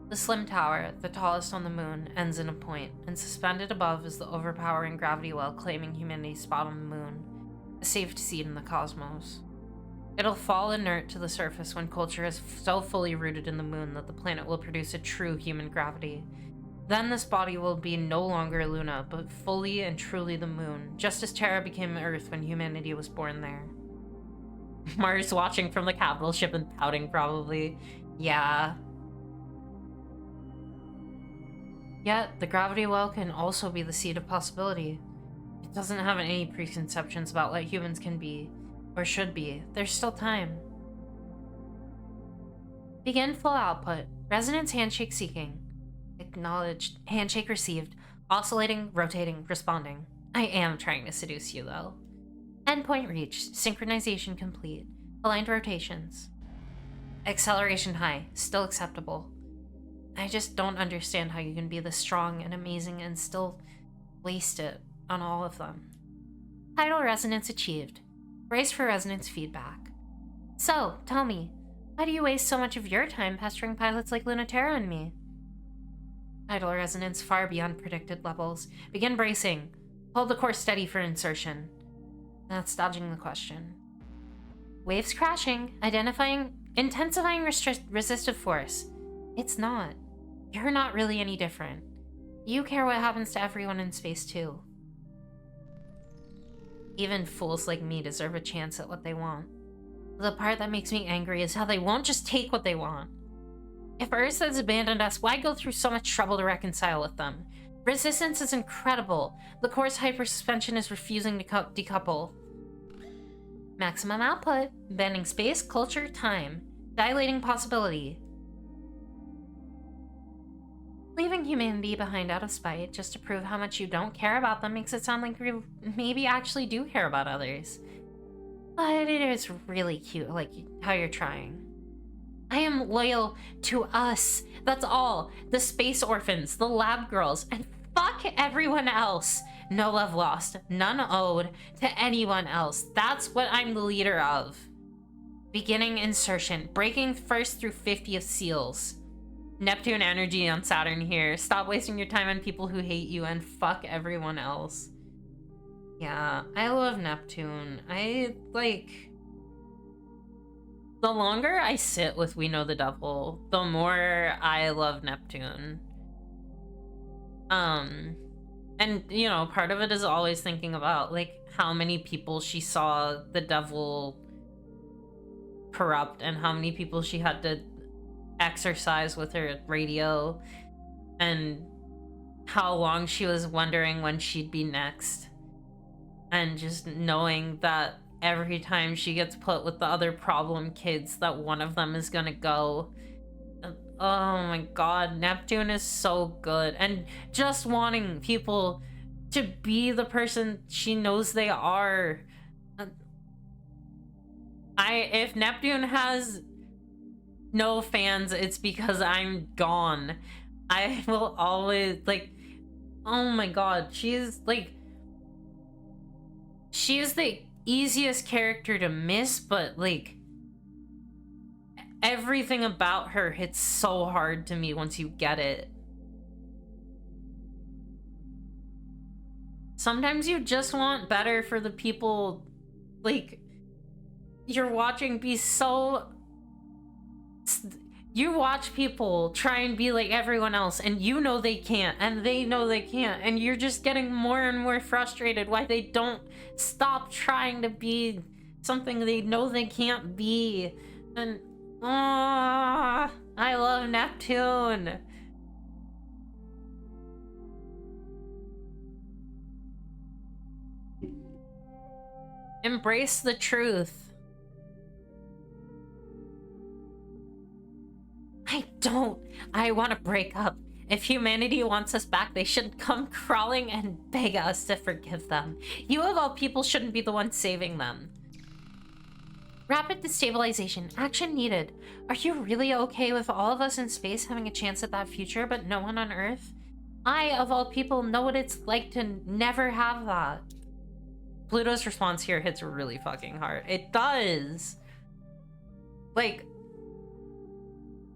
The slim tower, the tallest on the moon, ends in a point, and suspended above is the overpowering gravity well claiming humanity's spot on the moon, a safe seat in the cosmos. It'll fall inert to the surface when culture is so fully rooted in the moon that the planet will produce a true human gravity. Then this body will be no longer Luna, but fully and truly the moon, just as Terra became Earth when humanity was born there. Mars watching from the capital ship and pouting, probably. Yeah. Yet, the gravity well can also be the seed of possibility. It doesn't have any preconceptions about what humans can be, or should be. There's still time. Begin full output. Resonance handshake seeking. Acknowledged. Handshake received. Oscillating, rotating, responding. I am trying to seduce you, though. Endpoint reached. Synchronization complete. Aligned rotations. Acceleration high. Still acceptable. I just don't understand how you can be this strong and amazing and still waste it on all of them. Tidal resonance achieved. Brace for resonance feedback. So, tell me, why do you waste so much of your time pestering pilots like Lunaterra and me? Tidal resonance far beyond predicted levels. Begin bracing. Hold the course steady for insertion. That's dodging the question. Waves crashing. Intensifying resistive force. It's not. You're not really any different. You care what happens to everyone in space, too. Even fools like me deserve a chance at what they want. The part that makes me angry is how they won't just take what they want. If Earth has abandoned us, why go through so much trouble to reconcile with them? Resistance is incredible. The core's hypersuspension is refusing to decouple. Maximum output. Bending space, culture, time. Dilating possibility. Leaving humanity behind out of spite just to prove how much you don't care about them makes it sound like you maybe actually do care about others. But it is really cute, like how you're trying. I am loyal to us. That's all. The space orphans, the lab girls, and fuck everyone else. No love lost, none owed to anyone else. That's what I'm the leader of. Beginning insertion, breaking first through 50 of seals. Neptune energy on Saturn here. Stop wasting your time on people who hate you and fuck everyone else. Yeah, I love Neptune. The longer I sit with We Know the Devil, the more I love Neptune. And, you know, part of it is always thinking about, like, how many people she saw the devil corrupt and how many people she had to exercise with her radio, and how long she was wondering when she'd be next. And just knowing that every time she gets put with the other problem kids, that one of them is gonna go. Oh my god, Neptune is so good. And just wanting people to be the person she knows they are. If Neptune has no fans, it's because I'm gone. I will always, like, oh my god, she's the easiest character to miss, but like everything about her hits so hard to me once you get it. Sometimes you just want better for the people, like, you're watching be so... You watch people try and be like everyone else, and you know they can't, and they know they can't, and you're just getting more and more frustrated why they don't stop trying to be something they know they can't be. And I love Neptune. Embrace the truth. I want to break up. If humanity wants us back, they should come crawling and beg us to forgive them. You of all people shouldn't be the one saving them. Rapid destabilization. Action needed. Are you really okay with all of us in space having a chance at that future, but no one on Earth? I, of all people, know what it's like to never have that. Pluto's response here hits really fucking hard. It does. Like,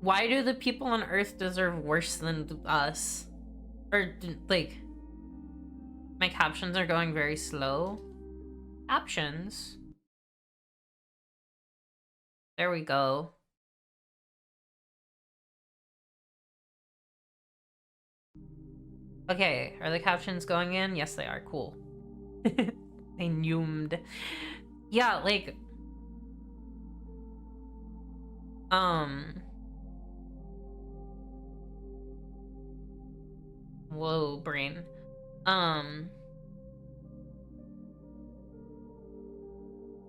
why do the people on Earth deserve worse than us? Or, like, my captions are going very slow. Captions. There we go. Okay, are the captions going in? Yes, they are. Cool. They numed. Yeah, like... Whoa, brain.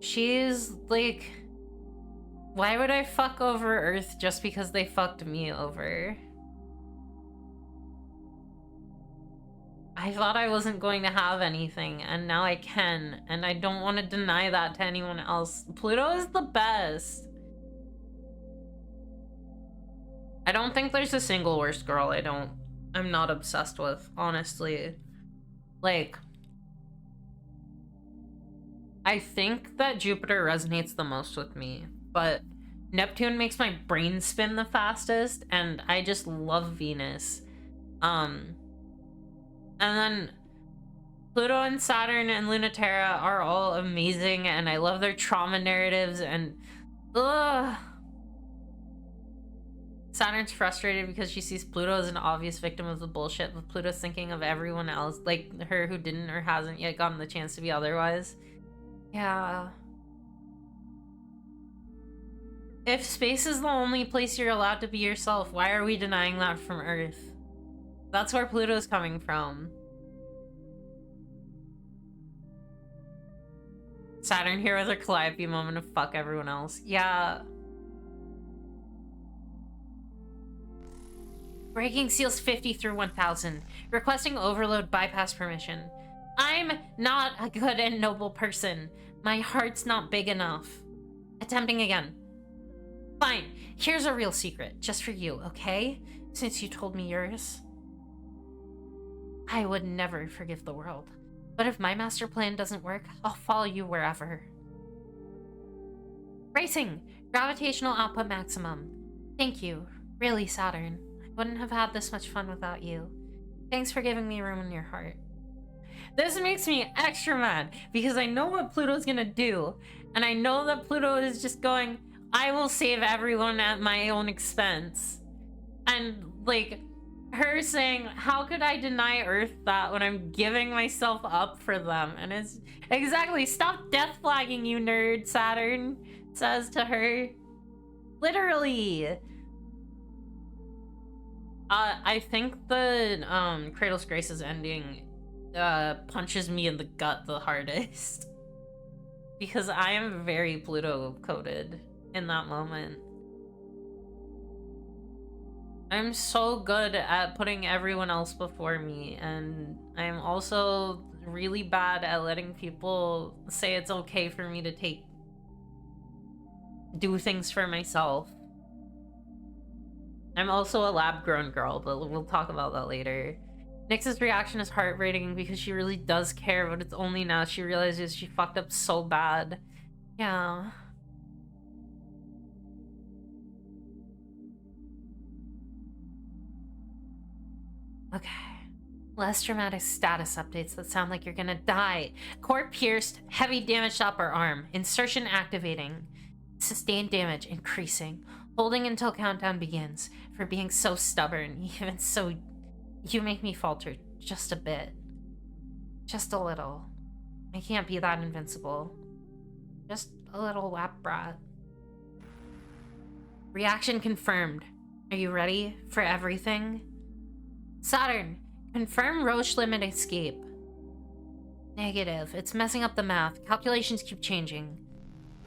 She's like... Why would I fuck over Earth just because they fucked me over? I thought I wasn't going to have anything, and now I can, and I don't want to deny that to anyone else. Pluto is the best. I don't think there's a single worst girl I'm not obsessed with, honestly. Like, I think that Jupiter resonates the most with me, but Neptune makes my brain spin the fastest, and I just love Venus. And then Pluto and Saturn and Lunaterra are all amazing, and I love their trauma narratives, and Saturn's frustrated because she sees Pluto as an obvious victim of the bullshit, but Pluto's thinking of everyone else, like her who didn't or hasn't yet gotten the chance to be otherwise. Yeah. If space is the only place you're allowed to be yourself, why are we denying that from Earth? That's where Pluto's coming from. Saturn here with her Calliope moment of fuck everyone else. Yeah. Breaking seals 50 through 1000. Requesting overload bypass permission. I'm not a good and noble person. My heart's not big enough. Attempting again. Fine. Here's a real secret. Just for you, okay? Since you told me yours. I would never forgive the world. But if my master plan doesn't work, I'll follow you wherever. Racing! Gravitational output maximum. Thank you. Really, Saturn. I wouldn't have had this much fun without you. Thanks for giving me room in your heart. This makes me extra mad, because I know what Pluto's gonna do. And I know that Pluto is just going, I will save everyone at my own expense. And, like... her saying, how could I deny Earth that when I'm giving myself up for them? And it's exactly, stop death flagging, you nerd, Saturn says to her. Literally. I think the Cradle's Grace's ending punches me in the gut the hardest. Because I am very Pluto coded in that moment. I'm so good at putting everyone else before me, and I'm also really bad at letting people say it's okay for me to do things for myself. I'm also a lab-grown girl, but we'll talk about that later. Nyx's reaction is heartbreaking because she really does care, but it's only now she realizes she fucked up so bad. Yeah. Okay. Less dramatic status updates that sound like you're gonna die. Core pierced, heavy damage to upper arm. Insertion activating. Sustained damage increasing. Holding until countdown begins. For being so stubborn, even so... You make me falter just a bit. Just a little. I can't be that invincible. Just a little wap brat. Reaction confirmed. Are you ready for everything? Saturn, confirm Roche limit escape. Negative. It's messing up the math. Calculations keep changing.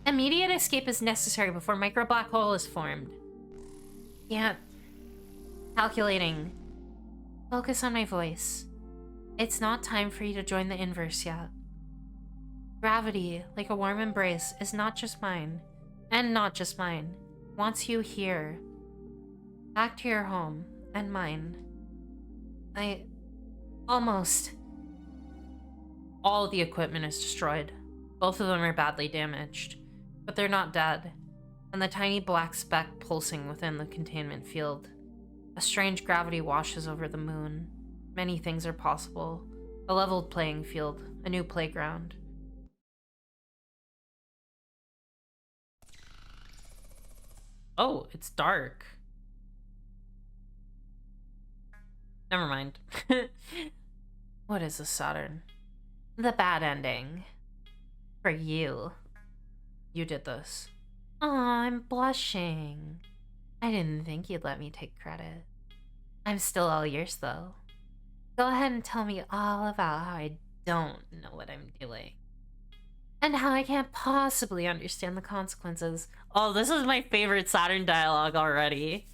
Immediate escape is necessary before micro black hole is formed. Yeah. Calculating. Focus on my voice. It's not time for you to join the inverse yet. Gravity, like a warm embrace, is not just mine. And not just mine. Wants you here. Back to your home. And mine. Almost. All the equipment is destroyed. Both of them are badly damaged. But they're not dead. And the tiny black speck pulsing within the containment field. A strange gravity washes over the moon. Many things are possible. A leveled playing field. A new playground. Oh, it's dark. Never mind. What is this, Saturn? The bad ending. For you. You did this. Aw, I'm blushing. I didn't think you'd let me take credit. I'm still all yours, though. Go ahead and tell me all about how I don't know what I'm doing. And how I can't possibly understand the consequences. Oh, this is my favorite Saturn dialogue already.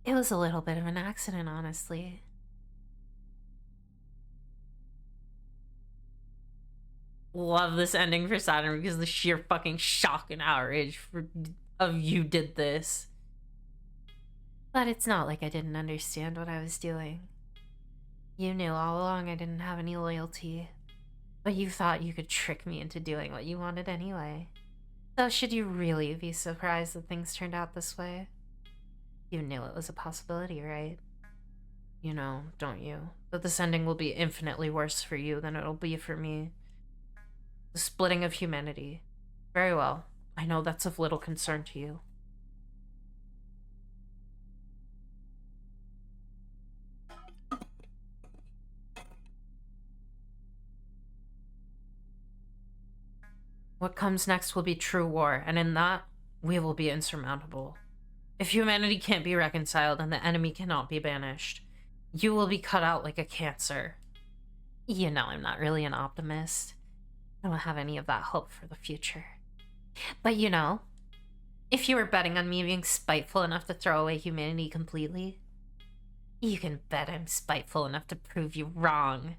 It was a little bit of an accident, honestly. Love this ending for Saturn because of the sheer fucking shock and outrage of you did this. But it's not like I didn't understand what I was doing. You knew all along I didn't have any loyalty. But you thought you could trick me into doing what you wanted anyway. So should you really be surprised that things turned out this way? You knew it was a possibility, right? You know, don't you? That this ending will be infinitely worse for you than it'll be for me. The splitting of humanity. Very well. I know that's of little concern to you. What comes next will be true war, and in that, we will be insurmountable. If humanity can't be reconciled and the enemy cannot be banished, you will be cut out like a cancer. You know I'm not really an optimist. I don't have any of that hope for the future. But you know, if you were betting on me being spiteful enough to throw away humanity completely, you can bet I'm spiteful enough to prove you wrong.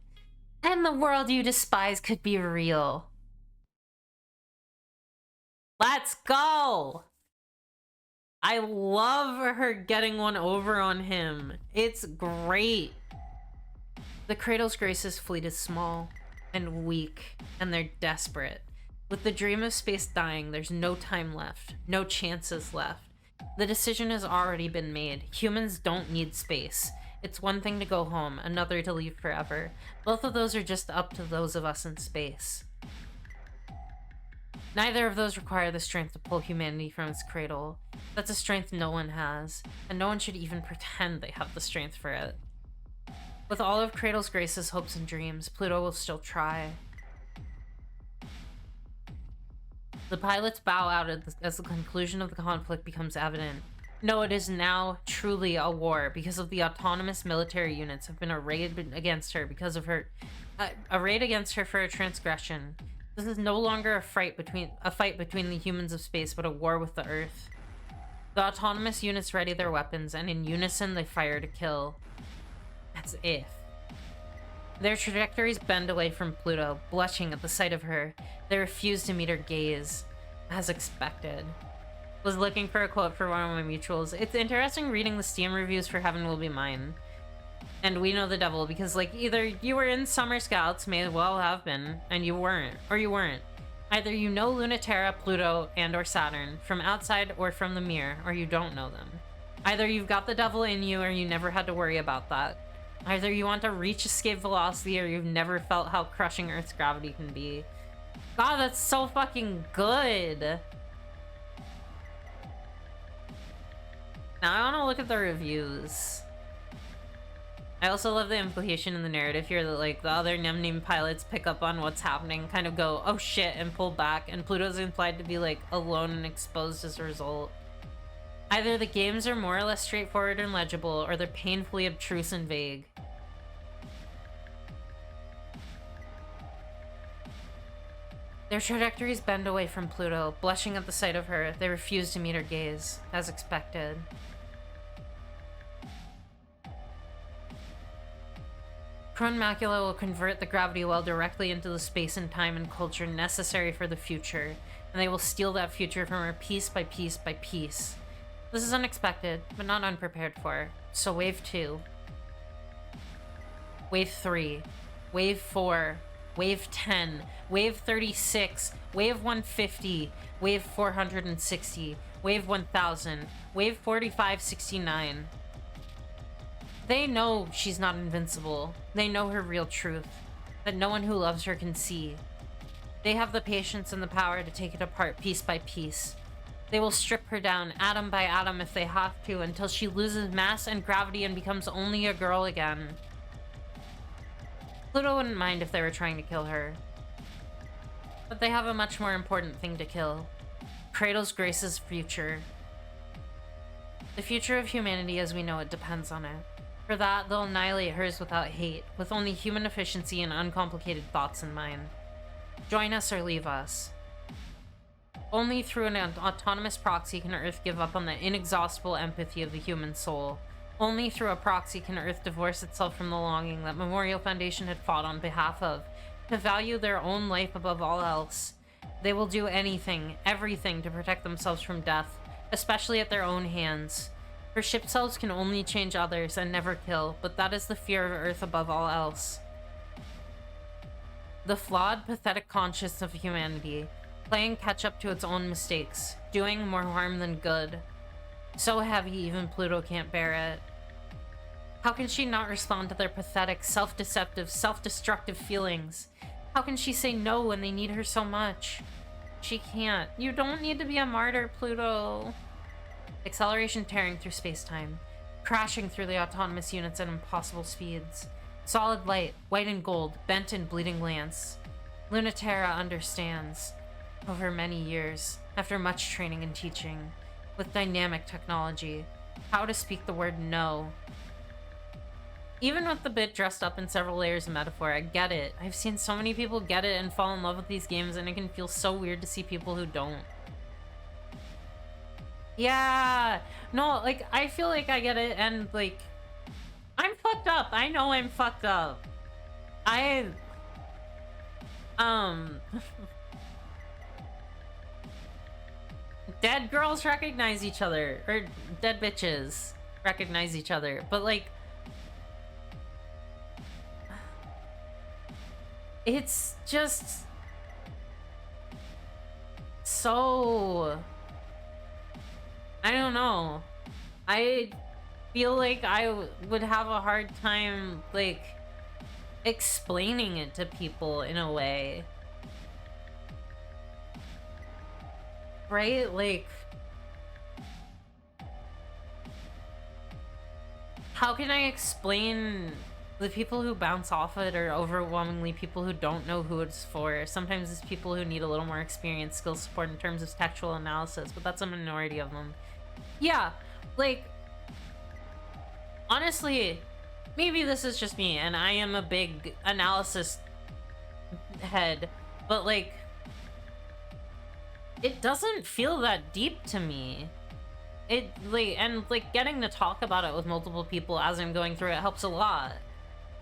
And the world you despise could be real. Let's go! I love her getting one over on him. It's great. The Cradle's Grace's fleet is small and weak, and they're desperate. With the dream of space dying, there's no time left, no chances left. The decision has already been made. Humans don't need space. It's one thing to go home, another to leave forever. Both of those are just up to those of us in space. Neither of those require the strength to pull humanity from its cradle. That's a strength no one has, and no one should even pretend they have the strength for it. With all of Cradle's Grace's hopes and dreams, Pluto will still try. The pilots bow out as the conclusion of the conflict becomes evident. No, it is now truly a war because of the autonomous military units have been arrayed against her because of her arrayed against her for a transgression. This is no longer a fight between the humans of space, but a war with the Earth. The autonomous units ready their weapons, and in unison they fire to kill. That's if. Their trajectories bend away from Pluto, blushing at the sight of her. They refuse to meet her gaze, as expected. Was looking for a quote for one of my mutuals. It's interesting reading the Steam reviews for Heaven Will Be Mine. And We Know the Devil, because, like, either you were in Summer Scouts, may as well have been, and you weren't, or you weren't. Either you know Lunaterra, Pluto, and or Saturn, from outside or from the mirror, or you don't know them. Either you've got the devil in you, or you never had to worry about that. Either you want to reach escape velocity, or you've never felt how crushing Earth's gravity can be. God, that's so fucking good! Now I want to look at the reviews. I also love the implication in the narrative here that, like, the other Nemnim pilots pick up on what's happening, kind of go, oh shit, and pull back, and Pluto's implied to be, like, alone and exposed as a result. Either the games are more or less straightforward and legible, or they're painfully obtruse and vague. Their trajectories bend away from Pluto, blushing at the sight of her. They refuse to meet her gaze, as expected. Prone Macula will convert the gravity well directly into the space and time and culture necessary for the future, and they will steal that future from her piece by piece by piece. This is unexpected, but not unprepared for. So Wave 2. Wave 3. Wave 4. Wave 10. Wave 36. Wave 150. Wave 460. Wave 1000. Wave 4569. They know she's not invincible. They know her real truth, that no one who loves her can see. They have the patience and the power to take it apart piece by piece. They will strip her down atom by atom if they have to, until she loses mass and gravity and becomes only a girl again. Pluto wouldn't mind if they were trying to kill her. But they have a much more important thing to kill. Kratos Grace's future. The future of humanity as we know it depends on it. For that, they'll annihilate hers without hate, with only human efficiency and uncomplicated thoughts in mind. Join us or leave us. Only through an autonomous proxy can Earth give up on the inexhaustible empathy of the human soul. Only through a proxy can Earth divorce itself from the longing that Memorial Foundation had fought on behalf of, to value their own life above all else. They will do anything, everything to protect themselves from death, especially at their own hands. For ship selves can only change others and never kill, but that is the fear of Earth above all else. The flawed, pathetic conscience of humanity, playing catch-up to its own mistakes, doing more harm than good. So heavy even Pluto can't bear it. How can she not respond to their pathetic, self-deceptive, self-destructive feelings? How can she say no when they need her so much? She can't. You don't need to be a martyr, Pluto. Acceleration tearing through space-time, crashing through the autonomous units at impossible speeds. Solid light, white and gold, bent and bleeding lance. Lunaterra understands. Over many years, after much training and teaching, with dynamic technology, how to speak the word no. Even with the bit dressed up in several layers of metaphor, I get it. I've seen so many people get it and fall in love with these games, and it can feel so weird to see people who don't. Yeah, no, like, I feel like I get it, and, like, I'm fucked up. I know I'm fucked up. Dead girls recognize each other, or dead bitches recognize each other, but, like, it's just so... I don't know. I feel like I would have a hard time, like, explaining it to people in a way. Right? Like, how can I explain the people who bounce off it are overwhelmingly people who don't know who it's for. Sometimes it's people who need a little more experience, skill support in terms of textual analysis, but that's a minority of them. Yeah, Like, honestly, maybe this is just me, and I am a big analysis head, but like, it doesn't feel that deep to me. It, like, and like getting to talk about it with multiple people as I'm going through it helps a lot.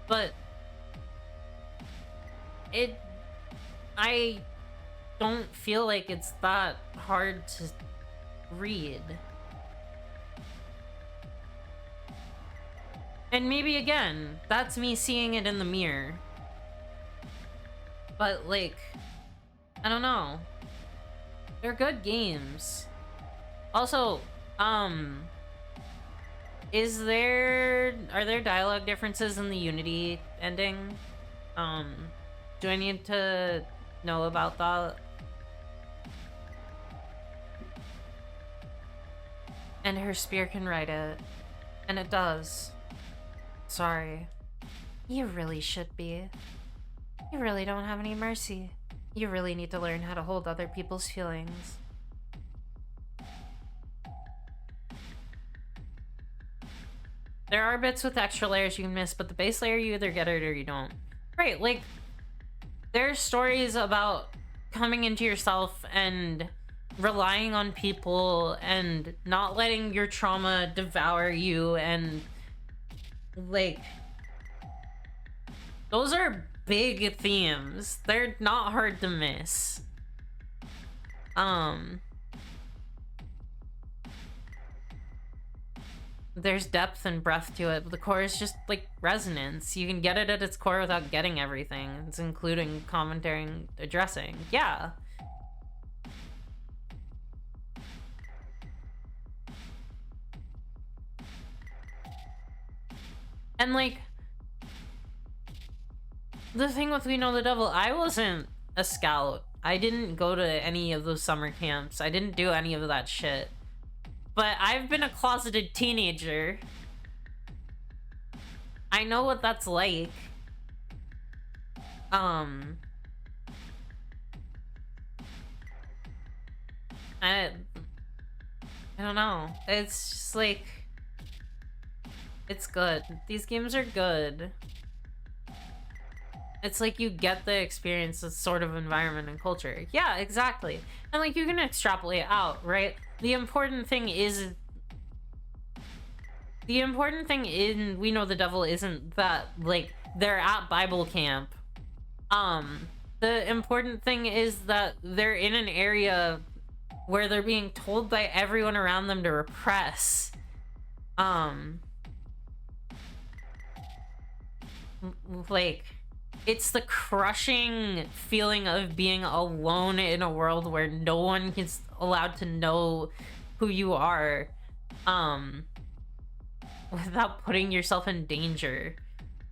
But I don't feel like it's that hard to read. And maybe again, that's me seeing it in the mirror. But like, I don't know. They're good games. Also, are there dialogue differences in the Unity ending? Do I need to know about that? And her spear can write it. And it does. Sorry. You really should be. You really don't have any mercy. You really need to learn how to hold other people's feelings. There are bits with extra layers you can miss, but the base layer, you either get it or you don't. Right, like, there's stories about coming into yourself and relying on people and not letting your trauma devour you, and, like, those are big themes. They're not hard to miss. There's depth and breadth to it, but the core is just like resonance. You can get it at its core without getting everything. It's including commentary and addressing. Yeah. And like, the thing with We Know the Devil, I wasn't a scout. I didn't go to any of those summer camps. I didn't do any of that shit. But I've been a closeted teenager. I know what that's like. I don't know. It's just like, it's good. These games are good. It's like you get the experience of sort of environment and culture. Yeah, exactly. And like you can extrapolate it out, right? The important thing in We Know the Devil isn't that like they're at Bible camp. The important thing is that they're in an area where they're being told by everyone around them to repress. Like, it's the crushing feeling of being alone in a world where no one is allowed to know who you are, without putting yourself in danger.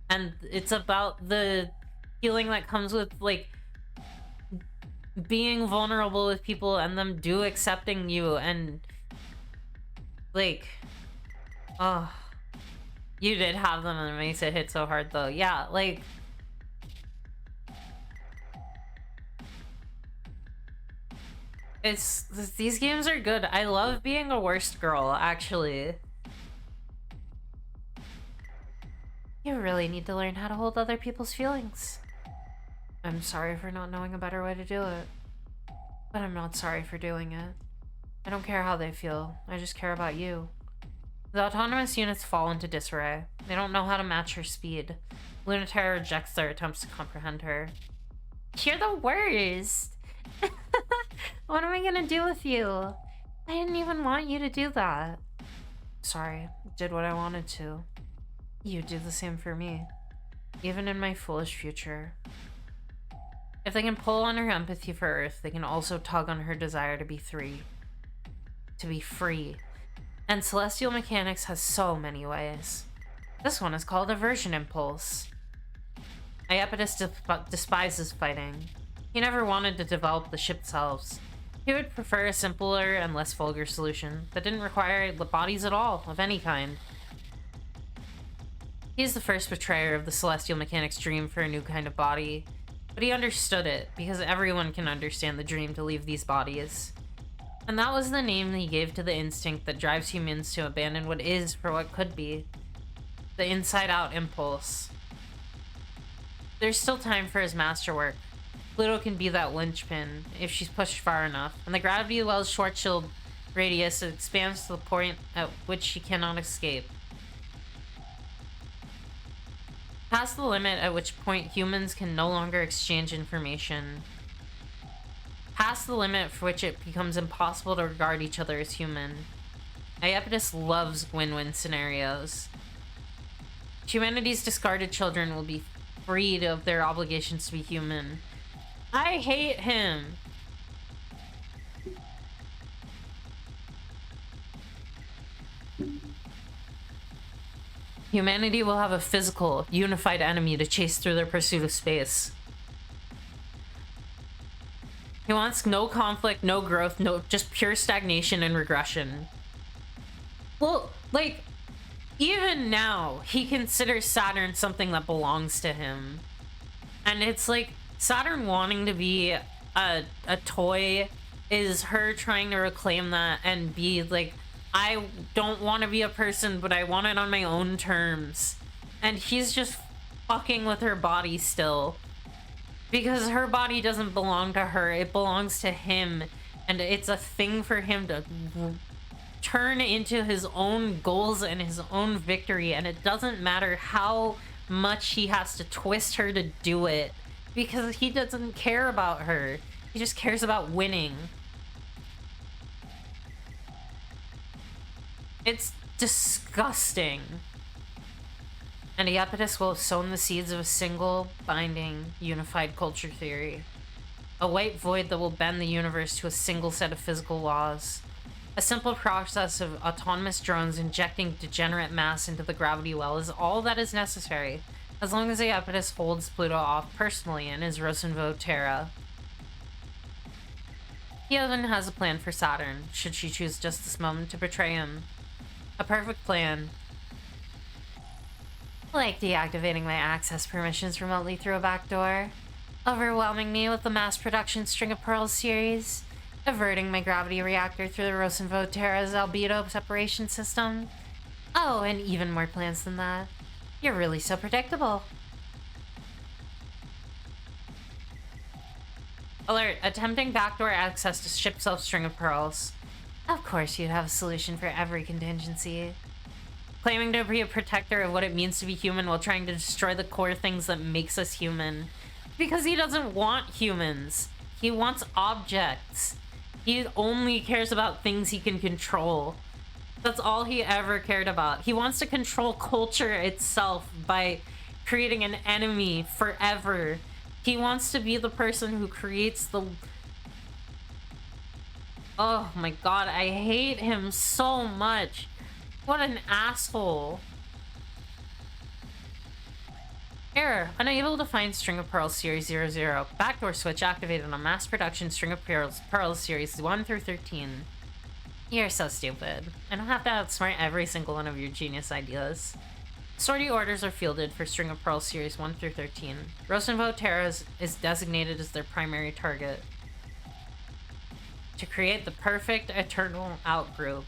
And it's about the feeling that comes with, like, being vulnerable with people and them accepting you, and, like, oh, you did have them and it makes it hit so hard, though. Yeah, like, these games are good. I love being a worst girl, actually. You really need to learn how to hold other people's feelings. I'm sorry for not knowing a better way to do it. But I'm not sorry for doing it. I don't care how they feel. I just care about you. The autonomous units fall into disarray. They don't know how to match her speed. Lunaterra rejects their attempts to comprehend her. You're the worst! What am I gonna do with you? I didn't even want you to do that. Sorry, did what I wanted to. You do the same for me. Even in my foolish future. If they can pull on her empathy for Earth, they can also tug on her desire to be free. To be free. And celestial mechanics has so many ways. This one is called aversion impulse. Iapetus despises fighting. He never wanted to develop the ship selves. He would prefer a simpler and less vulgar solution that didn't require bodies at all, of any kind. He's the first betrayer of the celestial mechanic's dream for a new kind of body, but he understood it, because everyone can understand the dream to leave these bodies. And that was the name he gave to the instinct that drives humans to abandon what is for what could be. The inside-out impulse. There's still time for his masterwork. Pluto can be that linchpin if she's pushed far enough, and the gravity well's short shield radius expands to the point at which she cannot escape. Past the limit at which point humans can no longer exchange information. Past the limit for which it becomes impossible to regard each other as human. Iapetus loves win-win scenarios. Humanity's discarded children will be freed of their obligations to be human. I hate him. Humanity will have a physical, unified enemy to chase through their pursuit of space. He wants no conflict, no growth, no, just pure stagnation and regression. Well, like, even now, he considers Saturn something that belongs to him. And it's like, Saturn wanting to be a toy is her trying to reclaim that and be like, I don't want to be a person, but I want it on my own terms. And he's just fucking with her body still. Because her body doesn't belong to her, it belongs to him. And it's a thing for him to turn into his own goals and his own victory. And it doesn't matter how much he has to twist her to do it. Because he doesn't care about her. He just cares about winning. It's disgusting. And Iapetus will have sown the seeds of a single, binding, unified culture theory. A white void that will bend the universe to a single set of physical laws. A simple process of autonomous drones injecting degenerate mass into the gravity well is all that is necessary, as long as Iapetus holds Pluto off personally in his Rosenvo Terra. Havent has a plan for Saturn, should she choose just this moment to betray him. A perfect plan. Like deactivating my access permissions remotely through a backdoor, overwhelming me with the mass production String of Pearls series, averting my gravity reactor through the Rosenvo Terra's albedo separation system. Oh, and even more plans than that. You're really so predictable. Alert, attempting backdoor access to ship self-String of Pearls. Of course you'd have a solution for every contingency. Claiming to be a protector of what it means to be human while trying to destroy the core things that makes us human. Because he doesn't want humans. He wants objects. He only cares about things he can control. That's all he ever cared about. He wants to control culture itself by creating an enemy forever. He wants to be the person who creates the... Oh my god, I hate him so much. What an asshole. Error. Unable to find String of Pearls Series 00. Backdoor switch activated on mass production String of Pearls Series 1 through 13. You're so stupid. I don't have to outsmart every single one of your genius ideas. Sortie orders are fielded for String of Pearls Series 1 through 13. Rosenvo Terra is designated as their primary target. To create the perfect eternal outgroup.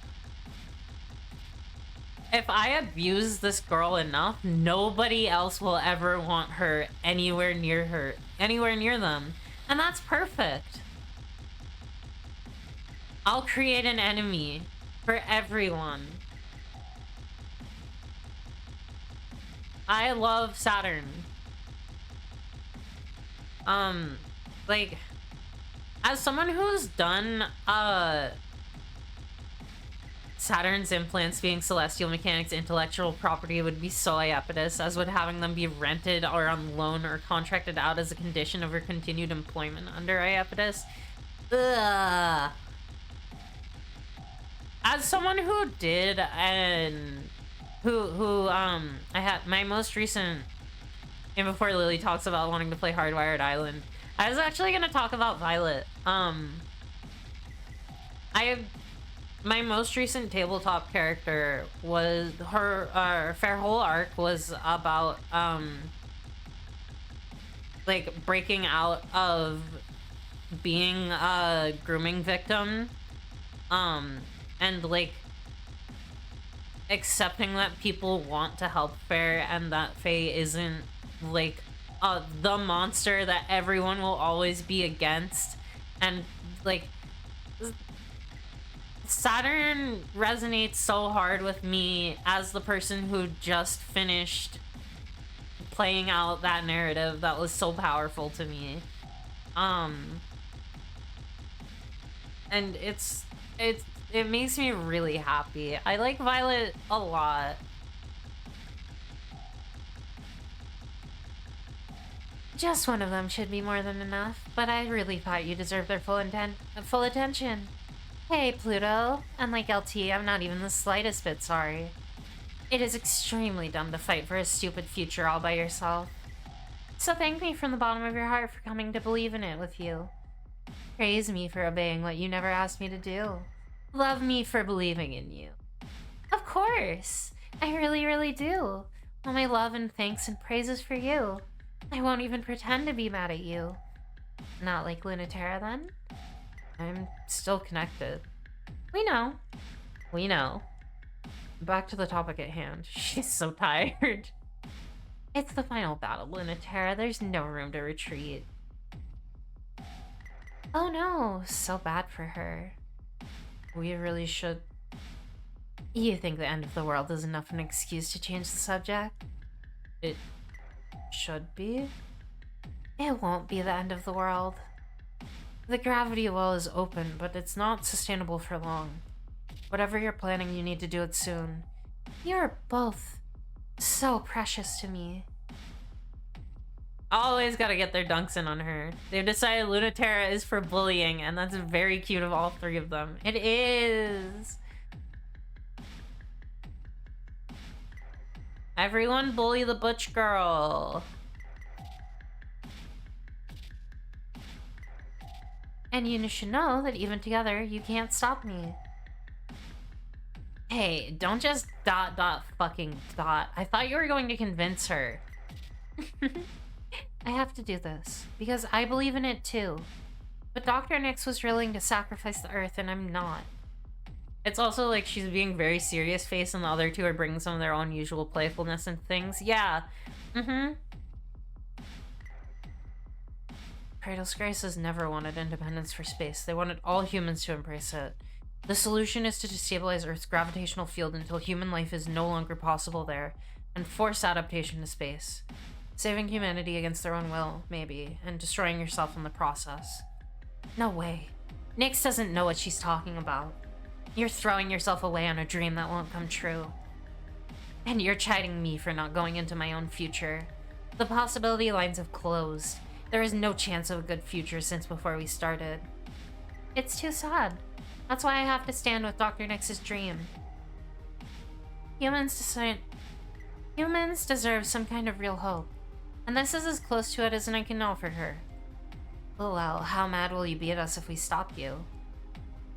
If I abuse this girl enough, nobody else will ever want her, anywhere near them. And that's perfect. I'll create an enemy for everyone. I love Saturn. Like, as someone who's done, Saturn's implants being celestial mechanics intellectual property would be so Iapetus, as would having them be rented or on loan or contracted out as a condition of her continued employment under Iapetus. Ugh. As someone who did, and I had my most recent, and before Lily talks about wanting to play Hardwired Island, I was actually gonna talk about Violet. My most recent tabletop character was her whole arc was about like breaking out of being a grooming victim And like accepting that people want to help Faye and that Faye isn't like the monster that everyone will always be against. And like Saturn resonates so hard with me as the person who just finished playing out that narrative that was so powerful to me. And it makes me really happy. I like Violet a lot. Just one of them should be more than enough, but I really thought you deserved their full attention. Hey, Pluto. Unlike LT, I'm not even the slightest bit sorry. It is extremely dumb to fight for a stupid future all by yourself. So thank me from the bottom of your heart for coming to believe in it with you. Praise me for obeying what you never asked me to do. Love me for believing in you. Of course! I really, really do. All my love and thanks and praises for you. I won't even pretend to be mad at you. Not like Lunatera, then? I'm still connected. We know. We know. Back to the topic at hand. She's so tired. It's the final battle, Lunatera. There's no room to retreat. Oh no, so bad for her. We really should... You think the end of the world is enough an excuse to change the subject? It should be. It won't be the end of the world. The gravity well is open, but it's not sustainable for long. Whatever you're planning, you need to do it soon. You're both so precious to me. Always gotta get their dunks in on her. They've decided Lunatera is for bullying, and that's very cute of all three of them. It is! Everyone bully the butch girl. And you should know that even together, you can't stop me. Hey, don't just ... fucking ... I thought you were going to convince her. I have to do this, because I believe in it too. But Dr. Nyx was willing to sacrifice the Earth, and I'm not. It's also like she's being very serious face, and the other two are bringing some of their own usual playfulness and things. Yeah. Kratos Graces never wanted independence for space. They wanted all humans to embrace it. The solution is to destabilize Earth's gravitational field until human life is no longer possible there, and force adaptation to space. Saving humanity against their own will, maybe, and destroying yourself in the process. No way. Nyx doesn't know what she's talking about. You're throwing yourself away on a dream that won't come true. And you're chiding me for not going into my own future. The possibility lines have closed. There is no chance of a good future since before we started. It's too sad. That's why I have to stand with Dr. Nyx's dream. Humans deserve some kind of real hope. And this is as close to it as I can offer her. Oh well, how mad will you be at us if we stop you?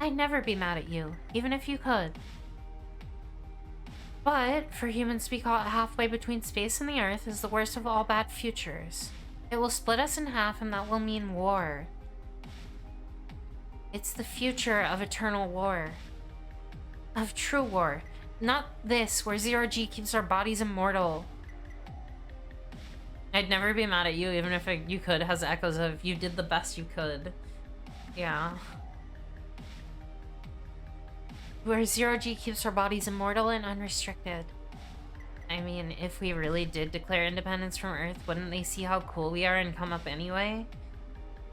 I'd never be mad at you, even if you could. But for humans to be caught halfway between space and the Earth is the worst of all bad futures. It will split us in half, and that will mean war. It's the future of eternal war. Of true war. Not this, where zero-G keeps our bodies immortal. I'd never be mad at you, even if you could, has echoes of you did the best you could. Yeah. Where zero-G keeps our bodies immortal and unrestricted. I mean, if we really did declare independence from Earth, wouldn't they see how cool we are and come up anyway?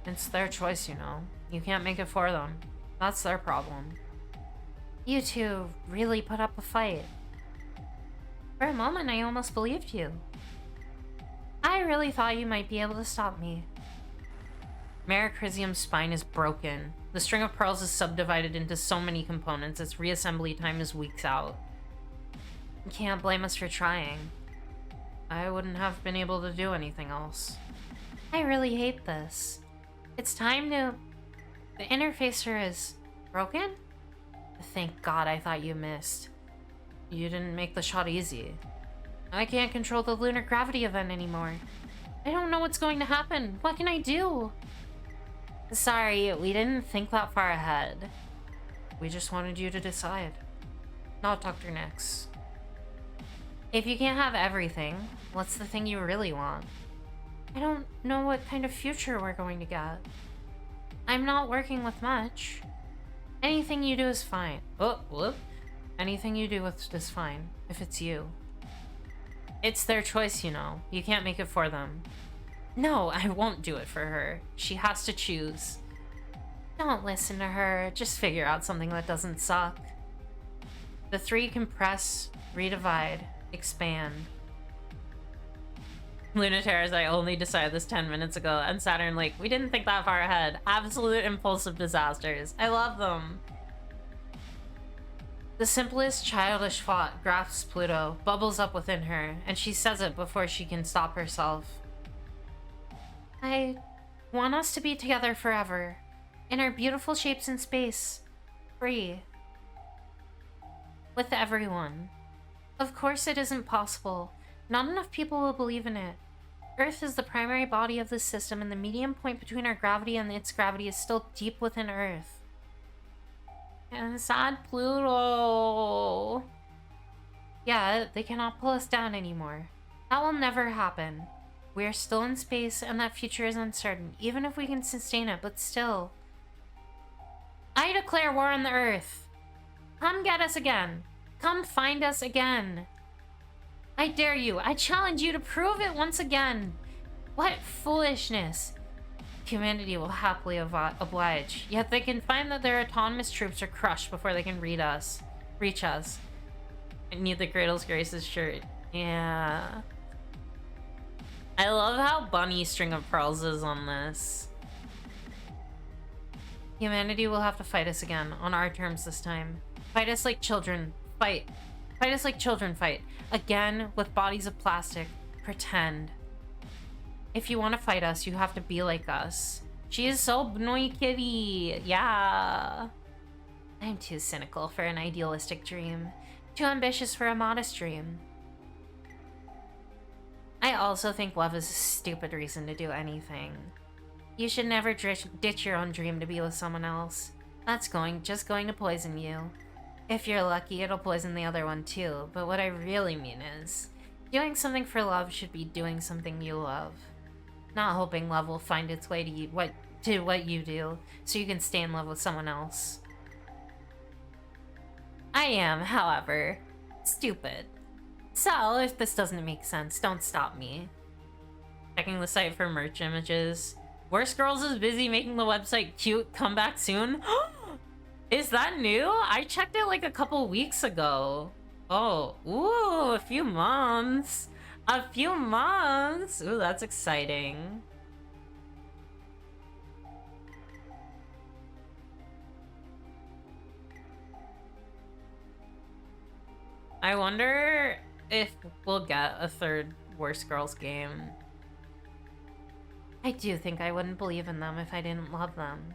It's their choice, you know. You can't make it for them. That's their problem. You two really put up a fight. For a moment, I almost believed you. I really thought you might be able to stop me. Mericrisium's spine is broken. The string of pearls is subdivided into so many components, its reassembly time is weeks out. You can't blame us for trying. I wouldn't have been able to do anything else. I really hate this. It's time to... The interfacer is... broken? Thank God, I thought you missed. You didn't make the shot easy. I can't control the lunar gravity event anymore. I don't know what's going to happen. What can I do? Sorry, we didn't think that far ahead. We just wanted you to decide. Not Dr. Nix. If you can't have everything, what's the thing you really want? I don't know what kind of future we're going to get. I'm not working with much. Anything you do is fine. Oh, whoop. Anything you do is fine, if it's you. It's their choice, you know. You can't make it for them. No, I won't do it for her. She has to choose. Don't listen to her. Just figure out something that doesn't suck. The three compress, redivide, expand. Lunatars, I only decided this 10 minutes ago, and Saturn, like, we didn't think that far ahead. Absolute impulsive disasters. I love them. The simplest childish thought grasps Pluto, bubbles up within her, and she says it before she can stop herself. I want us to be together forever, in our beautiful shapes in space, free, with everyone. Of course it isn't possible. Not enough people will believe in it. Earth is the primary body of this system, and the medium point between our gravity and its gravity is still deep within Earth. And sad Pluto. Yeah, they cannot pull us down anymore. That will never happen. We are still in space, and that future is uncertain, even if we can sustain it, but still. I declare war on the Earth. Come get us again. Come find us again. I dare you. I challenge you to prove it once again. What foolishness. Humanity will happily oblige, yet they can find that their autonomous troops are crushed before they can reach us. I need the Cradle's Grace's shirt. Yeah. I love how bunny String of Pearls is on this. Humanity will have to fight us again, on our terms this time. Fight us like children. Fight. Fight us like children fight. Again, with bodies of plastic. Pretend. If you want to fight us, you have to be like us. She is so bnoy kitty. Yeah. I'm too cynical for an idealistic dream. Too ambitious for a modest dream. I also think love is a stupid reason to do anything. You should never ditch your own dream to be with someone else. That's just going to poison you. If you're lucky, it'll poison the other one too, but what I really mean is, doing something for love should be doing something you love. Not hoping love will find its way to what you do, so you can stay in love with someone else. I am, however, stupid. So, if this doesn't make sense, don't stop me. Checking the site for merch images. Worst Girls is busy making the website cute. Come back soon. Is that new? I checked it like a couple weeks ago. Oh, ooh, a few months. A few months. Ooh, that's exciting. I wonder if we'll get a third Worst Girls game. I do think I wouldn't believe in them if I didn't love them.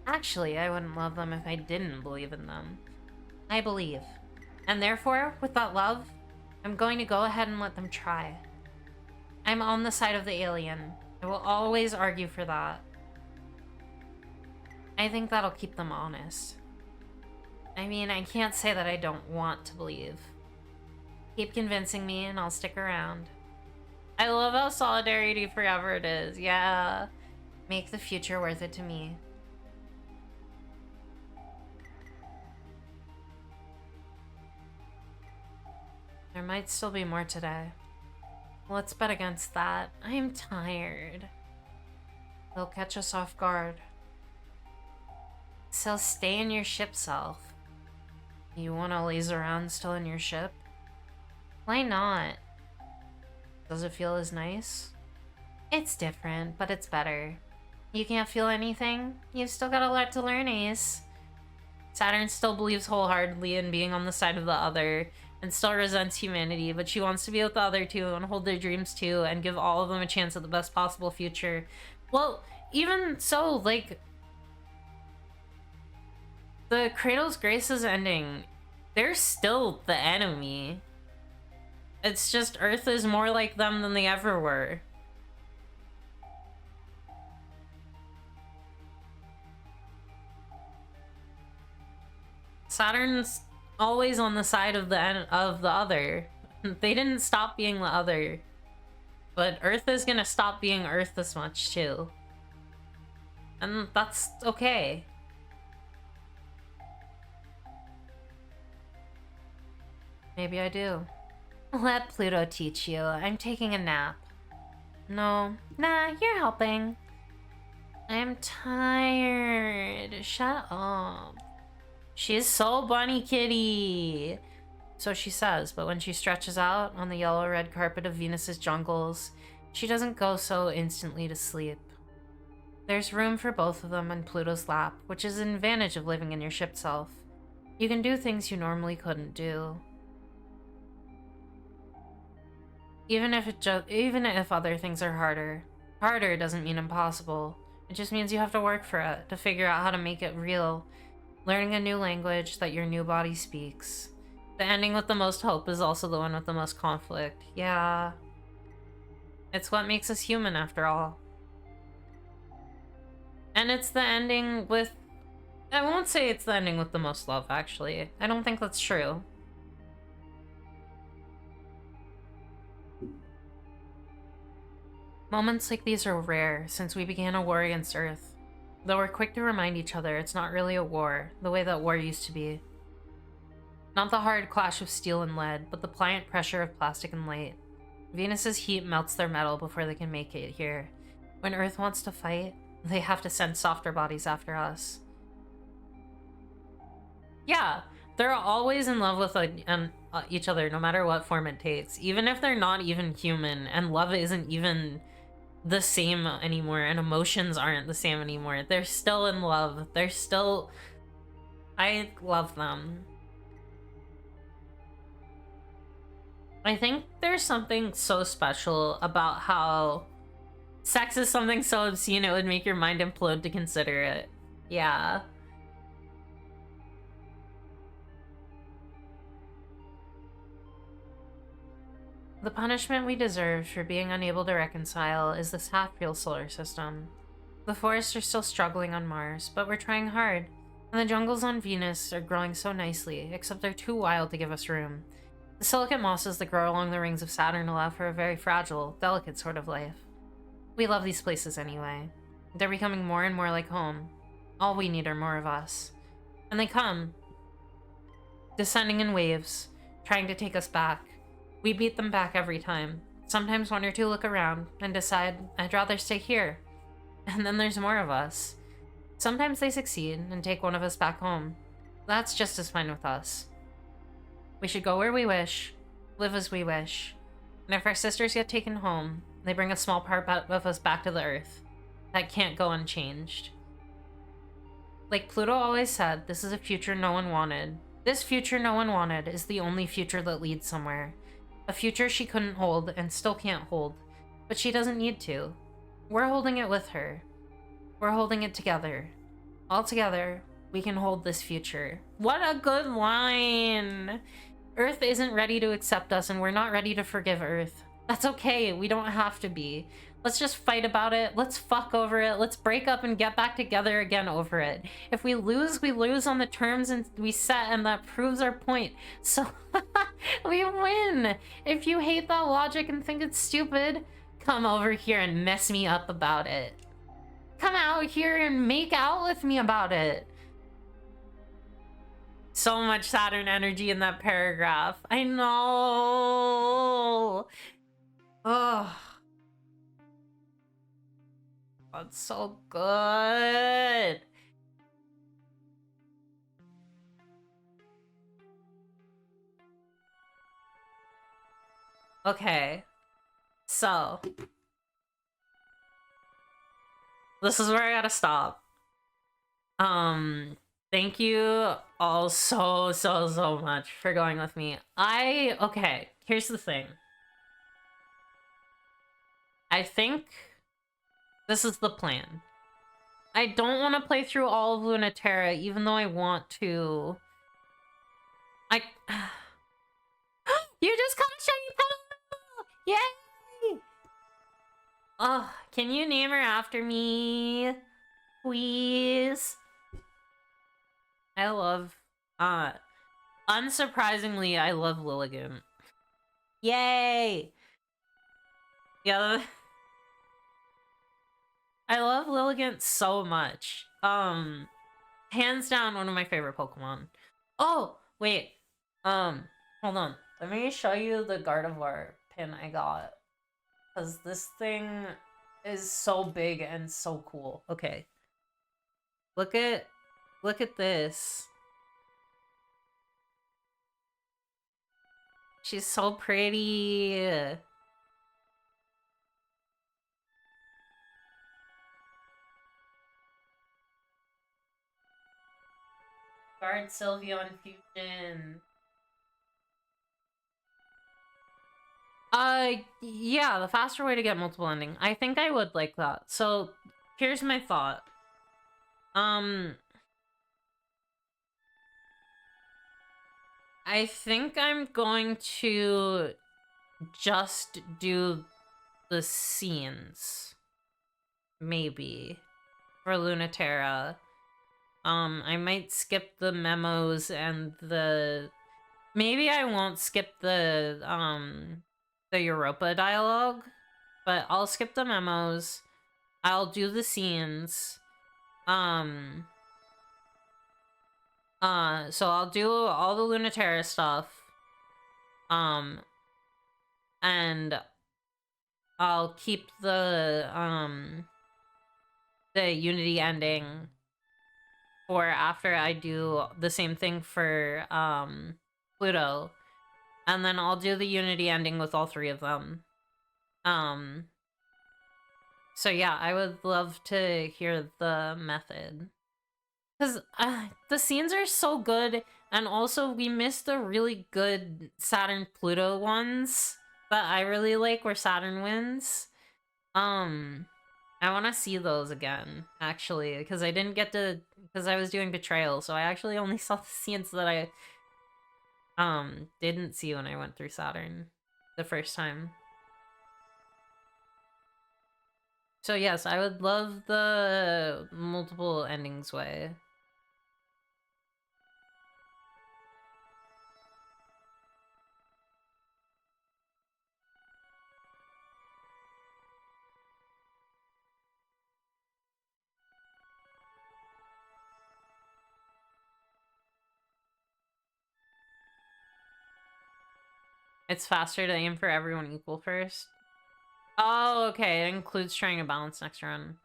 Actually, I wouldn't love them if I didn't believe in them. I believe. And therefore, with that love, I'm going to go ahead and let them try. I'm on the side of the alien. I will always argue for that. I think that'll keep them honest. I mean, I can't say that I don't want to believe. Keep convincing me and I'll stick around. I love how solidarity forever it is. Yeah. Make the future worth it to me. There might still be more today. Let's bet against that. I'm tired. They'll catch us off guard. So stay in your ship self. You want to laze around still in your ship? Why not? Does it feel as nice? It's different, but it's better. You can't feel anything? You've still got a lot to learn, Ace. Saturn still believes wholeheartedly in being on the side of the other, and still resents humanity, but she wants to be with the other two and hold their dreams too, and give all of them a chance at the best possible future. Well, even so, like, the Cradle's Grace's ending, they're still the enemy. It's just Earth is more like them than they ever were. Saturn's always on the side of the other. They didn't stop being the other. But Earth is gonna stop being Earth this much too. And that's okay. Maybe I do. Let Pluto teach you. I'm taking a nap. No. Nah, you're helping. I'm tired. Shut up. She's so bunny kitty. So she says, but when she stretches out on the yellow-red carpet of Venus's jungles, she doesn't go so instantly to sleep. There's room for both of them on Pluto's lap, which is an advantage of living in your ship self. You can do things you normally couldn't do. Even if other things are harder. Harder doesn't mean impossible. It just means you have to work for it, to figure out how to make it real. Learning a new language that your new body speaks. The ending with the most hope is also the one with the most conflict. Yeah. It's what makes us human, after all. And it's the ending with... I won't say it's the ending with the most love, actually. I don't think that's true. Moments like these are rare since we began a war against Earth. Though we're quick to remind each other it's not really a war, the way that war used to be. Not the hard clash of steel and lead, but the pliant pressure of plastic and light. Venus's heat melts their metal before they can make it here. When Earth wants to fight, they have to send softer bodies after us. Yeah, they're always in love with each other, no matter what form it takes. Even if they're not even human, and love isn't even the same anymore, and emotions aren't the same anymore. They're still in love. They're still... I love them. I think there's something so special about how sex is something so obscene it would make your mind implode to consider it. Yeah. The punishment we deserve for being unable to reconcile is this half-real solar system. The forests are still struggling on Mars, but we're trying hard. And the jungles on Venus are growing so nicely, except they're too wild to give us room. The silicate mosses that grow along the rings of Saturn allow for a very fragile, delicate sort of life. We love these places anyway. They're becoming more and more like home. All we need are more of us. And they come, descending in waves, trying to take us back. We beat them back every time. Sometimes one or two look around and decide, I'd rather stay here. And then there's more of us. Sometimes they succeed and take one of us back home. That's just as fine with us. We should go where we wish, live as we wish. And if our sisters get taken home, they bring a small part of us back to the Earth. That can't go unchanged. Like Pluto always said, this is a future no one wanted. This future no one wanted is the only future that leads somewhere. A future she couldn't hold and still can't hold, but she doesn't need to. We're holding it with her. We're holding it together. All together, we can hold this future. What a good line! Earth isn't ready to accept us, and we're not ready to forgive Earth. That's okay, we don't have to be. Let's just fight about it, let's fuck over it, let's break up and get back together again over it. If we lose, we lose on the terms and we set, and that proves our point. So, we win! If you hate that logic and think it's stupid, come over here and mess me up about it. Come out here and make out with me about it. So much Saturn energy in that paragraph. I know. Ugh. That's so good. Okay. So. This is where I gotta stop. Thank you all so much for going with me. Okay, here's the thing. I think this is the plan. I don't want to play through all of Lunaterra, even though I want to. You just caught Shiny Petal! Yay! Oh, can you name her after me? Please? I love Unsurprisingly, I love Lilligant. Yay! Yeah, I love Lilligant so much. Hands down, one of my favorite Pokemon. Oh, wait. Hold on. Let me show you the Gardevoir pin I got. Because this thing is so big and so cool. Okay. Look at this. She's so pretty. Guard Sylveon Fusion. Yeah, the faster way to get multiple ending. I think I would like that. So, here's my thought. I think I'm going to just do the scenes. Maybe. For Lunaterra. I might skip the memos and the... Maybe I won't skip the Europa dialogue, but I'll skip the memos. I'll do the scenes. So I'll do all the Lunaterra stuff. And I'll keep the Unity ending for after I do the same thing for Pluto. And then I'll do the Unity ending with all three of them. So yeah, I would love to hear the method. Because the scenes are so good, and also we missed the really good Saturn-Pluto ones that I really like where Saturn wins. I want to see those again, actually, because I didn't get to... Because I was doing Betrayal, so I actually only saw the scenes that I didn't see when I went through Saturn the first time. So yes, I would love the multiple endings way. It's faster to aim for everyone equal first. Oh, okay. It includes trying to balance next run.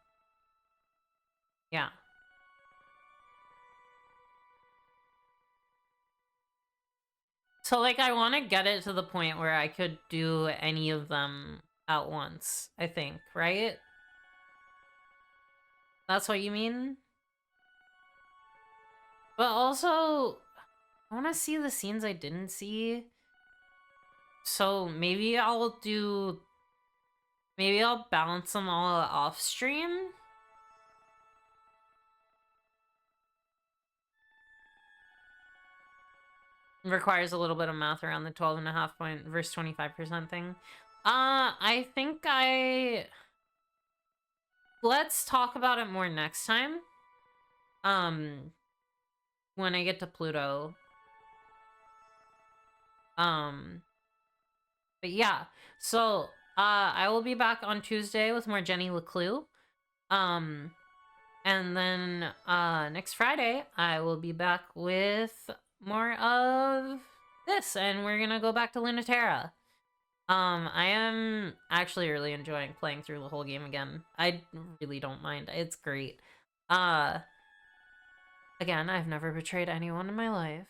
Yeah. So, like, I want to get it to the point where I could do any of them at once, I think, right? That's what you mean? But also, I want to see the scenes I didn't see. So, maybe I'll do... Maybe I'll balance them all off stream? Requires a little bit of math around the 12.5 point versus 25% thing. I think let's talk about it more next time. When I get to Pluto. But yeah, so, I will be back on Tuesday with more Jenny LeClue. And then, next Friday, I will be back with more of this, and we're gonna go back to Lunaterra. I am actually really enjoying playing through the whole game again. I really don't mind. It's great. Again, I've never betrayed anyone in my life.